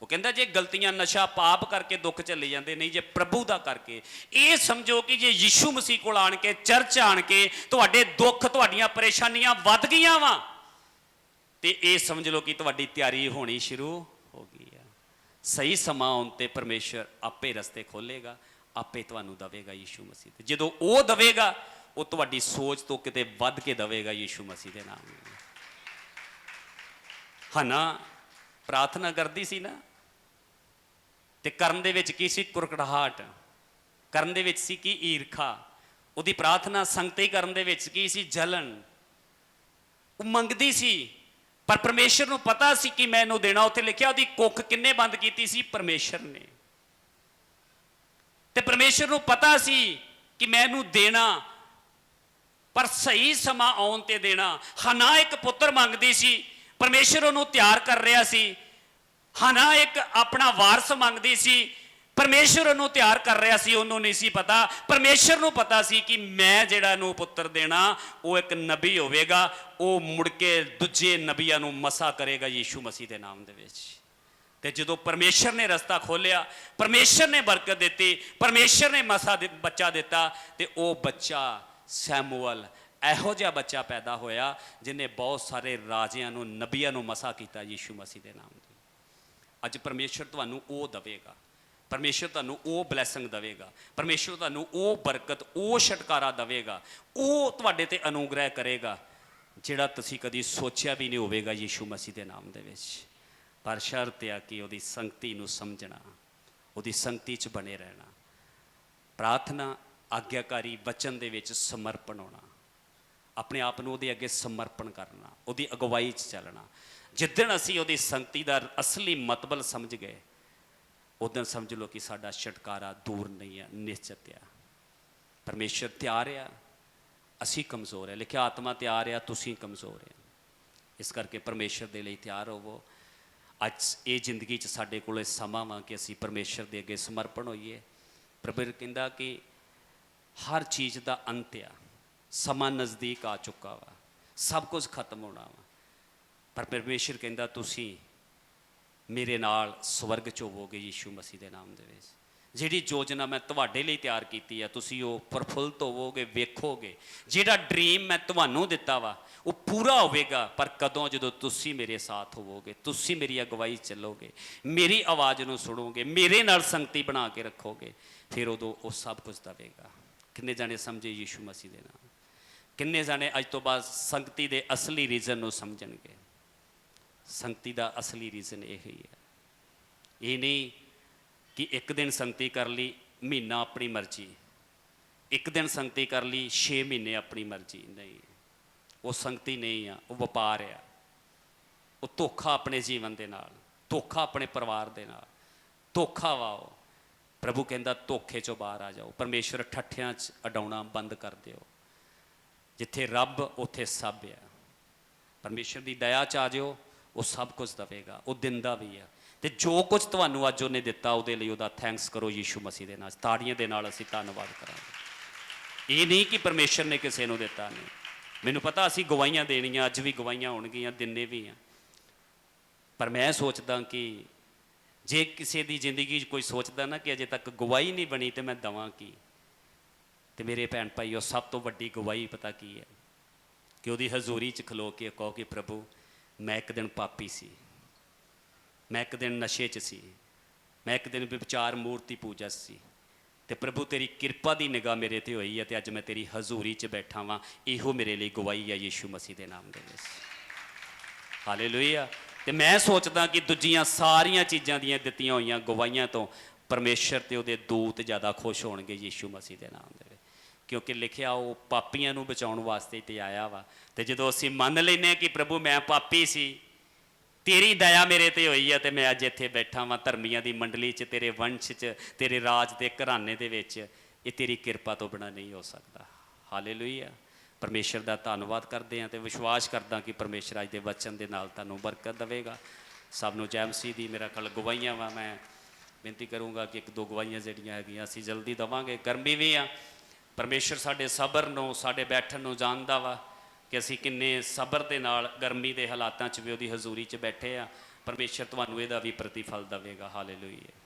ਉਹ ਕਹਿੰਦਾ ਜੇ ਗਲਤੀਆਂ, ਨਸ਼ਾ, ਪਾਪ ਕਰਕੇ ਦੁੱਖ ਚੱਲੇ ਜਾਂਦੇ, ਨਹੀਂ ਜੇ ਪ੍ਰਭੂ ਦਾ ਕਰਕੇ। ਇਹ ਸਮਝੋ ਕਿ ਜੇ ਯੀਸ਼ੂ ਮਸੀਹ ਕੋਲ ਆਣ ਕੇ, ਚਰਚ ਆਣ ਕੇ ਤੁਹਾਡੇ ਦੁੱਖ, ਤੁਹਾਡੀਆਂ ਪਰੇਸ਼ਾਨੀਆਂ ਵੱਧ ਗਈਆਂ ਵਾ, ਤੇ ਇਹ ਸਮਝ ਲਓ ਕਿ ਤੁਹਾਡੀ ਤਿਆਰੀ ਹੋਣੀ ਸ਼ੁਰੂ ਹੋ ਗਈ ਆ। ਸਹੀ ਸਮਾਂ ਆਉਣ ਤੇ ਪਰਮੇਸ਼ਰ ਆਪੇ ਰਸਤੇ ਖੋਲੇਗਾ, ਆਪੇ ਤੁਹਾਨੂੰ ਦੇਵੇਗਾ ਯੀਸ਼ੂ ਮਸੀਹ ਤੇ। ਜਦੋਂ ਉਹ ਦੇਵੇਗਾ, ਉਹ ਤੁਹਾਡੀ ਸੋਚ ਤੋਂ ਕਿਤੇ ਵੱਧ ਕੇ ਦੇਵੇਗਾ ਯੀਸ਼ੂ ਮਸੀਹ ਦੇ ਨਾਮ ਨਾਲ। ਹਨਾ ਪ੍ਰਾਰਥਨਾ ਕਰਦੀ ਸੀ ਨਾ, ਤੇ ਕਰਨ ਦੇ ਵਿੱਚ ਕੀ ਸੀ? ਕੁਰਕੜਾਹਟ। ਕਰਨ ਦੇ ਵਿੱਚ ਸੀ ਕੀ? ਈਰਖਾ। ਉਹਦੀ ਪ੍ਰਾਰਥਨਾ ਸੰਗਤੀ ਕਰਨ ਦੇ ਵਿੱਚ ਕੀ ਸੀ? ਜਲਨ। ਉਹ ਮੰਗਦੀ ਸੀ, ਪਰ ਪਰਮੇਸ਼ਰ ਨੂੰ ਪਤਾ ਸੀ ਕਿ ਮੈਂ ਇਹਨੂੰ ਦੇਣਾ। ਉੱਥੇ ਲਿਖਿਆ ਉਹਦੀ ਕੁੱਖ ਕਿੰਨੇ ਬੰਦ ਕੀਤੀ ਸੀ? ਪਰਮੇਸ਼ਰ ਨੇ। ਤੇ ਪਰਮੇਸ਼ਰ ਨੂੰ ਪਤਾ ਸੀ ਕਿ ਮੈਂ ਇਹਨੂੰ ਦੇਣਾ, ਪਰ ਸਹੀ ਸਮਾਂ ਆਉਣ ਤੇ ਦੇਣਾ। ਹਨਾ ਇੱਕ ਪੁੱਤਰ ਮੰਗਦੀ ਸੀ, ਪਰਮੇਸ਼ਰ ਉਹਨੂੰ ਤਿਆਰ ਕਰ ਰਿਹਾ ਸੀ। ਹਨਾ ਇੱਕ ਆਪਣਾ ਵਾਰਸ ਮੰਗਦੀ ਸੀ, ਪਰਮੇਸ਼ਰ ਉਹਨੂੰ ਤਿਆਰ ਕਰ ਰਿਹਾ ਸੀ। ਉਹਨੂੰ ਨਹੀਂ ਸੀ ਪਤਾ, ਪਰਮੇਸ਼ਰ ਨੂੰ ਪਤਾ ਸੀ ਕਿ ਮੈਂ ਜਿਹੜਾ ਨੂੰ ਪੁੱਤਰ ਦੇਣਾ, ਉਹ ਇੱਕ ਨਬੀ ਹੋਵੇਗਾ, ਉਹ ਮੁੜ ਕੇ ਦੂਜੇ ਨਬੀਆਂ ਨੂੰ ਮਸਾ ਕਰੇਗਾ ਯੀਸ਼ੂ ਮਸੀਹ ਦੇ ਨਾਮ ਦੇ ਵਿੱਚ। ਤੇ ਜਦੋਂ ਪਰਮੇਸ਼ਰ ਨੇ ਰਸਤਾ ਖੋਲਿਆ, ਪਰਮੇਸ਼ਰ ਨੇ ਬਰਕਤ ਦਿੱਤੀ, ਪਰਮੇਸ਼ਰ ਨੇ ਮਸਾ ਬੱਚਾ ਦਿੱਤਾ, ਤੇ ਉਹ ਬੱਚਾ ਸੈਮੂਅਲ, ਇਹੋ ਜਿਹਾ ਬੱਚਾ ਪੈਦਾ ਹੋਇਆ ਜਿਹਨੇ ਬਹੁਤ ਸਾਰੇ ਰਾਜਿਆਂ ਨੂੰ, ਨਬੀਆਂ ਨੂੰ ਮਸਾ ਕੀਤਾ ਯੀਸ਼ੂ ਮਸੀਹ ਦੇ ਨਾਮ ਤੇ। ਅੱਜ ਪਰਮੇਸ਼ਰ ਤੁਹਾਨੂੰ ਉਹ ਦੇਵੇਗਾ, ਪਰਮੇਸ਼ਰ ਤੁਹਾਨੂੰ ਉਹ ਬਲੈਸਿੰਗ ਦੇਵੇਗਾ, ਪਰਮੇਸ਼ਰ ਤੁਹਾਨੂੰ ਉਹ ਬਰਕਤ, ਉਹ ਛੁਟਕਾਰਾ ਦੇਵੇਗਾ, ਉਹ ਤੁਹਾਡੇ ਤੇ ਅਨੁਗ੍ਰਹਿ ਕਰੇਗਾ ਜਿਹੜਾ ਤੁਸੀਂ ਕਦੀ ਸੋਚਿਆ ਵੀ ਨਹੀਂ ਹੋਵੇਗਾ ਯੀਸ਼ੂ ਮਸੀਹ ਦੇ ਨਾਮ ਦੇ ਵਿੱਚ। ਪਰ ਸ਼ਰਤ ਆ ਕਿ ਉਹਦੀ ਸੰਗਤੀ ਨੂੰ ਸਮਝਣਾ, ਉਹਦੀ ਸੰਗਤੀ 'ਚ ਬਣੇ ਰਹਿਣਾ, ਪ੍ਰਾਰਥਨਾ, ਆਗਿਆਕਾਰੀ ਵਚਨ ਦੇ ਵਿੱਚ ਸਮਰਪਣ ਹੋਣਾ, ਆਪਣੇ ਆਪ ਨੂੰ ਉਹਦੇ ਅੱਗੇ ਸਮਰਪਣ ਕਰਨਾ, ਉਹਦੀ ਅਗਵਾਈ 'ਚ ਚੱਲਣਾ। ਜਿੱਦਣ ਅਸੀਂ ਉਹਦੀ ਸੰਗਤੀ ਦਾ ਅਸਲੀ ਮਤਲਬ ਸਮਝ ਗਏ, ਉਦੋਂ ਸਮਝ ਲਓ ਕਿ ਸਾਡਾ ਛੁਟਕਾਰਾ ਦੂਰ ਨਹੀਂ ਆ, ਨਿਸ਼ਚਿਤ ਆ। ਪਰਮੇਸ਼ਰ ਤਿਆਰ ਆ, ਅਸੀਂ ਕਮਜ਼ੋਰ ਆ। ਲਿਖਿਆ ਆਤਮਾ ਤਿਆਰ ਆ, ਤੁਸੀਂ ਕਮਜ਼ੋਰ ਆ। ਇਸ ਕਰਕੇ ਪਰਮੇਸ਼ਰ ਦੇ ਲਈ ਤਿਆਰ ਹੋਵੋ। ਅੱਜ ਇਹ ਜ਼ਿੰਦਗੀ 'ਚ ਸਾਡੇ ਕੋਲ ਸਮਾਂ ਵਾ ਕਿ ਅਸੀਂ ਪਰਮੇਸ਼ਰ ਦੇ ਅੱਗੇ ਸਮਰਪਣ ਹੋਈਏ। ਪ੍ਰਭੂ ਕਹਿੰਦਾ ਕਿ ਹਰ ਚੀਜ਼ ਦਾ ਅੰਤ ਆ, ਸਮਾਂ ਨਜ਼ਦੀਕ ਆ ਚੁੱਕਾ ਵਾ, ਸਭ ਕੁਝ ਖਤਮ ਹੋਣਾ ਵਾ। ਪਰ ਪਰਮੇਸ਼ਰ ਕਹਿੰਦਾ ਤੁਸੀਂ ਮੇਰੇ ਨਾਲ ਸਵਰਗ 'ਚ ਹੋਵੋਗੇ ਯੀਸ਼ੂ ਮਸੀਹ ਦੇ ਨਾਮ ਦੇ ਵਿੱਚ। ਜਿਹੜੀ ਯੋਜਨਾ ਮੈਂ ਤੁਹਾਡੇ ਲਈ ਤਿਆਰ ਕੀਤੀ ਆ ਤੁਸੀਂ ਉਹ ਪ੍ਰਫੁੱਲਤ ਹੋਵੋਗੇ, ਵੇਖੋਗੇ। ਜਿਹੜਾ ਡ੍ਰੀਮ ਮੈਂ ਤੁਹਾਨੂੰ ਦਿੱਤਾ ਵਾ ਉਹ ਪੂਰਾ ਹੋਵੇਗਾ, ਪਰ ਕਦੋਂ? ਜਦੋਂ ਤੁਸੀਂ ਮੇਰੇ ਸਾਥ ਹੋਵੋਗੇ, ਤੁਸੀਂ ਮੇਰੀ ਅਗਵਾਈ ਚੱਲੋਗੇ, ਮੇਰੀ ਆਵਾਜ਼ ਨੂੰ ਸੁਣੋਗੇ, ਮੇਰੇ ਨਾਲ ਸੰਗਤੀ ਬਣਾ ਕੇ ਰੱਖੋਗੇ, ਫਿਰ ਉਦੋਂ ਉਹ ਸਭ ਕੁਝ ਦੇਵੇਗਾ। ਕਿੰਨੇ ਜਾਣੇ ਸਮਝੇ ਯੀਸ਼ੂ ਮਸੀਹ ਦੇ ਨਾਮ? ਕਿੰਨੇ ਜਾਣੇ ਅੱਜ ਤੋਂ ਬਾਅਦ ਸੰਗਤੀ ਦੇ ਅਸਲੀ ਰੀਜ਼ਨ ਨੂੰ ਸਮਝਣਗੇ? ਸੰਗਤੀ ਦਾ ਅਸਲੀ ਰੀਜ਼ਨ ਇਹ ਹੀ ਹੈ। ਇਹ ਨਹੀਂ ਕਿ ਇੱਕ ਦਿਨ ਸੰਗਤੀ ਕਰ ਲਈ, ਮਹੀਨਾ ਆਪਣੀ ਮਰਜ਼ੀ, ਇੱਕ ਦਿਨ ਸੰਗਤੀ ਕਰ ਲਈ, 6 ਮਹੀਨੇ ਆਪਣੀ ਮਰਜ਼ੀ। ਨਹੀਂ, ਉਹ ਸੰਗਤੀ ਨਹੀਂ ਆ, ਉਹ ਵਪਾਰ ਆ। ਉਹ ਧੋਖਾ ਆਪਣੇ ਜੀਵਨ ਦੇ ਨਾਲ, ਧੋਖਾ ਆਪਣੇ ਪਰਿਵਾਰ ਦੇ ਨਾਲ, ਧੋਖਾ ਵਾ ਉਹ। ਪ੍ਰਭੂ ਕਹਿੰਦਾ ਧੋਖੇ 'ਚੋਂ ਬਾਹਰ ਆ ਜਾਓ। ਪਰਮੇਸ਼ਰ ਠੱਠਿਆਂ 'ਚ ਅਡਾਉਣਾ ਬੰਦ ਕਰ ਦਿਓ। ਜਿੱਥੇ ਰੱਬ ਉੱਥੇ ਸਭ ਆ। ਪਰਮੇਸ਼ਰ ਦੀ ਦਇਆ 'ਚ ਆ ਜਾਓ, ਉਹ ਸਭ ਕੁਝ ਦੇਵੇਗਾ, ਉਹ ਦਿੰਦਾ ਵੀ ਆ। ਤੇ ਜੋ ਕੁਝ ਤੁਹਾਨੂੰ ਅੱਜ ਉਹਨੇ ਦਿੱਤਾ ਉਹਦੇ ਲਈ ਉਹਦਾ ਥੈਂਕਸ ਕਰੋ ਯੀਸ਼ੂ ਮਸੀਹ ਦੇ ਨਾਲ। ਤਾੜੀਆਂ ਦੇ ਨਾਲ ਅਸੀਂ ਧੰਨਵਾਦ ਕਰਾਂਗੇ। ਇਹ ਨਹੀਂ ਕਿ ਪਰਮੇਸ਼ਰ ਨੇ ਕਿਸੇ ਨੂੰ ਦਿੱਤਾ ਨਹੀਂ। ਮੈਨੂੰ ਪਤਾ ਅਸੀਂ ਗਵਾਹੀਆਂ ਦੇਣੀਆਂ, ਅੱਜ ਵੀ ਗਵਾਹੀਆਂ ਹੋਣਗੀਆਂ, ਦਿੰਦੇ ਵੀ ਆ। ਪਰ ਮੈਂ ਸੋਚਦਾ ਕਿ ਜੇ ਕਿਸੇ ਦੀ ਜ਼ਿੰਦਗੀ 'ਚ ਕੋਈ ਸੋਚਦਾ ਨਾ ਕਿ ਅਜੇ ਤੱਕ ਗਵਾਹੀ ਨਹੀਂ ਬਣੀ ਤੇ ਮੈਂ ਦੇਵਾਂ ਕੀ, ਤੇ ਮੇਰੇ ਭੈਣ ਭਾਈ ਉਹ ਸਭ ਤੋਂ ਵੱਡੀ ਗਵਾਹੀ ਪਤਾ ਕੀ ਹੈ? ਕਿ ਉਹਦੀ ਹਜ਼ੂਰੀ 'ਚ ਖਲੋ ਕੇ ਕਹੋ ਕਿ ਪ੍ਰਭੂ ਮੈਂ ਇੱਕ ਦਿਨ ਪਾਪੀ ਸੀ, ਮੈਂ ਇੱਕ ਦਿਨ ਨਸ਼ੇ 'ਚ ਸੀ, ਮੈਂ ਇੱਕ ਦਿਨ ਵਿਚਾਰ ਮੂਰਤੀ ਪੂਜਾ ਸੀ, ਤੇ ਪ੍ਰਭੂ ਤੇਰੀ ਕਿਰਪਾ ਦੀ ਨਿਗਾਹ ਮੇਰੇ ਤੇ ਹੋਈ ਹੈ ਤੇ ਅੱਜ ਮੈਂ ਤੇਰੀ ਹਜ਼ੂਰੀ 'ਚ ਬੈਠਾ ਵਾਂ। ਇਹੋ ਮੇਰੇ ਲਈ ਗਵਾਹੀ ਹੈ ਯੀਸ਼ੂ ਮਸੀਹ ਦੇ ਨਾਮ ਦੇ ਵਿੱਚ। ਹਾਲੇਲੂਇਆ। ਤੇ ਮੈਂ ਸੋਚਦਾ ਕਿ ਦੂਜੀਆਂ ਸਾਰੀਆਂ ਚੀਜ਼ਾਂ ਦੀਆਂ ਦਿੱਤੀਆਂ ਹੋਈਆਂ ਗਵਾਹੀਆਂ ਤੋਂ ਪਰਮੇਸ਼ਰ ਤੇ ਉਹਦੇ ਦੂਤ ਜ਼ਿਆਦਾ ਖੁਸ਼ ਹੋਣਗੇ ਯੀਸ਼ੂ ਮਸੀਹ ਦੇ ਨਾਮ ਦੇ ਵਿੱਚ। ਕਿਉਂਕਿ ਲਿਖਿਆ ਉਹ ਪਾਪੀਆਂ ਨੂੰ ਬਚਾਉਣ ਵਾਸਤੇ ਤੇ ਆਇਆ ਵਾ। ਤੇ ਜਦੋਂ ਅਸੀਂ ਮੰਨ ਲੈਂਦੇ ਕਿ ਪ੍ਰਭੂ ਮੈਂ ਪਾਪੀ ਸੀ, ਤੇਰੀ ਦਇਆ ਮੇਰੇ ਤੇ ਹੋਈ ਆ ਤੇ ਮੈਂ ਅੱਜ ਇੱਥੇ ਬੈਠਾ ਵਾਂ ਧਰਮੀਆਂ ਦੀ ਮੰਡਲੀ 'ਚ, ਤੇਰੇ ਵੰਸ਼ 'ਚ, ਤੇਰੇ ਰਾਜ ਦੇ ਘਰਾਣੇ ਦੇ ਵਿੱਚ, ਇਹ ਤੇਰੀ ਕਿਰਪਾ ਤੋਂ ਬਿਨਾਂ ਨਹੀਂ ਹੋ ਸਕਦਾ। ਹਾਲੇਲੂਇਆ। ਪਰਮੇਸ਼ਰ ਦਾ ਧੰਨਵਾਦ ਕਰਦੇ ਹਾਂ ਤੇ ਵਿਸ਼ਵਾਸ ਕਰਦਾ ਕਿ ਪਰਮੇਸ਼ਰ ਅੱਜ ਦੇ ਵਚਨ ਦੇ ਨਾਲ ਤੁਹਾਨੂੰ ਬਰਕਤ ਦੇਵੇਗਾ। ਸਭ ਨੂੰ ਜੈ ਮਸੀਹ ਦੀ। ਮੇਰਾ ਖਿਆਲ ਗਵਾਹੀਆਂ ਵਾ, ਮੈਂ ਬੇਨਤੀ ਕਰੂੰਗਾ ਕਿ 1-2 ਗਵਾਹੀਆਂ ਜਿਹੜੀਆਂ ਹੈਗੀਆਂ ਅਸੀਂ ਜਲਦੀ ਦੇਵਾਂਗੇ। ਗਰਮੀ ਵੀ ਆ। ਪਰਮੇਸ਼ਰ ਸਾਡੇ ਸਬਰ ਨੂੰ, ਸਾਡੇ ਬੈਠਣ ਨੂੰ ਜਾਣਦਾ ਵਾ ਕਿ ਅਸੀਂ ਕਿੰਨੇ ਸਬਰ ਦੇ ਨਾਲ ਗਰਮੀ ਦੇ ਹਾਲਾਤਾਂ 'ਚ ਵੀ ਉਹਦੀ ਹਜ਼ੂਰੀ 'ਚ ਬੈਠੇ ਆ। ਪਰਮੇਸ਼ਰ ਤੁਹਾਨੂੰ ਇਹਦਾ ਵੀ ਪ੍ਰਤੀਫਲ ਦੇਵੇਗਾ। ਹਾਲੇਲੂਇਆ।